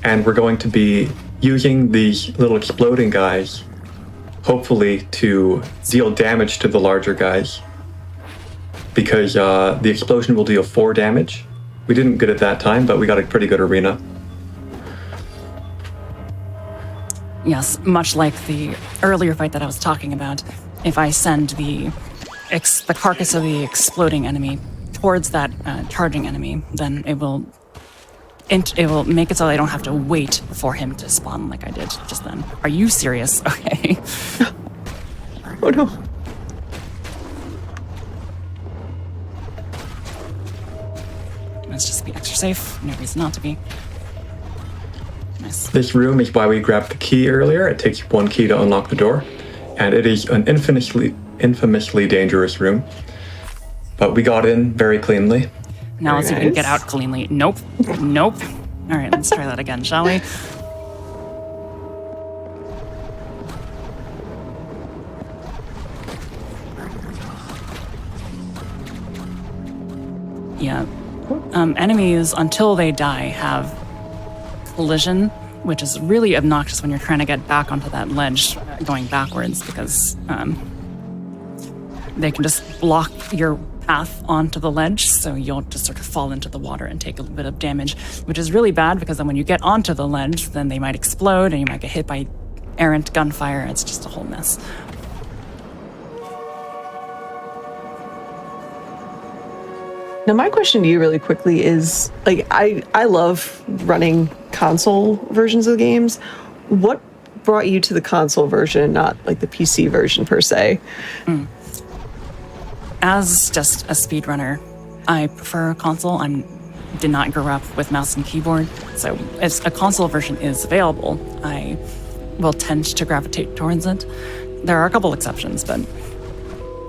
And we're going to be using these little exploding guys, hopefully to deal damage to the larger guys. Because the explosion will deal 4 damage. We didn't get it that time, but we got a pretty good arena. Yes, much like the earlier fight that I was talking about, if I send the carcass of the exploding enemy towards that charging enemy, then it will make it so I don't have to wait for him to spawn like I did just then. Are you serious? Okay. Oh no. Let's just be extra safe. No reason not to be. Nice. This room is why we grabbed the key earlier. It takes 1 key to unlock the door. And it is an infamously dangerous room. But we got in very cleanly. Now let's see if we can get out cleanly. Nope. Nope. All right, let's try that again, shall we? Yeah. Enemies, until they die, have collision, which is really obnoxious when you're trying to get back onto that ledge going backwards, because they can just block your path onto the ledge, so you'll just sort of fall into the water and take a little bit of damage, which is really bad because then when you get onto the ledge, then they might explode and you might get hit by errant gunfire. It's just a whole mess. Now, my question to you really quickly is, like, I love running console versions of games. What brought you to the console version, not like the PC version per se? As just a speedrunner, I prefer a console. I did not grow up with mouse and keyboard, so if a console version is available, I will tend to gravitate towards it. There are a couple exceptions, but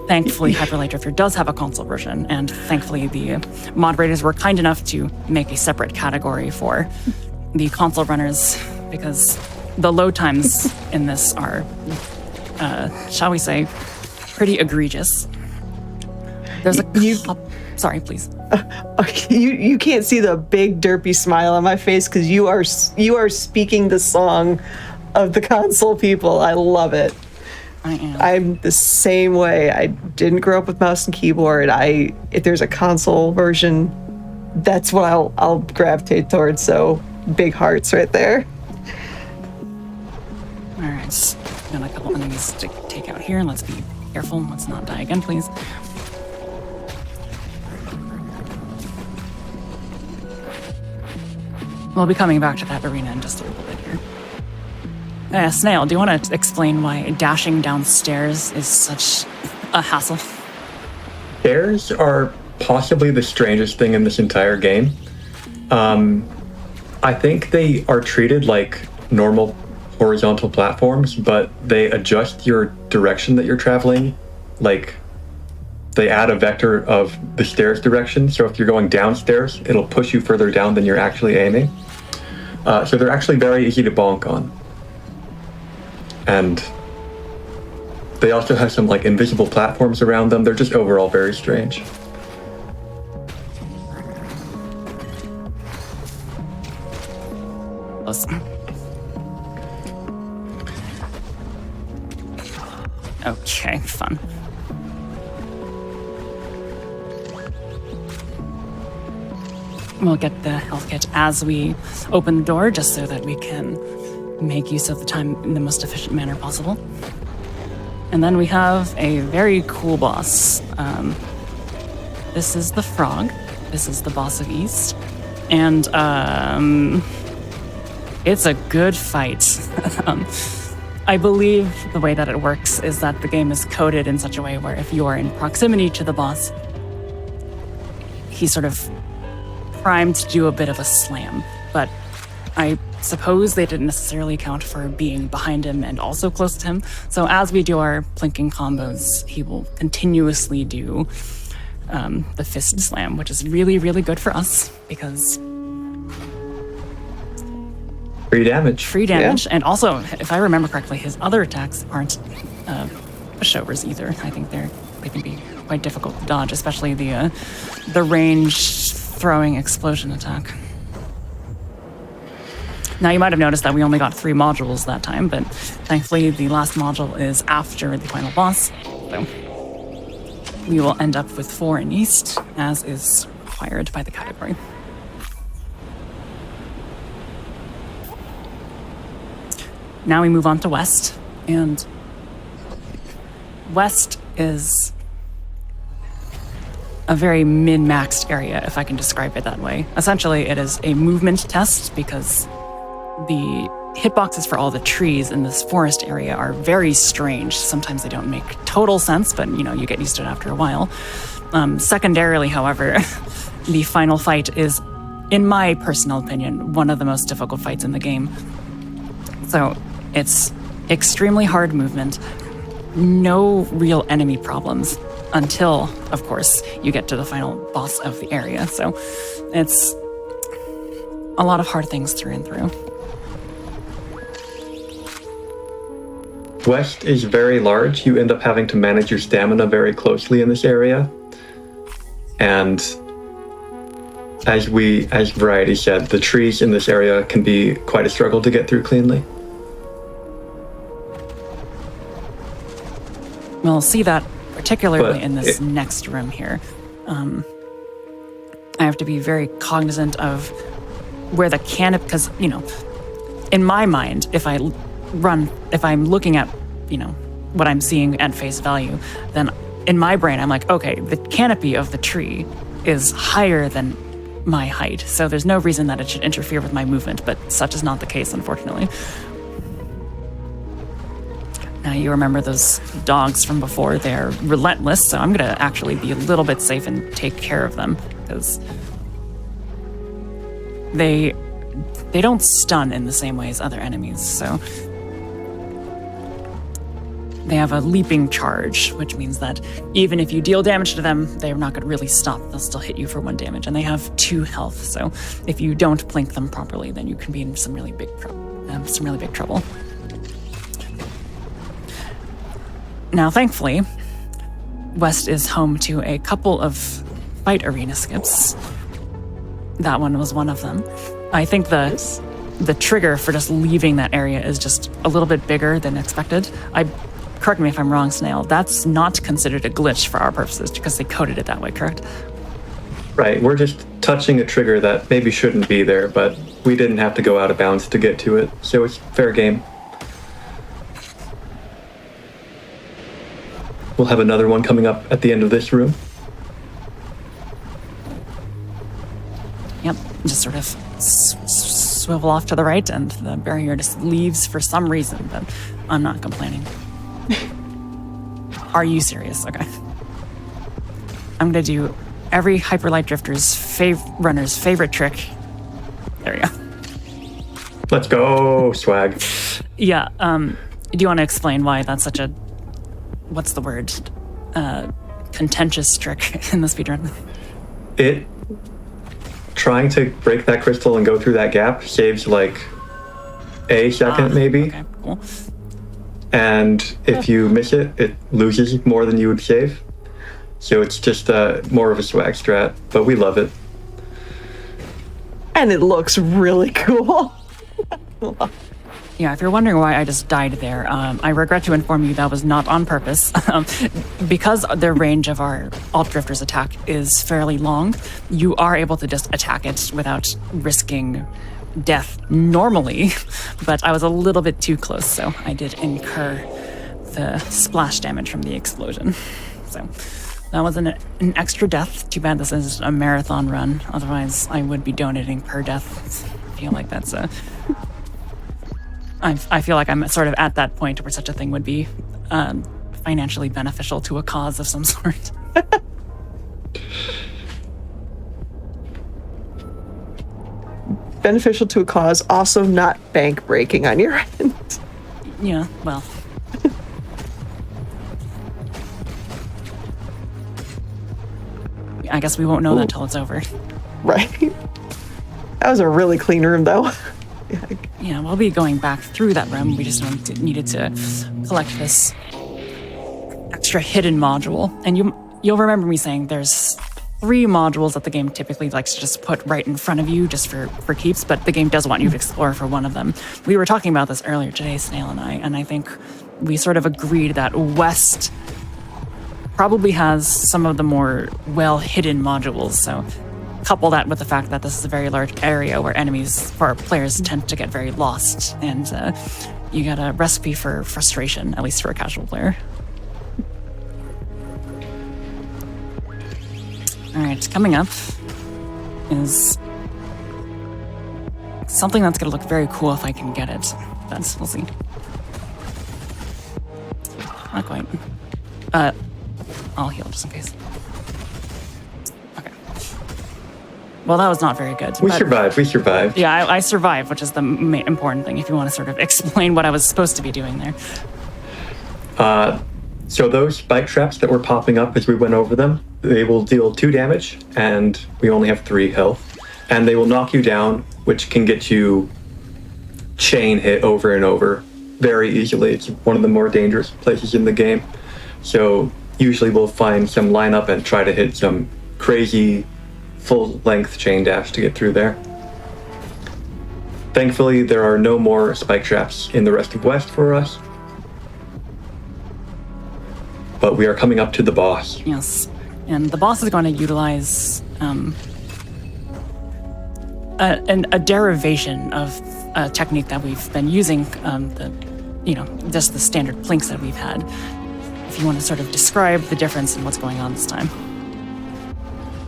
thankfully Hyper Light Drifter does have a console version, and thankfully the moderators were kind enough to make a separate category for the console runners, because the load times in this are, shall we say, pretty egregious. There's a sorry, please. You can't see the big derpy smile on my face because you are speaking the song of the console people. I love it. I am. I'm the same way. I didn't grow up with mouse and keyboard. If there's a console version, that's what I'll gravitate towards. So big hearts right there. All right, got a couple enemies to take out here. Let's be careful. Let's not die again, please. We'll be coming back to that arena in just a little bit here. Snail, do you want to explain why dashing downstairs is such a hassle? Stairs are possibly the strangest thing in this entire game. I think they are treated like normal horizontal platforms, but they adjust your direction that you're traveling. Like, they add a vector of the stairs direction, so if you're going downstairs, it'll push you further down than you're actually aiming. So they're actually very easy to bonk on. And They also have some like invisible platforms around them. They're just overall very strange. Awesome. Okay, fun. We'll get the health kit as we open the door, just so that we can make use of the time in the most efficient manner possible. And then we have a very cool boss. This is the Frog. This is the boss of East. And it's a good fight. I believe the way that it works is that the game is coded in such a way where if you are in proximity to the boss, he's sort of primed to do a bit of a slam. But I suppose they didn't necessarily account for being behind him and also close to him. So as we do our plinking combos, he will continuously do the fist slam, which is really, really good for us because free damage. Free damage, yeah. And also, if I remember correctly, his other attacks aren't pushovers either. I think they can be quite difficult to dodge, especially the range throwing explosion attack. Now, you might have noticed that we only got 3 modules that time, but thankfully the last module is after the final boss, so we will end up with 4 in East, as is required by the category. Now we move on to West, and West is a very min-maxed area, if I can describe it that way. Essentially, it is a movement test because the hitboxes for all the trees in this forest area are very strange. Sometimes they don't make total sense, but you get used to it after a while. Secondarily, however, the final fight is, in my personal opinion, one of the most difficult fights in the game. So it's extremely hard movement, no real enemy problems until, of course, you get to the final boss of the area. So it's a lot of hard things through and through. West is very large. You end up having to manage your stamina very closely in this area. And as Variety said, the trees in this area can be quite a struggle to get through cleanly. We'll see that particularly in this next room here. I have to be very cognizant of where the canopy, because, in my mind, if I'm looking at, what I'm seeing at face value, then in my brain, I'm like, okay, the canopy of the tree is higher than my height, so there's no reason that it should interfere with my movement, but such is not the case, unfortunately. Now, you remember those dogs from before. They're relentless, so I'm going to actually be a little bit safe and take care of them, because they don't stun in the same way as other enemies, so they have a leaping charge, which means that even if you deal damage to them, they're not going to really stop. They'll still hit you for 1 damage, and they have 2 health, so if you don't blink them properly, then you can be in some really big trouble. Now, thankfully, West is home to a couple of fight arena skips. That one was one of them. I think the trigger for just leaving that area is just a little bit bigger than expected. Correct me if I'm wrong, Snail. That's not considered a glitch for our purposes because they coded it that way, correct? Right, we're just touching a trigger that maybe shouldn't be there, but we didn't have to go out of bounds to get to it, so it's fair game. We'll have another one coming up at the end of this room. Yep, just sort of swivel off to the right, and the barrier just leaves for some reason, but I'm not complaining. Are you serious? Okay. I'm gonna do every Hyperlight Drifter's runner's favorite trick. There we go. Let's go, swag. Yeah, do you want to explain why that's such a, what's the word, contentious trick in the speedrun? Trying to break that crystal and go through that gap saves like a second, maybe. Okay, cool. and if you miss it, it loses more than you would save. So it's just more of a swag strat, but we love it. And it looks really cool. Yeah, if you're wondering why I just died there, I regret to inform you that was not on purpose. Because the range of our Alt Drifter's attack is fairly long, you are able to just attack it without risking death normally, but I was a little bit too close, so I did incur the splash damage from the explosion. So that was an extra death. Too bad this is a marathon run, otherwise I would be donating per death. I feel like that's I feel like I'm sort of at that point where such a thing would be financially beneficial to a cause of some sort. Beneficial to a cause, also not bank breaking on your end. Yeah, well. I guess we won't know that till it's over. Right. That was a really clean room, though. Yeah, we'll be going back through that room. We just needed to collect this extra hidden module. And you'll remember me saying there's 3 modules that the game typically likes to just put right in front of you just for keeps, but the game does want you to explore for one of them. We were talking about this earlier today, Snail and I think we sort of agreed that West probably has some of the more well-hidden modules, so couple that with the fact that this is a very large area where players tend to get very lost, and you got a recipe for frustration, at least for a casual player. All right, coming up is something that's going to look very cool if I can get it, but we'll see. Not quite. I'll heal just in case. Okay. Well, that was not very good. We survived. Yeah, I survived, which is the important thing, if you want to sort of explain what I was supposed to be doing there. So those spike traps that were popping up as we went over them, they will deal 2 damage, and we only have 3 health. And they will knock you down, which can get you chain hit over and over very easily. It's one of the more dangerous places in the game. So usually we'll find some lineup and try to hit some crazy full-length chain dash to get through there. Thankfully, there are no more spike traps in the rest of West for us. But we are coming up to the boss. Yes, and the boss is going to utilize a derivation of a technique that we've been using, just the standard plinks that we've had. If you want to sort of describe the difference in what's going on this time.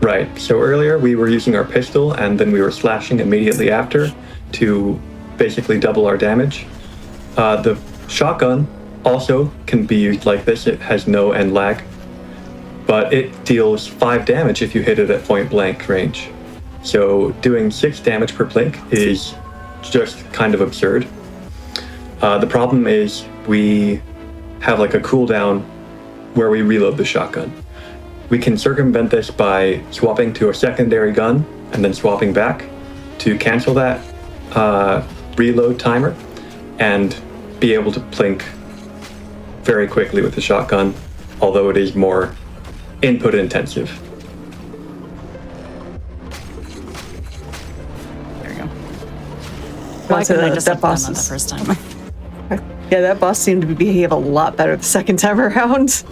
Right, so earlier we were using our pistol and then we were slashing immediately after to basically double our damage. The shotgun also can be used like this. It has no end lag, but it deals 5 damage if you hit it at point blank range. So doing 6 damage per blink is just kind of absurd. The problem is we have like a cooldown where we reload the shotgun. We can circumvent this by swapping to a secondary gun and then swapping back to cancel that reload timer and be able to plink very quickly with the shotgun, although it is more input intensive. There you go. Why couldn't I just have done that the first time? Yeah, that boss seemed to behave a lot better the second time around.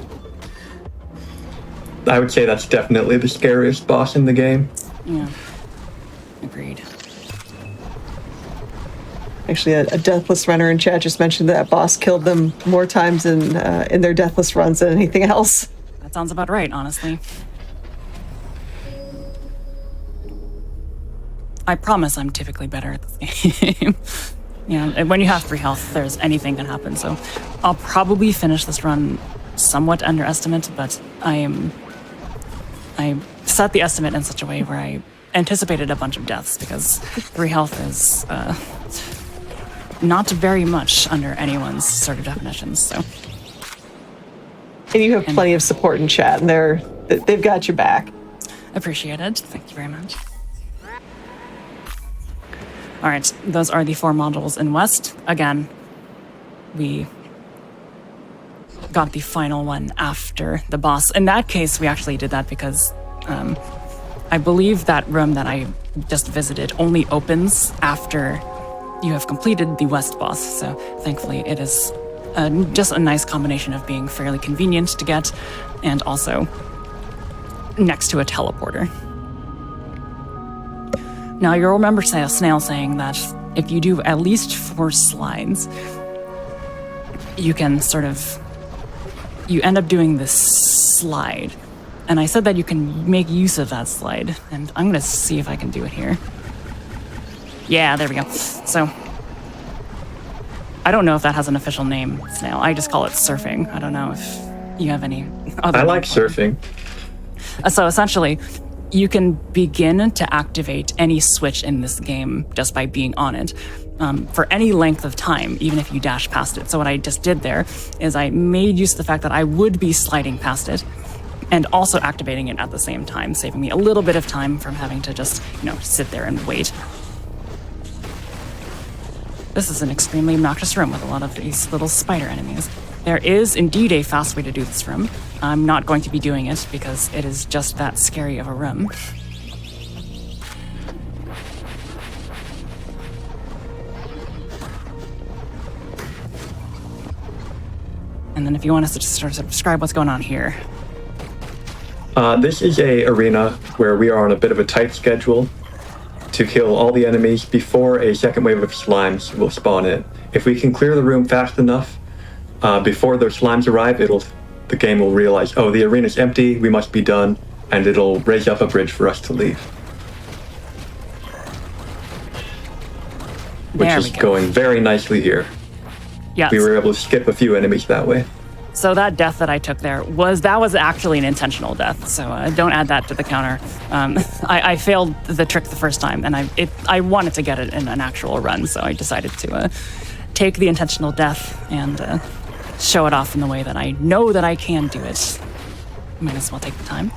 I would say that's definitely the scariest boss in the game. Yeah, agreed. Actually, a Deathless runner in chat just mentioned that boss killed them more times in their Deathless runs than anything else. That sounds about right, honestly. I promise I'm typically better at this game. Yeah, and when you have 3 health, anything can happen. So I'll probably finish this run somewhat underestimate, but I set the estimate in such a way where I anticipated a bunch of deaths because 3 health is not very much under anyone's sort of definitions. So, and you have plenty of support in chat, and they've got your back. Appreciated. Thank you very much. All right, those are the 4 modules in West. Again, we got the final one after the boss. In that case, we actually did that because I believe that room that I just visited only opens after you have completed the West boss. So thankfully, it is just a nice combination of being fairly convenient to get and also next to a teleporter. Now, you'll remember Snail saying that if you do at least 4 slides, you can you end up doing this slide. And I said that you can make use of that slide, and I'm gonna see if I can do it here. Yeah, there we go. So, I don't know if that has an official name, Snail. I just call it surfing. I don't know if you have any other. I like surfing. So essentially, you can begin to activate any switch in this game just by being on it for any length of time, even if you dash past it. So what I just did there is I made use of the fact that I would be sliding past it and also activating it at the same time, saving me a little bit of time from having to just, sit there and wait. This is an extremely obnoxious room with a lot of these little spider enemies. There is indeed a fast way to do this room. I'm not going to be doing it because it is just that scary of a room. And then if you want us to just sort of describe what's going on here. This is a arena where we are on a bit of a tight schedule to kill all the enemies before a second wave of slimes will spawn in. If we can clear the room fast enough, before those slimes arrive, the game will realize, oh, the arena's empty, we must be done, and it'll raise up a bridge for us to leave. Which is going very nicely here. Yes. We were able to skip a few enemies that way. So that death that I took there was actually an intentional death. So don't add that to the counter. I failed the trick the first time, and I wanted to get it in an actual run, so I decided to take the intentional death and show it off in the way that I know that I can do it. Might as well take the time.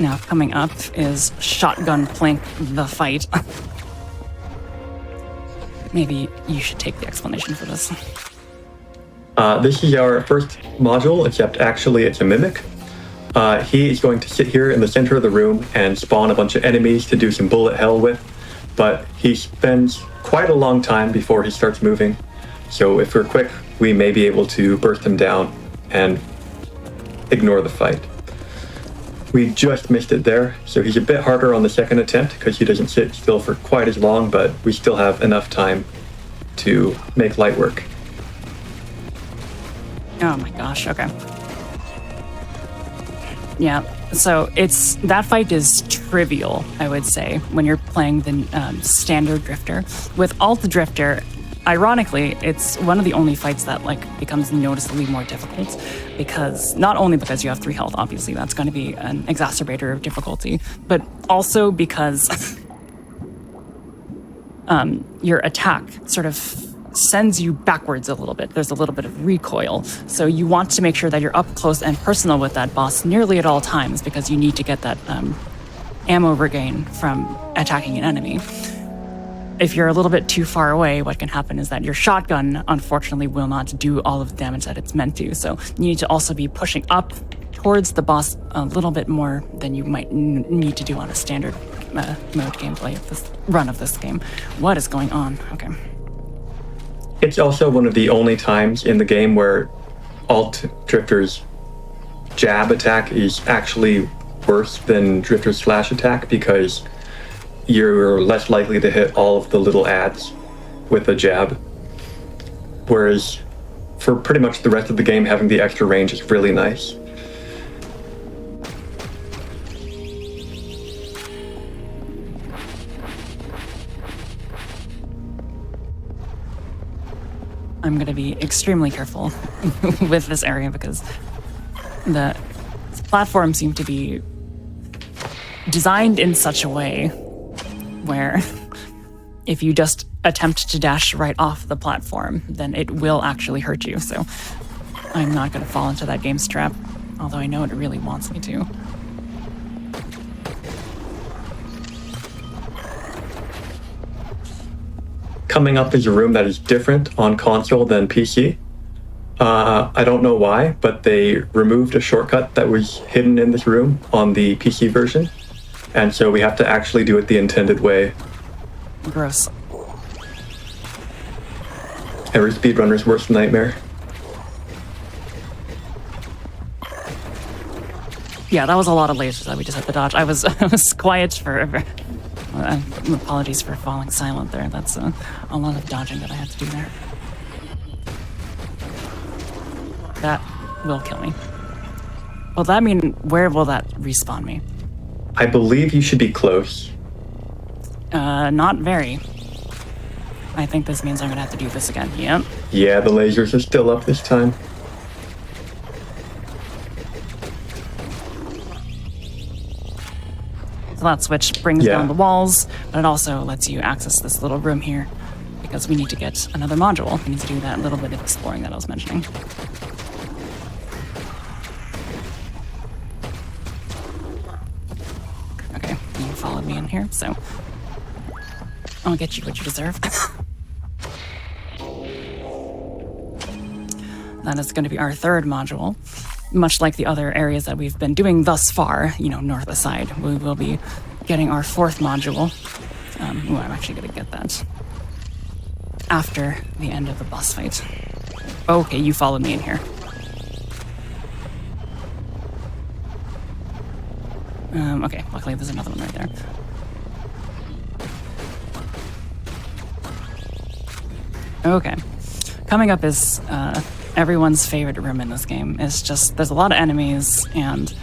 Now coming up is shotgun plank the fight. Maybe you should take the explanation for this. This is our first module, except actually it's a mimic. He is going to sit here in the center of the room and spawn a bunch of enemies to do some bullet hell with, but he spends quite a long time before he starts moving. So if we're quick, we may be able to burst him down and ignore the fight. We just missed it there, so he's a bit harder on the second attempt because he doesn't sit still for quite as long, but we still have enough time to make light work. Oh my gosh, okay. Yeah, so that fight is trivial, I would say, when you're playing the standard Drifter. With Alt Drifter, ironically, it's one of the only fights that becomes noticeably more difficult, because not only because you have 3 health, obviously that's going to be an exacerbator of difficulty, but also because your attack sort of sends you backwards a little bit. There's a little bit of recoil, so you want to make sure that you're up close and personal with that boss nearly at all times, because you need to get that ammo regain from attacking an enemy. If you're a little bit too far away, what can happen is that your shotgun, unfortunately, will not do all of the damage that it's meant to. So you need to also be pushing up towards the boss a little bit more than you might need to do on a standard mode gameplay of this run of this game. What is going on? Okay. It's also one of the only times in the game where Alt Drifter's jab attack is actually worse than Drifter's slash attack, because you're less likely to hit all of the little adds with a jab. Whereas for pretty much the rest of the game, having the extra range is really nice. I'm going to be extremely careful with this area, because the platforms seem to be designed in such a way where if you just attempt to dash right off the platform, then it will actually hurt you. So I'm not going to fall into that game's trap, although I know it really wants me to. coming up is a room that is different on console than PC. I don't know why, but they removed a shortcut that was hidden in this room on the PC version. And so we have to actually do it the intended way. Gross. Every speedrunner's worst nightmare. Yeah, that was a lot of lasers that we just had to dodge. I was quiet for apologies for falling silent there. That's a lot of dodging that I had to do there. That will kill me. Will that mean, where will that respawn me? I believe you should be close. Not very. I think this means I'm gonna have to do this again. Yep. Yeah, the lasers are still up this time. So that switch brings down the walls, but it also lets you access this little room here because we need to get another module. We need to do that little bit of exploring that I was mentioning. Okay, you followed me in here, so I'll get you what you deserve. That is going to be our third module. Much like the other areas that we've been doing thus far, north aside, we will be getting our fourth module. I'm actually going to get that after the end of the boss fight. Okay, you followed me in here. Okay, luckily there's another one right there. Okay, coming up is everyone's favorite room in this game. It's just, there's a lot of enemies, and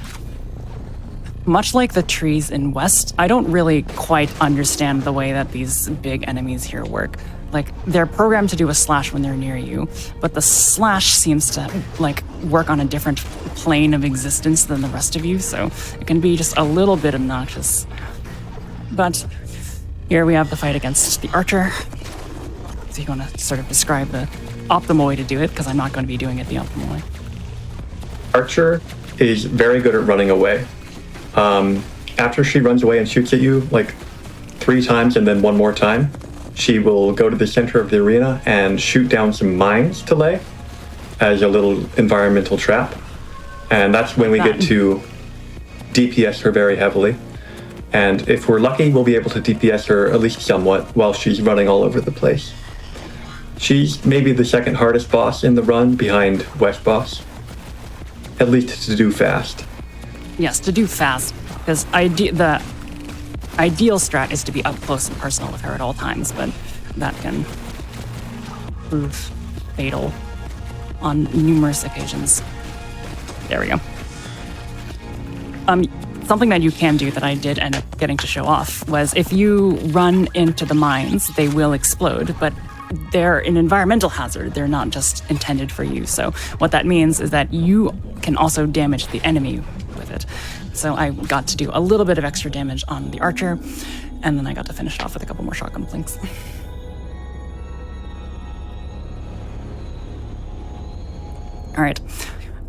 much like the trees in West, I don't really quite understand the way that these big enemies here work. Like, they're programmed to do a slash when they're near you, but the slash seems to, work on a different plane of existence than the rest of you, so it can be just a little bit obnoxious. But here we have the fight against the archer. So you want to sort of describe the optimal way to do it, because I'm not going to be doing it the optimal way. Archer is very good at running away. After she runs away and shoots at you 3 times and then one more time, she will go to the center of the arena and shoot down some mines to lay as a little environmental trap. And that's when we get to DPS her very heavily. And if we're lucky, we'll be able to DPS her at least somewhat while she's running all over the place. She's maybe the second hardest boss in the run behind West Boss. At least to do fast. Yes, to do fast, because the ideal strat is to be up close and personal with her at all times, but that can prove fatal on numerous occasions. There we go. Something that you can do that I did end up getting to show off was if you run into the mines, they will explode, but they're an environmental hazard. They're not just intended for you. So what that means is that you can also damage the enemy with it. So I got to do a little bit of extra damage on the archer, and then I got to finish it off with a couple more shotgun blinks. All right,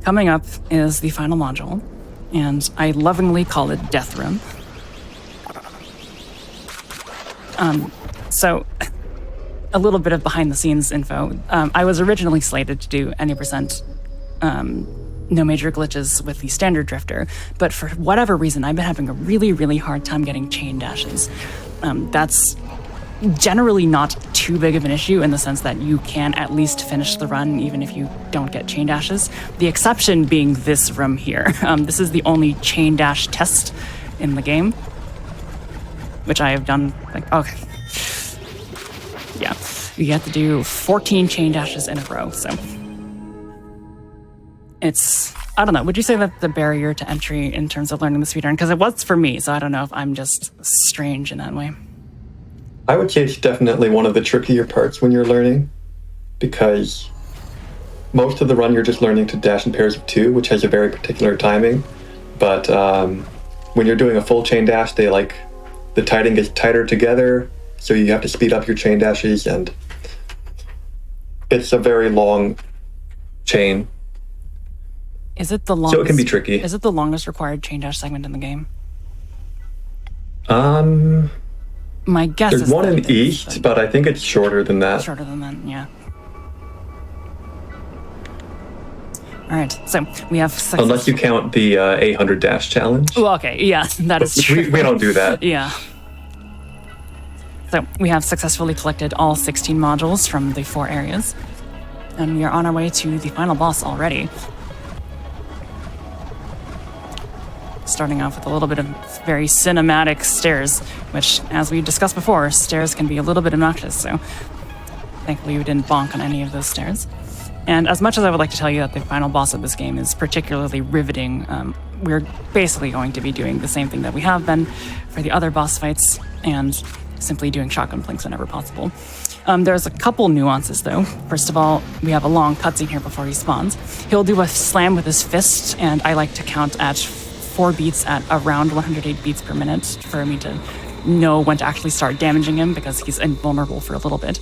coming up is the final module, and I lovingly call it Death Room. So a little bit of behind the scenes info. I was originally slated to do any percent no major glitches with the standard drifter, but for whatever reason, I've been having a really, really hard time getting chain dashes. That's generally not too big of an issue in the sense that you can at least finish the run even if you don't get chain dashes. The exception being this room here. This is the only chain dash test in the game, which I have done, okay. Yeah, you have to do 14 chain dashes in a row, so. It's, I don't know, would you say that the barrier to entry in terms of learning the speedrun? Because it was for me, so I don't know if I'm just strange in that way. I would say it's definitely one of the trickier parts when you're learning, because most of the run you're just learning to dash in pairs of 2, which has a very particular timing. But when you're doing a full chain dash, the tiding gets tighter together, so you have to speed up your chain dashes, and it's a very long chain. Is it the longest? So it can be tricky. Is it the longest required chain dash segment in the game? My guess There's is one that in it is, East, but I think it's shorter than that. Shorter than that, yeah. All right, so we have success. Unless you count the 800 dash challenge. Well, okay, yeah, that is true. We don't do that. Yeah. So we have successfully collected all 16 modules from the 4 areas, and we are on our way to the final boss already. Starting off with a little bit of very cinematic stairs, which, as we discussed before, stairs can be a little bit obnoxious, so thankfully we didn't bonk on any of those stairs. And as much as I would like to tell you that the final boss of this game is particularly riveting, we're basically going to be doing the same thing that we have been for the other boss fights, and simply doing shotgun plinks whenever possible. There's a couple nuances, though. First of all, we have a long cutscene here before he spawns. He'll do a slam with his fist, and I like to count at 4 beats at around 108 beats per minute for me to know when to actually start damaging him, because he's invulnerable for a little bit.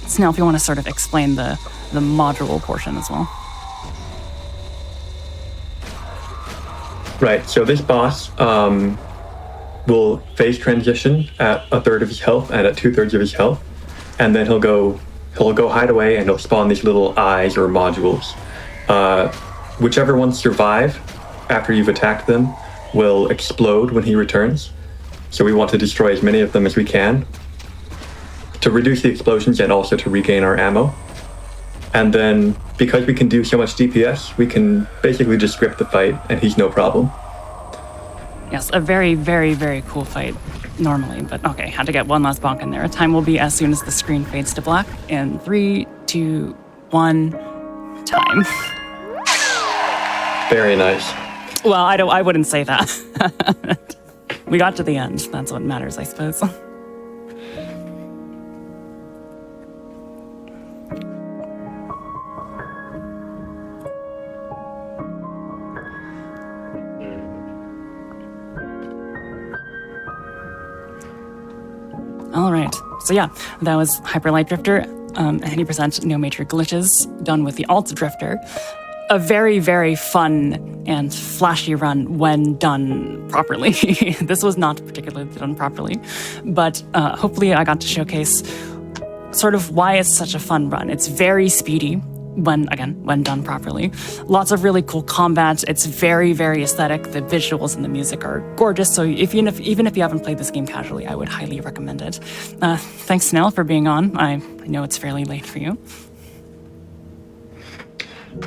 So now if you want to sort of explain the module portion as well. Right, so this boss will phase transition at 1/3 of his health and at 2/3 of his health, and then he'll go hide away and he'll spawn these little eyes or modules. Whichever ones survive after you've attacked them will explode when he returns. So we want to destroy as many of them as we can to reduce the explosions and also to regain our ammo. And then, because we can do so much DPS, we can basically just script the fight, and he's no problem. Yes, a very, very, very cool fight normally, but okay, had to get one last bonk in there. Time will be as soon as the screen fades to black. In 3, 2, 1, time. Very nice. Well, I wouldn't say that. We got to the end. That's what matters, I suppose. All right, so yeah, that was Hyperlight Drifter, 90% no major glitches, done with the Alt Drifter. A very, very fun and flashy run when done properly. This was not particularly done properly, but hopefully I got to showcase sort of why it's such a fun run. It's very speedy when done properly. Lots of really cool combat. It's very, very aesthetic. The visuals and the music are gorgeous. So even if you haven't played this game casually, I would highly recommend it. Thanks, Snail, for being on. I know it's fairly late for you.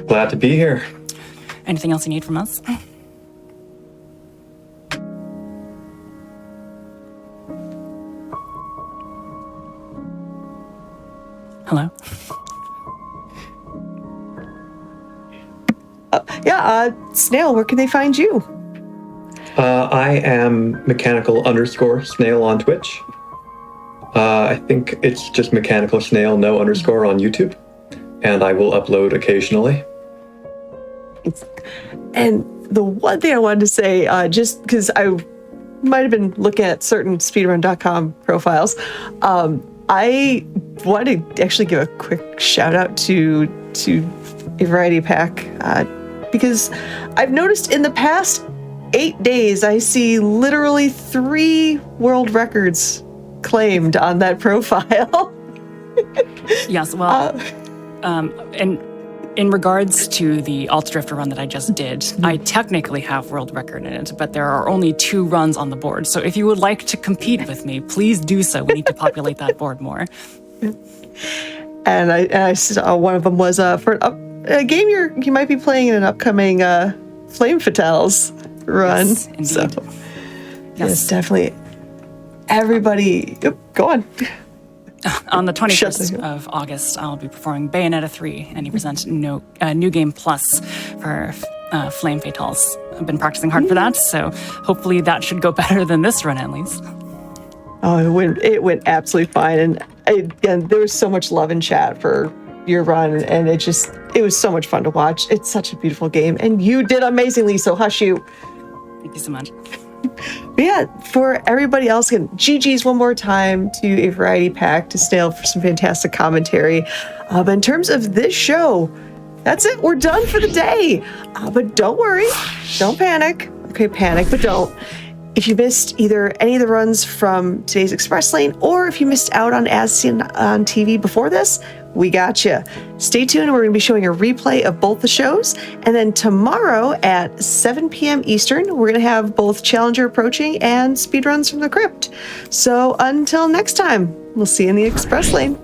Glad to be here. Anything else you need from us? Hello? Snail, where can they find you? I am mechanical_snail on Twitch. I think it's just mechanical snail no underscore on YouTube. And I will upload occasionally. And the one thing I wanted to say, just because I might have been looking at certain speedrun.com profiles, I want to actually give a quick shout out to a variety pack, because I've noticed in the past 8 days, I see literally 3 world records claimed on that profile. Yes, well, in regards to the Alt Drifter run that I just did, I technically have world record in it, but there are only 2 runs on the board. So if you would like to compete with me, please do so. We need to populate that board more. And I saw one of them was for a game you might be playing in an upcoming Flame Fatales run. Yes, indeed. So, yes, definitely. Everybody, go on. On the 21st of August, I'll be performing Bayonetta 3, and he presents New Game Plus for Flame Fatales. I've been practicing hard for that, so hopefully that should go better than this run at least. Oh, it went absolutely fine, and again, there was so much love in chat for your run, and it was so much fun to watch. It's such a beautiful game, and you did amazingly, so hush you. Thank you so much. But yeah, for everybody else, again, GG's one more time to a variety pack to Snail for some fantastic commentary. But in terms of this show, that's it. We're done for the day. But don't worry. Don't panic. Okay, panic, but don't. If you missed either any of the runs from today's Express Lane, or if you missed out on As Seen on TV before this, we got you. Stay tuned. We're going to be showing a replay of both the shows. And then tomorrow at 7 p.m. Eastern, we're going to have both Challenger Approaching and Speedruns from the Crypt. So until next time, we'll see you in the Express Lane.